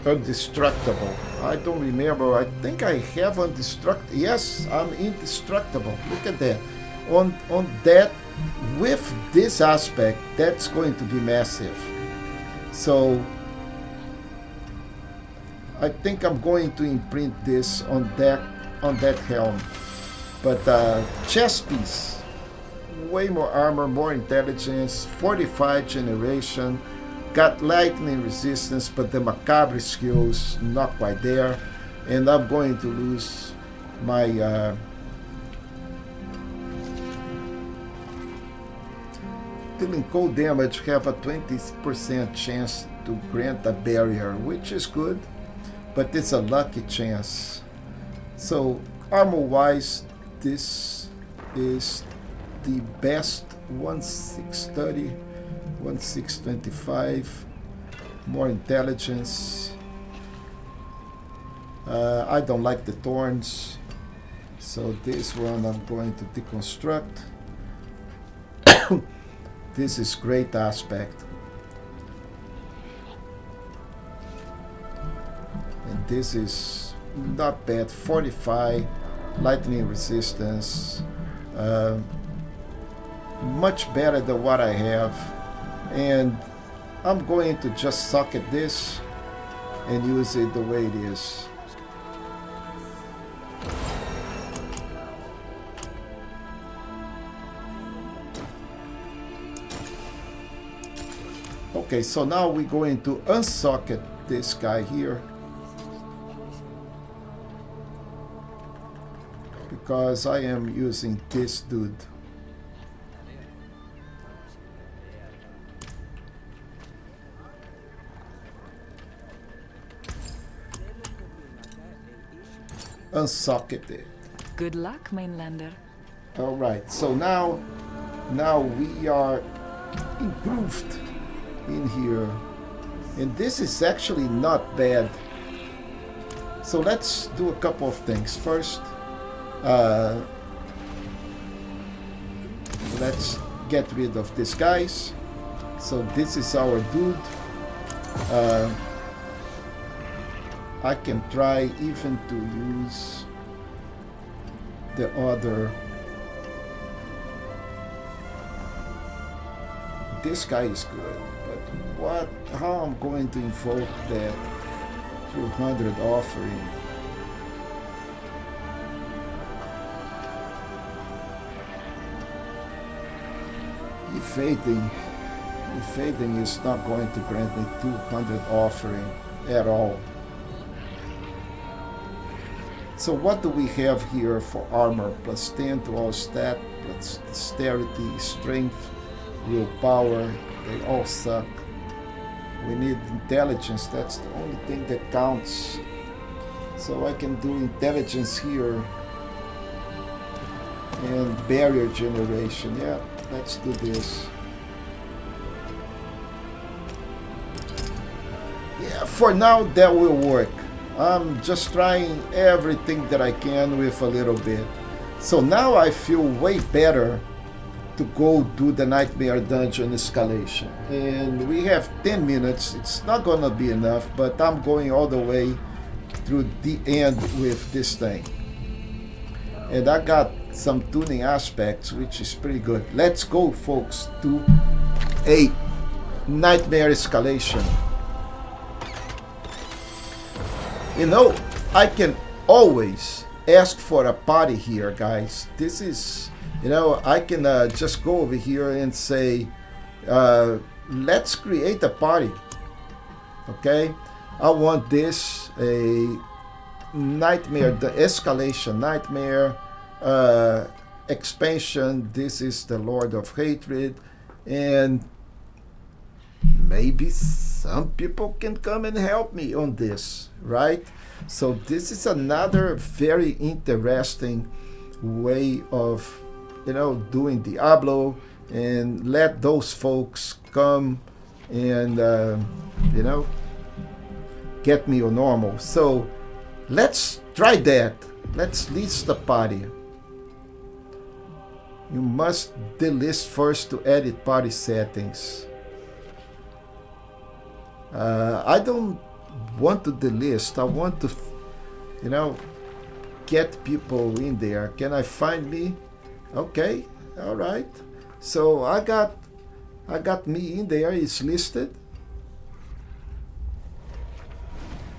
indestructible. I don't remember. I think I have indestructible. Yes, I'm indestructible. Look at that. On that, with this aspect, that's going to be massive. So I think I'm going to imprint this on that helm. But chest piece, way more armor, more intelligence, fortified generation, got lightning resistance, but the macabre skills not quite there, and I'm going to lose my dealing cold damage. Have a 20% chance to grant a barrier, which is good, but it's a lucky chance. So armor wise, this is the best. 1630, 1625, more intelligence. I don't like the thorns, so this one I'm going to deconstruct. This is great aspect, and this is not bad. 45 lightning resistance, much better than what I have, and I'm going to just socket this and use it the way it is. Okay, so now we're going to unsocket this guy here, because I am using this dude. Unsocket it. Good luck, mainlander. All right, so now we are improved in here, and this is actually not bad. So let's do a couple of things. First, let's get rid of these guys. So this is our dude. I can try even to use the other. This guy is good, but how I'm going to invoke that 200 offering? Evading is not going to grant me 200 offering at all. So what do we have here for armor? Plus 10 to all stat, plus dexterity, strength, willpower. They all suck. We need intelligence. That's the only thing that counts. So I can do intelligence here. And barrier generation. Yeah, let's do this. Yeah, for now that will work. I'm just trying everything that I can with a little bit. So now I feel way better to go do the Nightmare Dungeon escalation. And we have 10 minutes. It's not gonna be enough, but I'm going all the way through the end with this thing. And I got some tuning aspects, which is pretty good. Let's go, folks, to a Nightmare escalation. You know, I can always ask for a party here, guys. This is, you know, I can just go over here and say, let's create a party. Okay, I want this a nightmare, the escalation nightmare expansion. This is the Lord of Hatred, and maybe some people can come and help me on this, right? So this is another very interesting way of, you know, doing Diablo, and let those folks come and you know, get me on normal. So let's try that. Let's list the party. You must delist first to edit party settings. I don't want to delist. I want to, you know, get people in there. Can I find me? Okay, all right. So I got me in there. It's listed.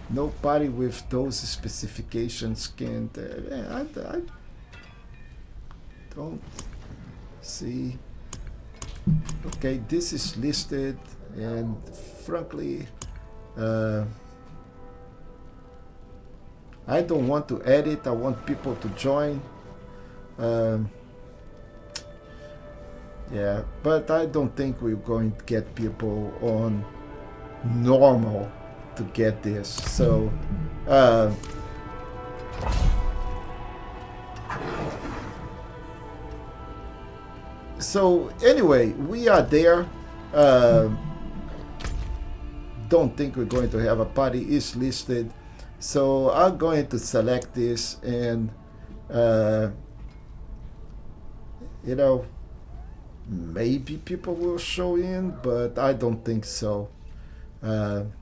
No party with those specifications can't. I don't see. Okay, this is listed, And frankly, I don't want to edit. I want people to join. Yeah, but I don't think we're going to get people on normal to get this. So, so anyway, we are there. Don't think we're going to have a party. It's listed. So I'm going to select this and, you know, maybe people will show in, but I don't think so. I'm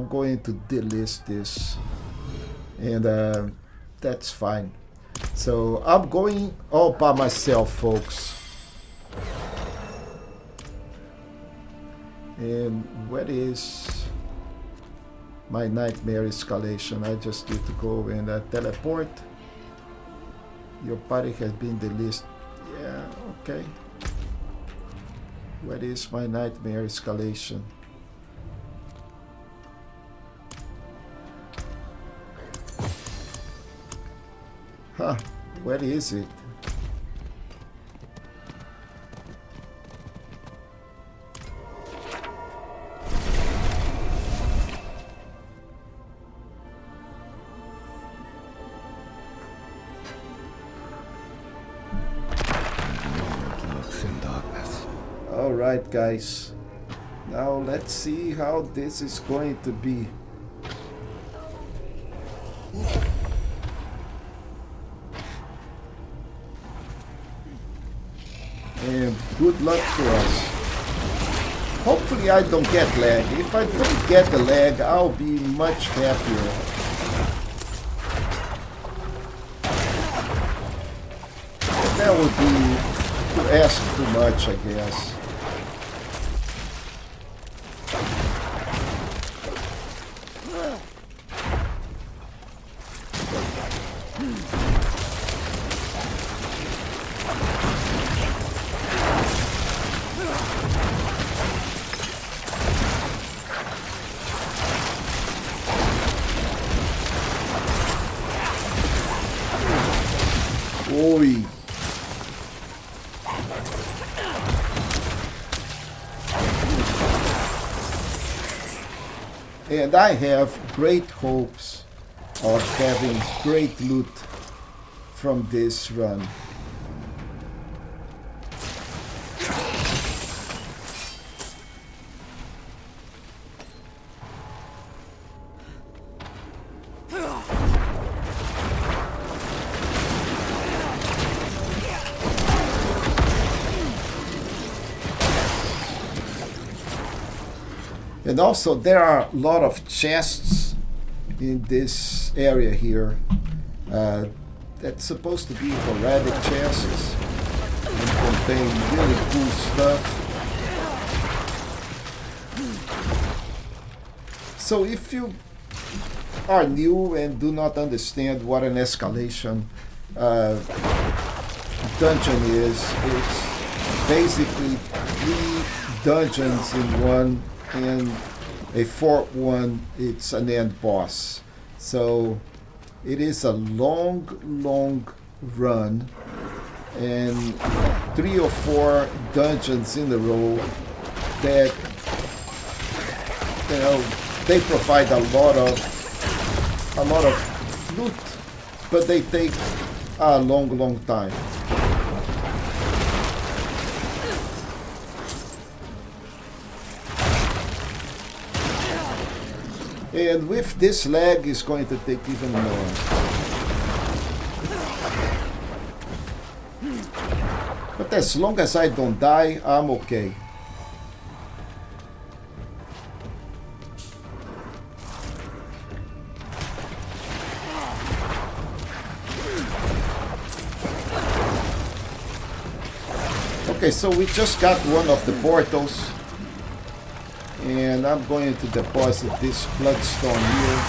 going to delist this, and that's fine. So I'm going all by myself, folks. And where is my nightmare escalation? I just need to go and teleport. Your party has been delisted. Yeah, okay. Where is my nightmare escalation? Huh, where is it? Alright guys, now let's see how this is going to be. And good luck to us. Hopefully I don't get lag. If I don't get the lag, I'll be much happier. That would be to ask too much, I guess. Oi. And I have great hopes of having great loot from this run. And also there are a lot of chests in this area here. That's supposed to be horadic chests and contain really cool stuff. So if you are new and do not understand what an escalation dungeon is, it's basically 3 dungeons in one, and a fourth one, it's an end boss. So it is a long run, and 3 or 4 dungeons in a row that, you know, they provide a lot of loot, but they take a long time. And with this lag, it's going to take even more. But as long as I don't die, I'm okay. Okay, so we just got one of the portals. And I'm going to deposit this bloodstone here.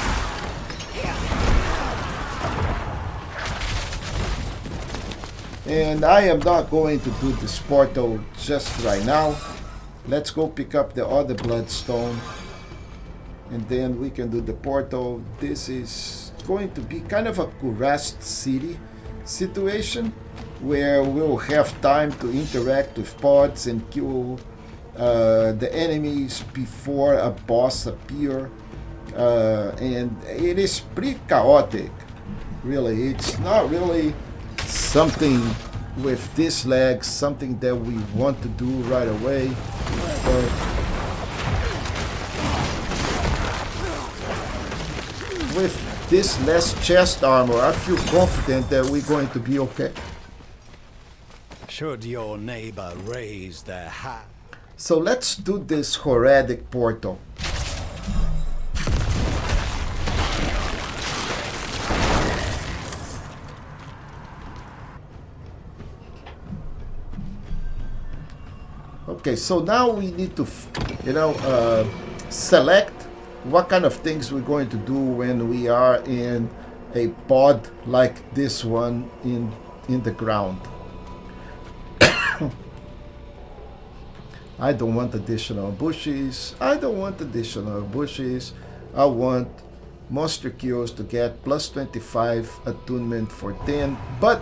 And I am not going to do this portal just right now. Let's go pick up the other bloodstone, and then we can do the portal. This is going to be kind of a Kurast city situation where we'll have time to interact with pods and kill the enemies before a boss appear, and it is pretty chaotic, really. It's not really something with this lag, something that we want to do right away, but with this less chest armor, I feel confident that we're going to be okay. Should your neighbor raise their hat? So let's do this horadic portal. Okay, so now we need to, select what kind of things we're going to do when we are in a pod like this one in the ground. I don't want additional bushes. I want monster kills to get plus 25 attunement for 10, but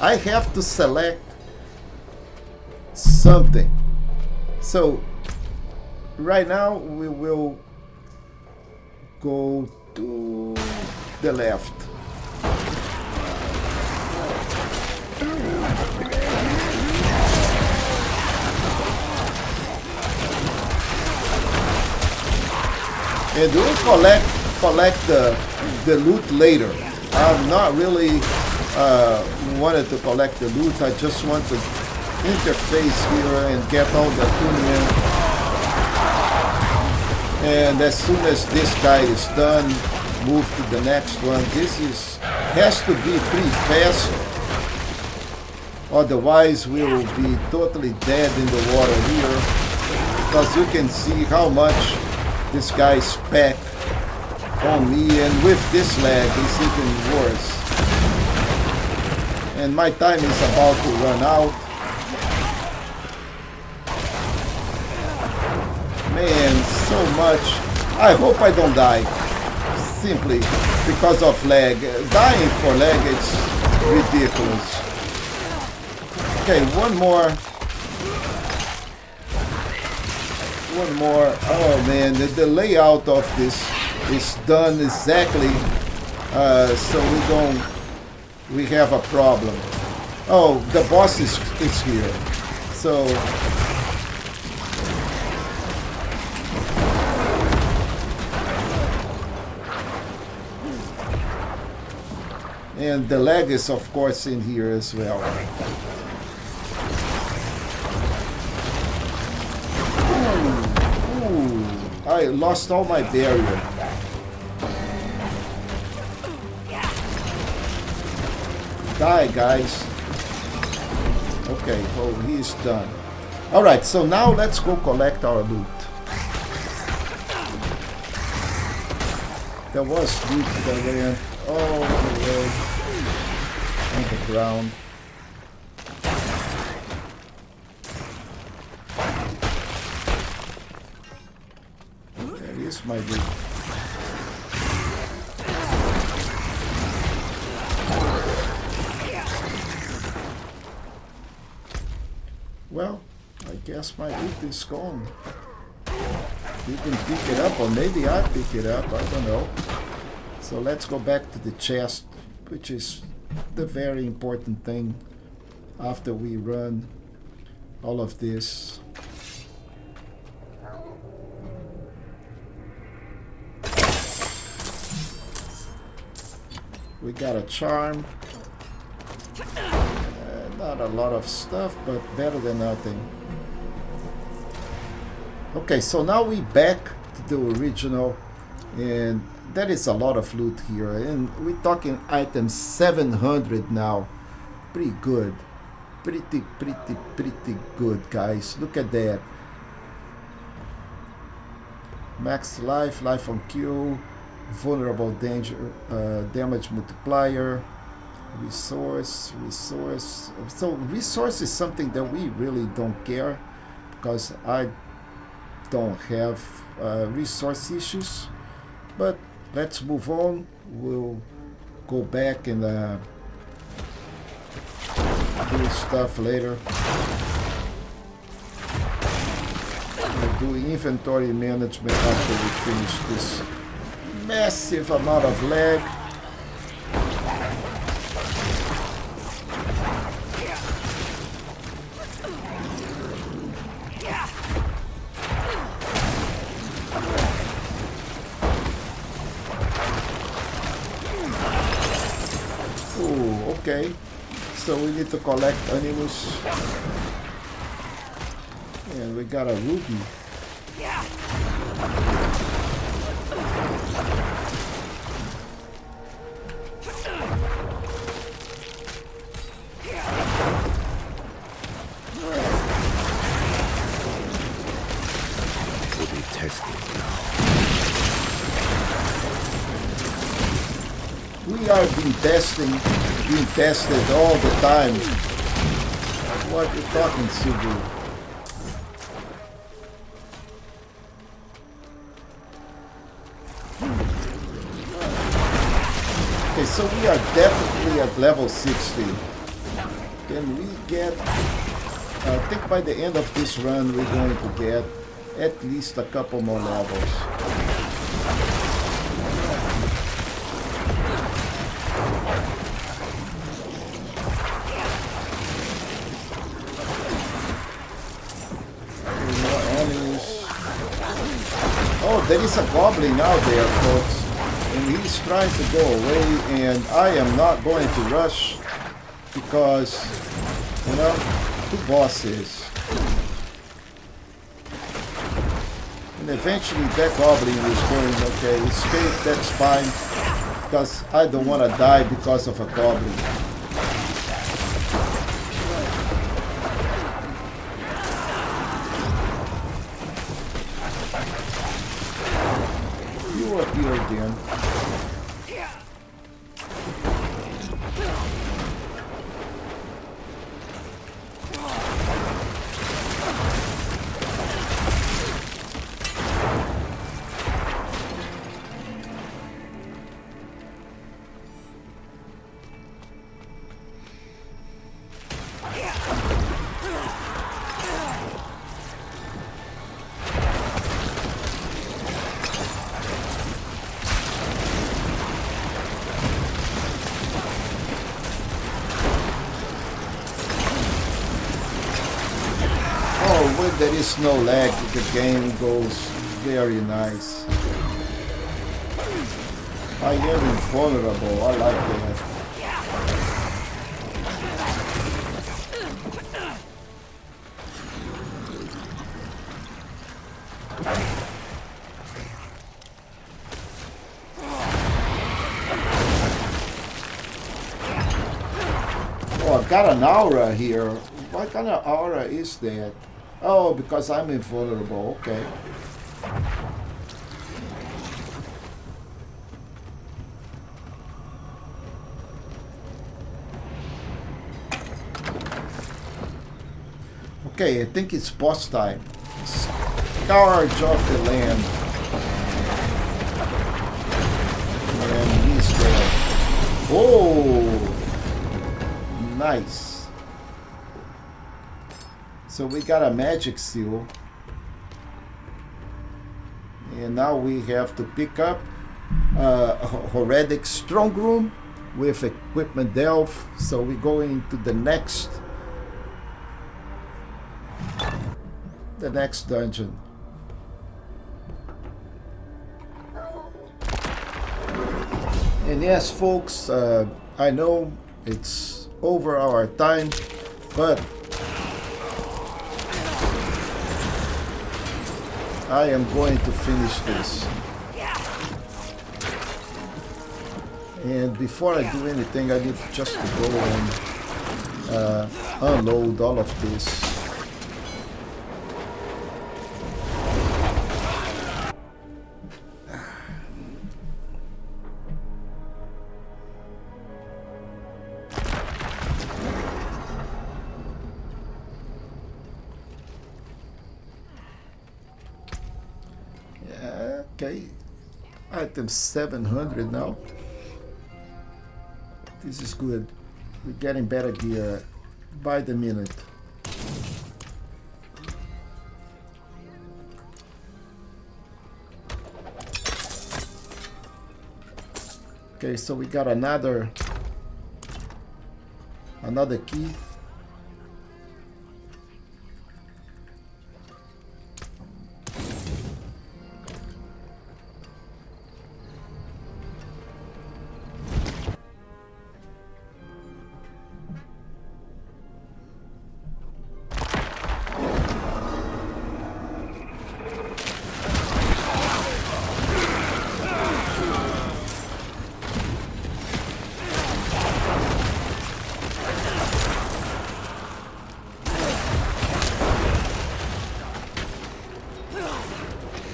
I have to select something. So right now we will go to the left. And we'll collect the loot later. I'm not really wanted to collect the loot. I just want to interface here and get all the tuning. And as soon as this guy is done, move to the next one. This has to be pretty fast, otherwise we will be totally dead in the water here, because you can see how much this guy spec on me, and with this lag it's even worse. And my time is about to run out. Man, so much. I hope I don't die simply because of lag. Dying for lag, it's ridiculous. Okay, one more. Oh man, the layout of this is done exactly so we have a problem. Oh, the boss is here. So and the lag is of course in here as well. I lost all my barrier. Die, guys. Okay, oh, he's done. Alright, so now let's go collect our loot. There was loot that went all the way on the ground. My loot. Well, I guess my loot is gone. You can pick it up, or maybe I pick it up, I don't know. So let's go back to the chest, which is the very important thing after we run all of this. We got a charm. Not a lot of stuff, but better than nothing. Okay, so now we back to the original, and that is a lot of loot here. And we're talking items 700 now. Pretty good. Pretty good, guys. Look at that. Max life, life on kill. Vulnerable danger, damage multiplier, resource. So resource is something that we really don't care, because I don't have resource issues. But let's move on. We'll go back and do stuff later. We'll do inventory management after we finish this massive amount of lag. Oh, okay. So we need to collect animals. And we got a ruby. To be tested now. We are being tested all the time. What are you talking, Subu? Okay, so we are definitely at level 60. Can we get... I think by the end of this run we're going to get at least a couple more levels. More enemies. Oh, there is a goblin out there, folks. And he's trying to go away, and I am not going to rush because, you know, two bosses. And eventually that goblin is going, okay, escape, that's fine, because I don't want to die because of a goblin. You are here again. When there is no lag, the game goes very nice. I am invulnerable, I like that. Oh, I got an aura here. What kind of aura is that? Oh, because I'm invulnerable, okay. Okay, I think it's boss time. Scourge of the land. And he's dead. Oh! Nice. So we got a magic seal. And now we have to pick up a Horedic Strong Room with Equipment Delve. So we go into the next dungeon. And yes, folks, I know it's over our time, but I am going to finish this. And before I do anything, I need just to go and unload all of this. item 700 now. This is good. We're getting better gear by the minute. Okay, so we got another key.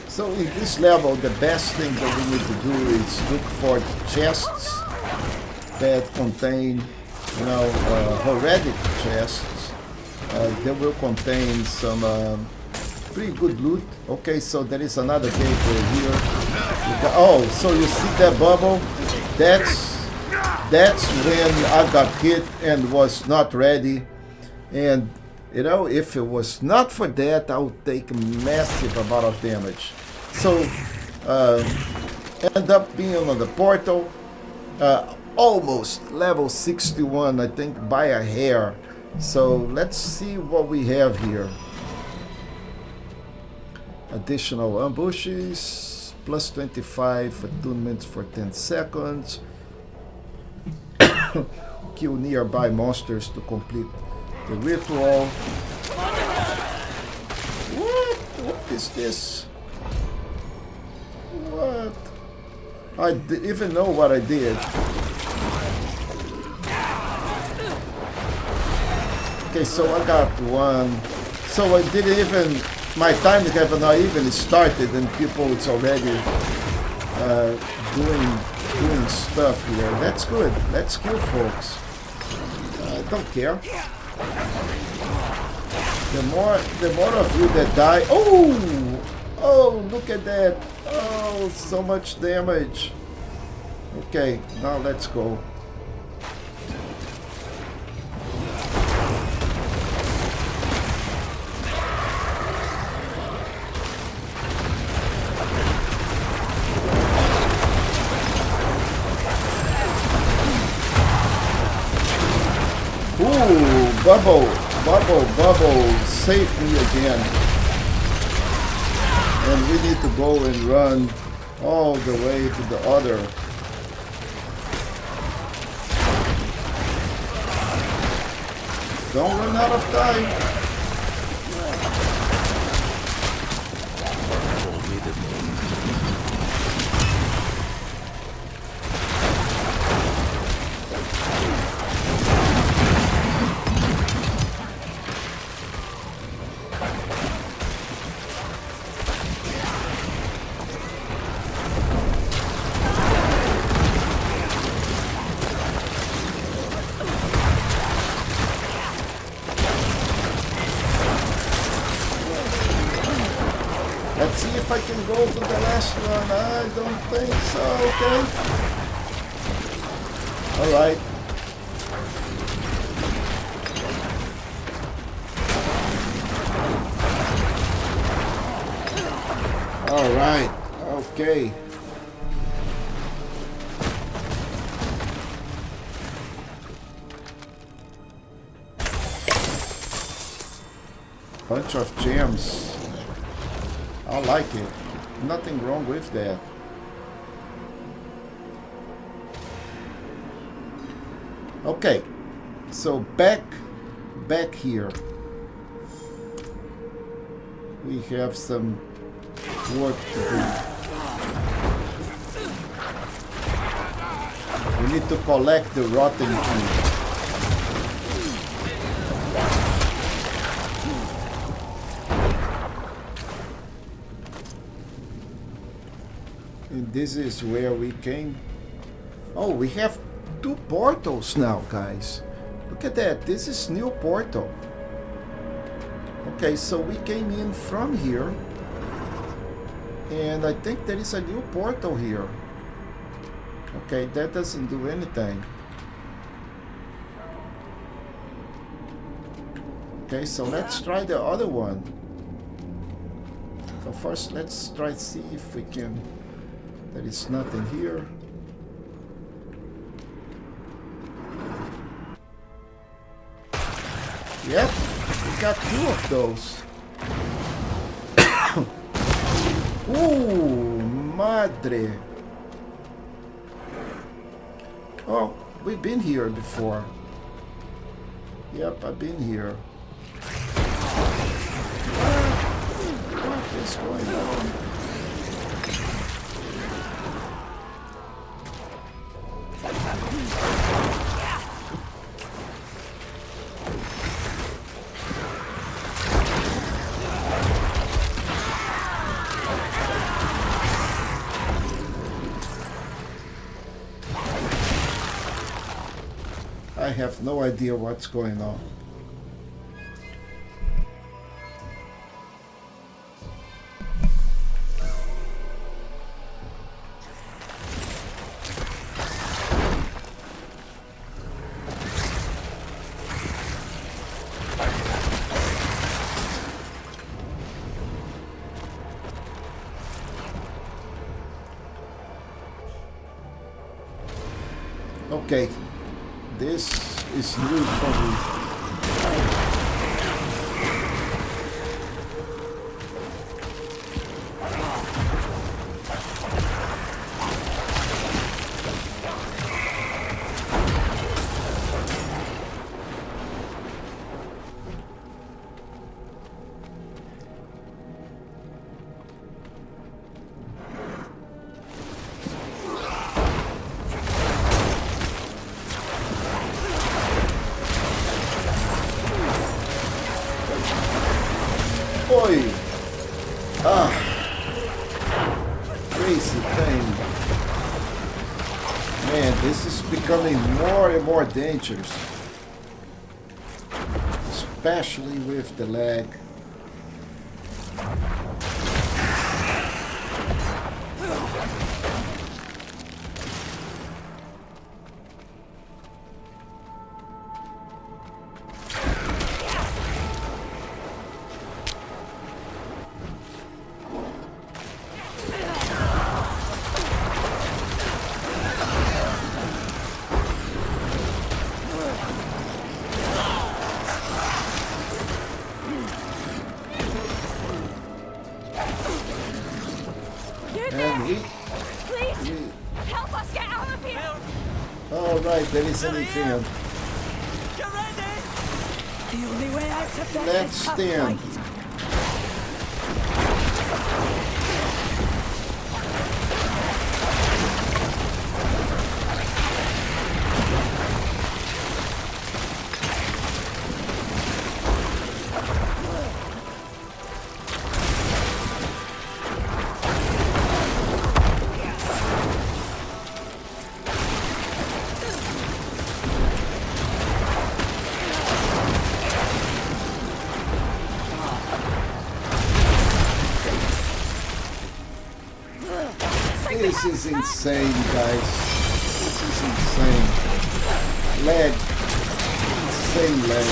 So in this level, the best thing that we need to do is look for chests that contain, you know, heretic chests. They will contain some pretty good loot. Okay, so there is another gateway here. Oh, so you see that bubble? That's when I got hit and was not ready. And you know, if it was not for that, I would take a massive amount of damage. So, end up being on the portal, almost level 61, I think, by a hair. So let's see what we have here. Additional ambushes, plus 25 attunements for 10 seconds. Kill nearby monsters to complete the ritual. What is this? What? I didn't even know what I did. Okay, so I got one. So I didn't even, my time have not even started and people it's already doing stuff here. That's good. Let's kill folks. I don't care. The more of you that die. Oh, look at that. Oh, so much damage. Okay, now let's go. Ooh, bubble, save me again. And we need to go and run all the way to the other. Don't run out of time. Let's see if I can go to the last one. I don't think so. Okay. Alright. Alright. Okay. Bunch of gems. I like it. Nothing wrong with that. Okay, so back here. We have some work to do. We need to collect the rotten key. And this is where we came. Oh, we have 2 portals now, guys. Look at that. This is new portal. Okay, so we came in from here. And I think there is a new portal here. Okay, that doesn't do anything. Okay, so let's try the other one. So first, let's try to see if we can. There is nothing here. Yep, we got 2 of those. Ooh, madre. Oh, we've been here before. Yep, I've been here. What is going on? I have no idea what's going on. Okay, this is new for me. Oi! Ah! Crazy thing. Man, this is becoming more and more dangerous. Especially with the lag. Alright, there is an event. The only way out of this Let's is up stand. fight. This is insane, guys. This is insane. Lag. Insane lag.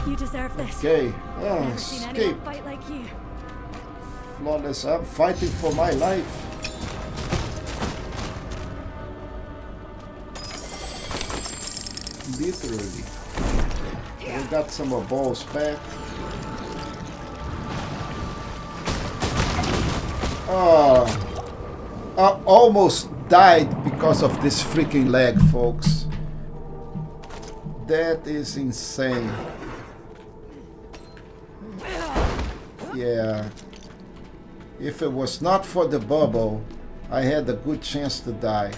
You deserve this. Okay. Oh, Never seen escape. anyone fight like you. Flawless. I'm fighting for my life. Literally. We got some more balls back. Oh, I almost died because of this freaking lag, folks. That is insane. Yeah. If it was not for the bubble, I had a good chance to die.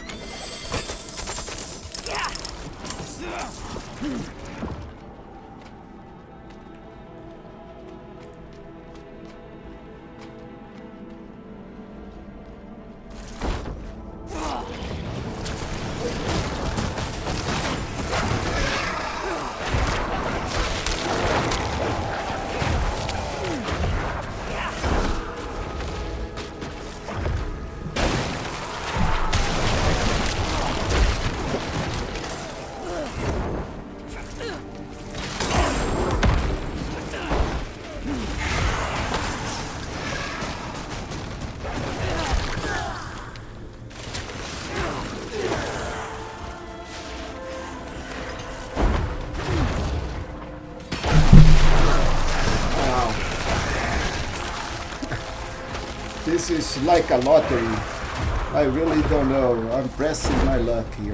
this is like a lottery. I really don't know. I'm pressing my luck here.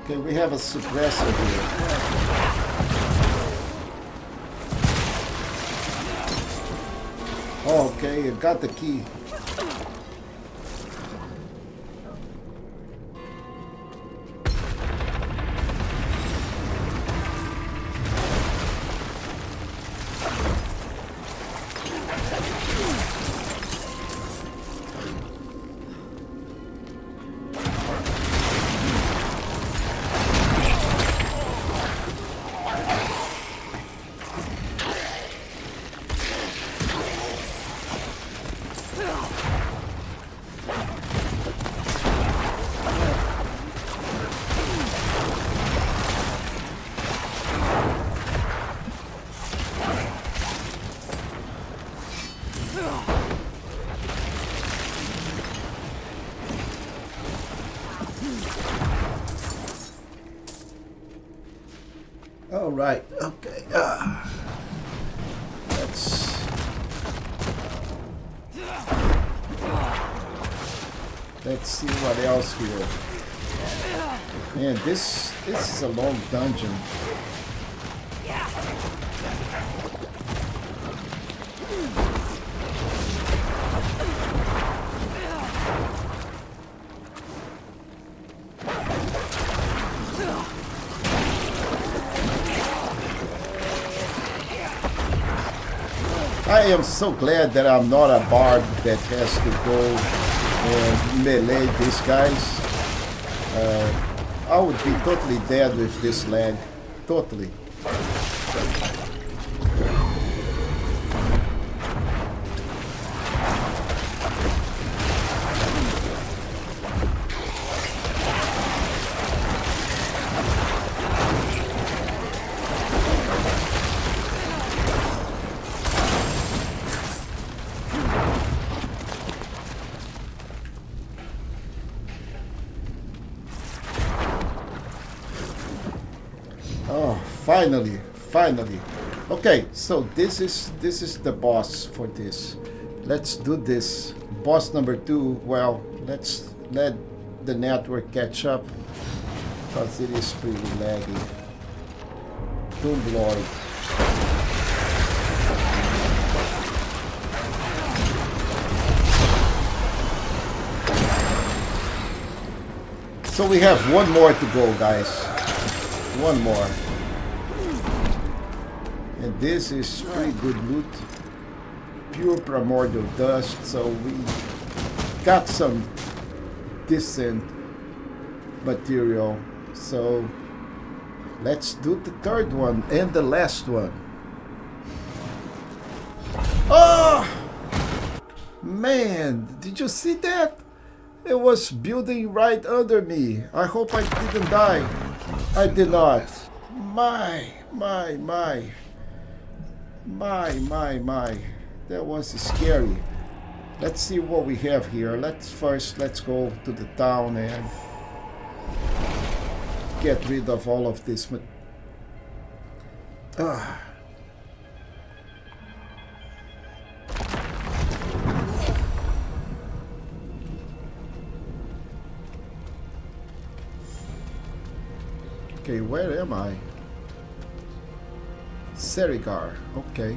Okay, we have a suppressor here. Oh, okay, you got the key. All right. Okay. Let's see what else here. Man, this is a long dungeon. I am so glad that I'm not a bard that has to go and melee these guys. I would be totally dead with this lag. Totally. Finally. Okay, so this is the boss for this. Let's do this. Boss number 2. Well, let's let the network catch up because it is pretty laggy. Tomb Lord. So we have one more to go, guys. One more. And this is pretty good loot. Pure primordial dust, so we got some decent material. So let's do the third one and the last one. Oh! Man, did you see that? It was building right under me. I hope I didn't die. I did not. My. That was scary. Let's see what we have here. Let's go to the town and get rid of all of this. Okay, where am I? Serigar, okay.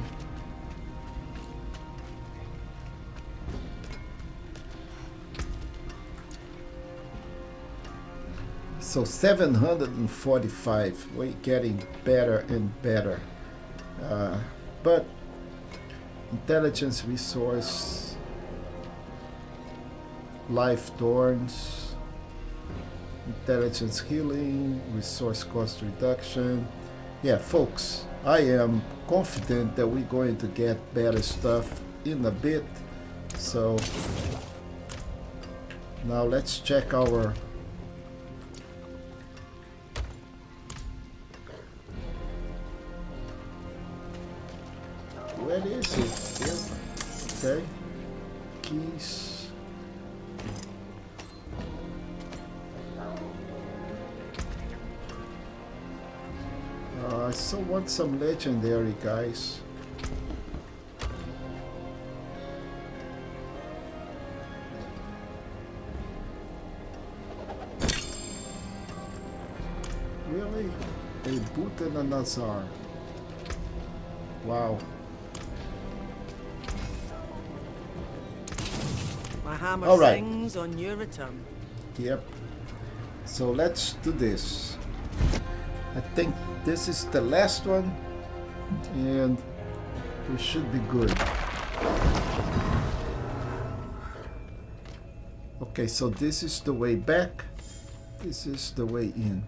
So 745, we're getting better and better. But intelligence resource, life thorns, intelligence healing, resource cost reduction. Yeah, folks, I am confident that we're going to get better stuff in a bit. So now let's check our Where is it? Here. Okay. Keys. I still want some legendary, guys. Really? A boot and a Nazar. Wow. My hammer All right. sings on your return. Yep. So let's do this. I think this is the last one, and we should be good. Okay, so this is the way back. This is the way in.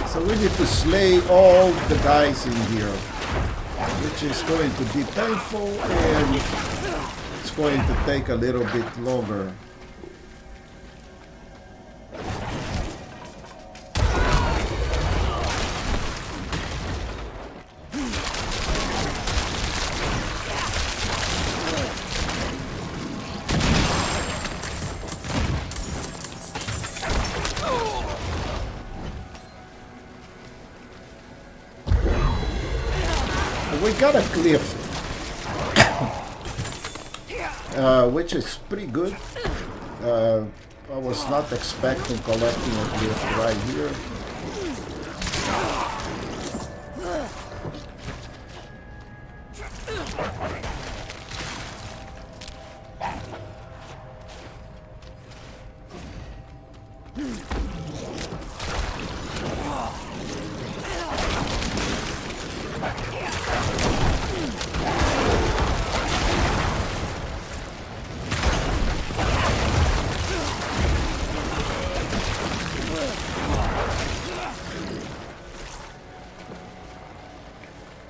So we need to slay all the guys in here, which is going to be painful and it's going to take a little bit longer. We got a cliff, which is pretty good. I was not expecting collecting a cliff right here.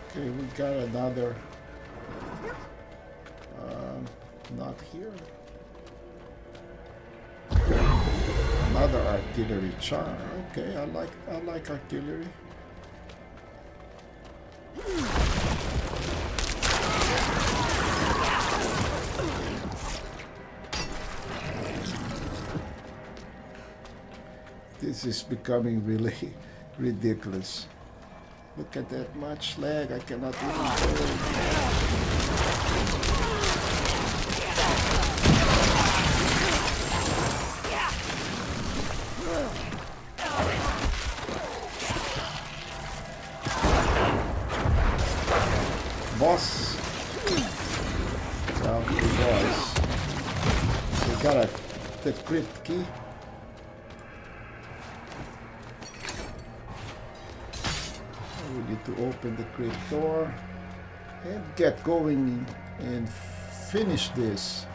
Okay, we got another, not here. Another artillery charge. Okay, I like artillery. This is becoming really ridiculous. Look at that much lag, I cannot even Boss. Well, he was. We got the crypt key. We need to open the crypt door and get going and finish this.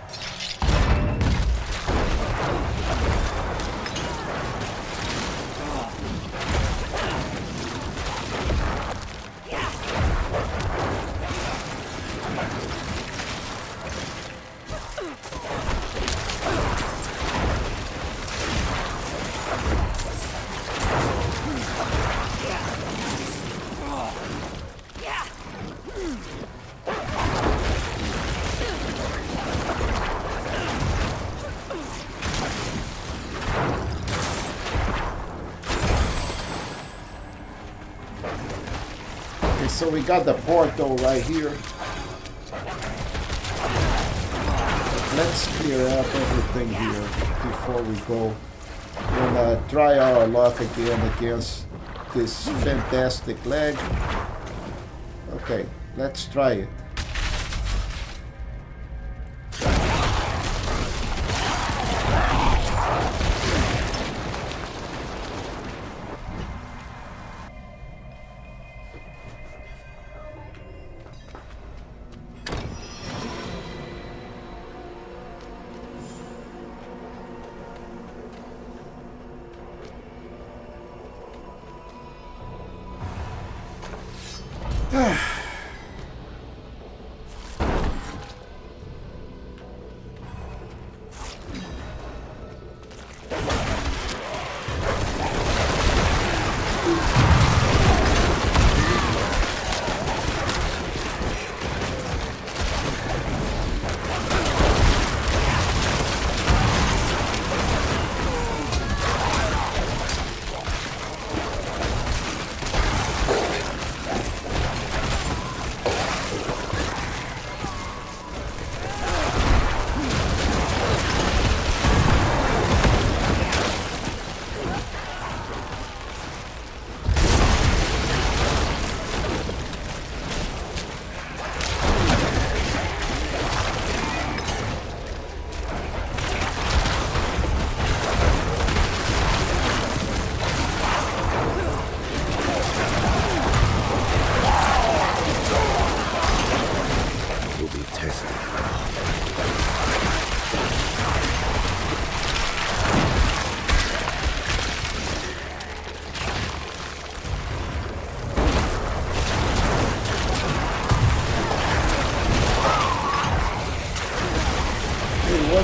So we got the portal right here. Let's clear up everything here before we go and try our luck again against this fantastic leg. Okay, let's try it.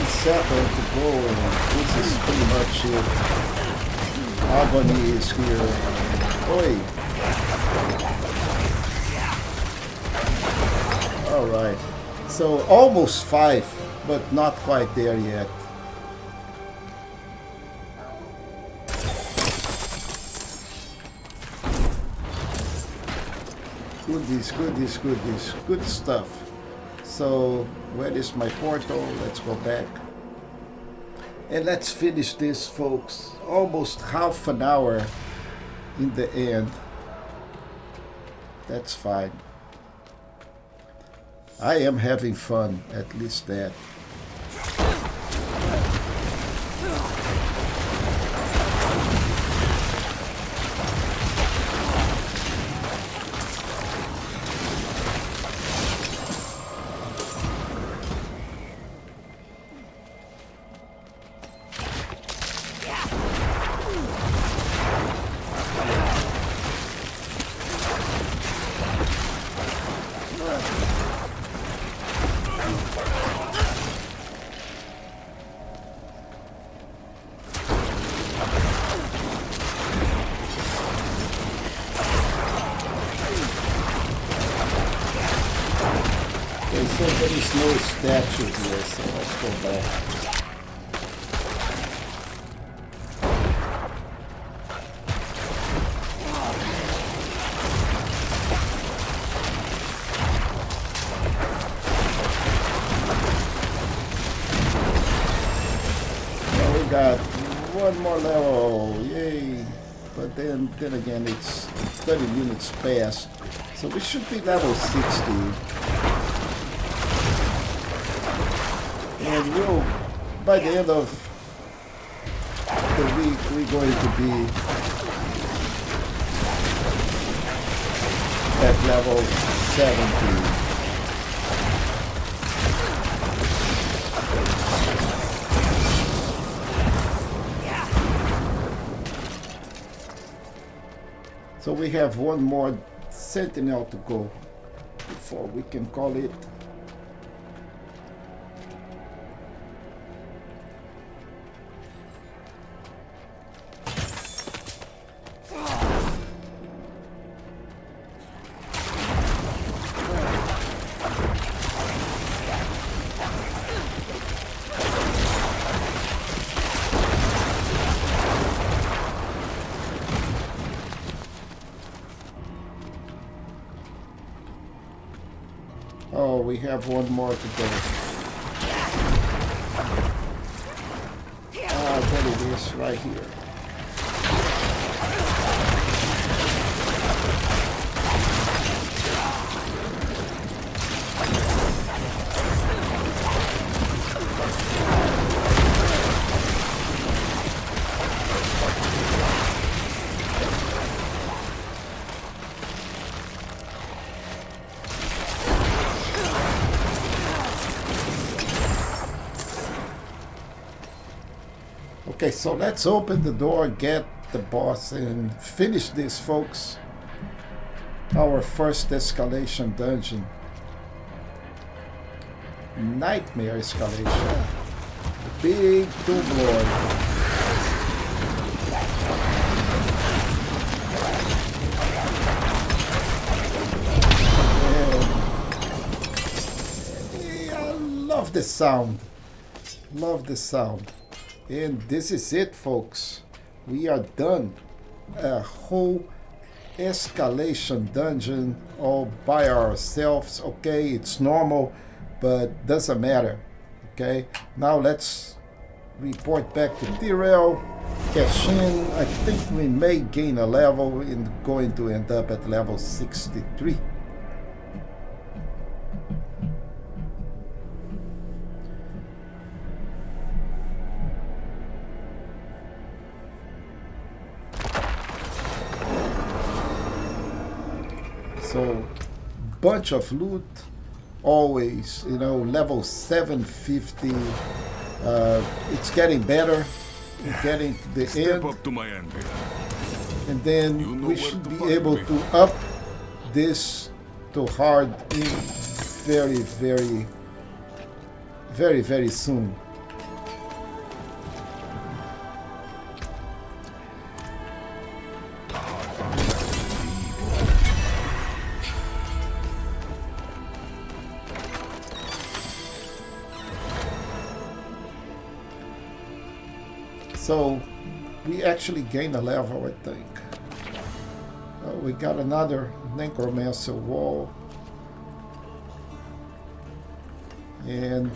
Second to go, and this is pretty much it. Agony is here. Oi! Alright, so almost 5, but not quite there yet. Goodies, goodies, goodies, good stuff. So, where is my portal? Let's go back. And let's finish this, folks. Almost half an hour in the end. That's fine. I am having fun, at least that. So there is no statue here, so let's go back. Now we got one more level, yay! But then again, it's 30 minutes past, so we should be level 60. And we'll, by the end of the week, we're going to be at level 70. So we have one more sentinel to go before we can call it. Oh, we have one more to go. Ah, there it is, right here. Okay, so let's open the door, get the boss, and finish this, folks. our first escalation dungeon. Nightmare escalation. Big Doom Lord. I love the sound. Love the sound. And this is it, folks. We are done. A whole escalation dungeon all by ourselves. Okay, it's normal, but doesn't matter. Okay, now let's report back to Tyrell. Cash in. I think we may gain a level and going to end up at level 63. So, bunch of loot, always, you know, level 750. It's getting better. We're getting to the Step end, up to my anvil. and then You know we where should to be find able me. to up this to hard in very, very, very, very soon. So we actually gained a level, I think. We got another Necromancer wall. And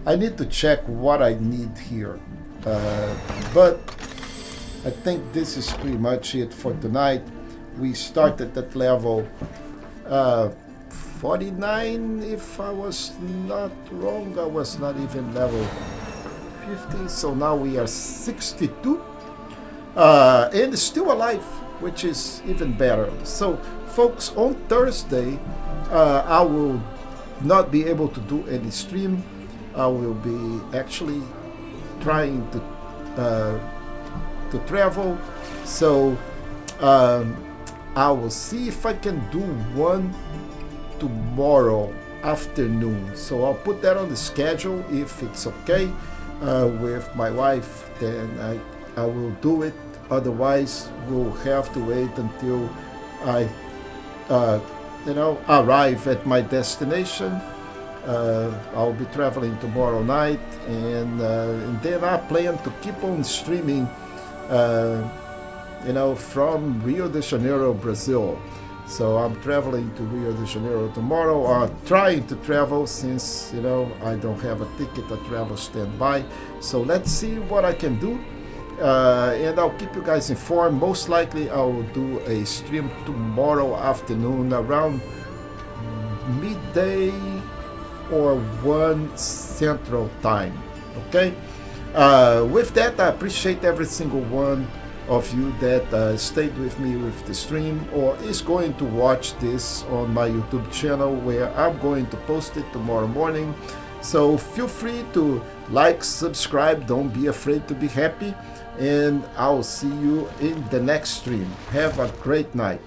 I need to check what I need here. But I think this is pretty much it for tonight. We started at level 49, if I was not wrong. I was not even level 50, so now we are 62 and still alive, which is even better. So folks, on Thursday I will not be able to do any stream. I will be actually trying to travel, so I will see if I can do one tomorrow afternoon. So I'll put that on the schedule. If it's okay with my wife, then I will do it. Otherwise, we'll have to wait until I arrive at my destination. I'll be traveling tomorrow night, and then I plan to keep on streaming from Rio de Janeiro, Brazil. So I'm traveling to Rio de Janeiro tomorrow, or trying to travel, since I don't have a ticket, a travel standby. So let's see what I can do, and I'll keep you guys informed. Most likely I will do a stream tomorrow afternoon around midday or 1 Central Time. Okay. With that, I appreciate every single one of you that stayed with me with the stream, or is going to watch this on my YouTube channel, where I'm going to post it tomorrow morning. So feel free to like, subscribe, don't be afraid to be happy, and I'll see you in the next stream. Have a great night.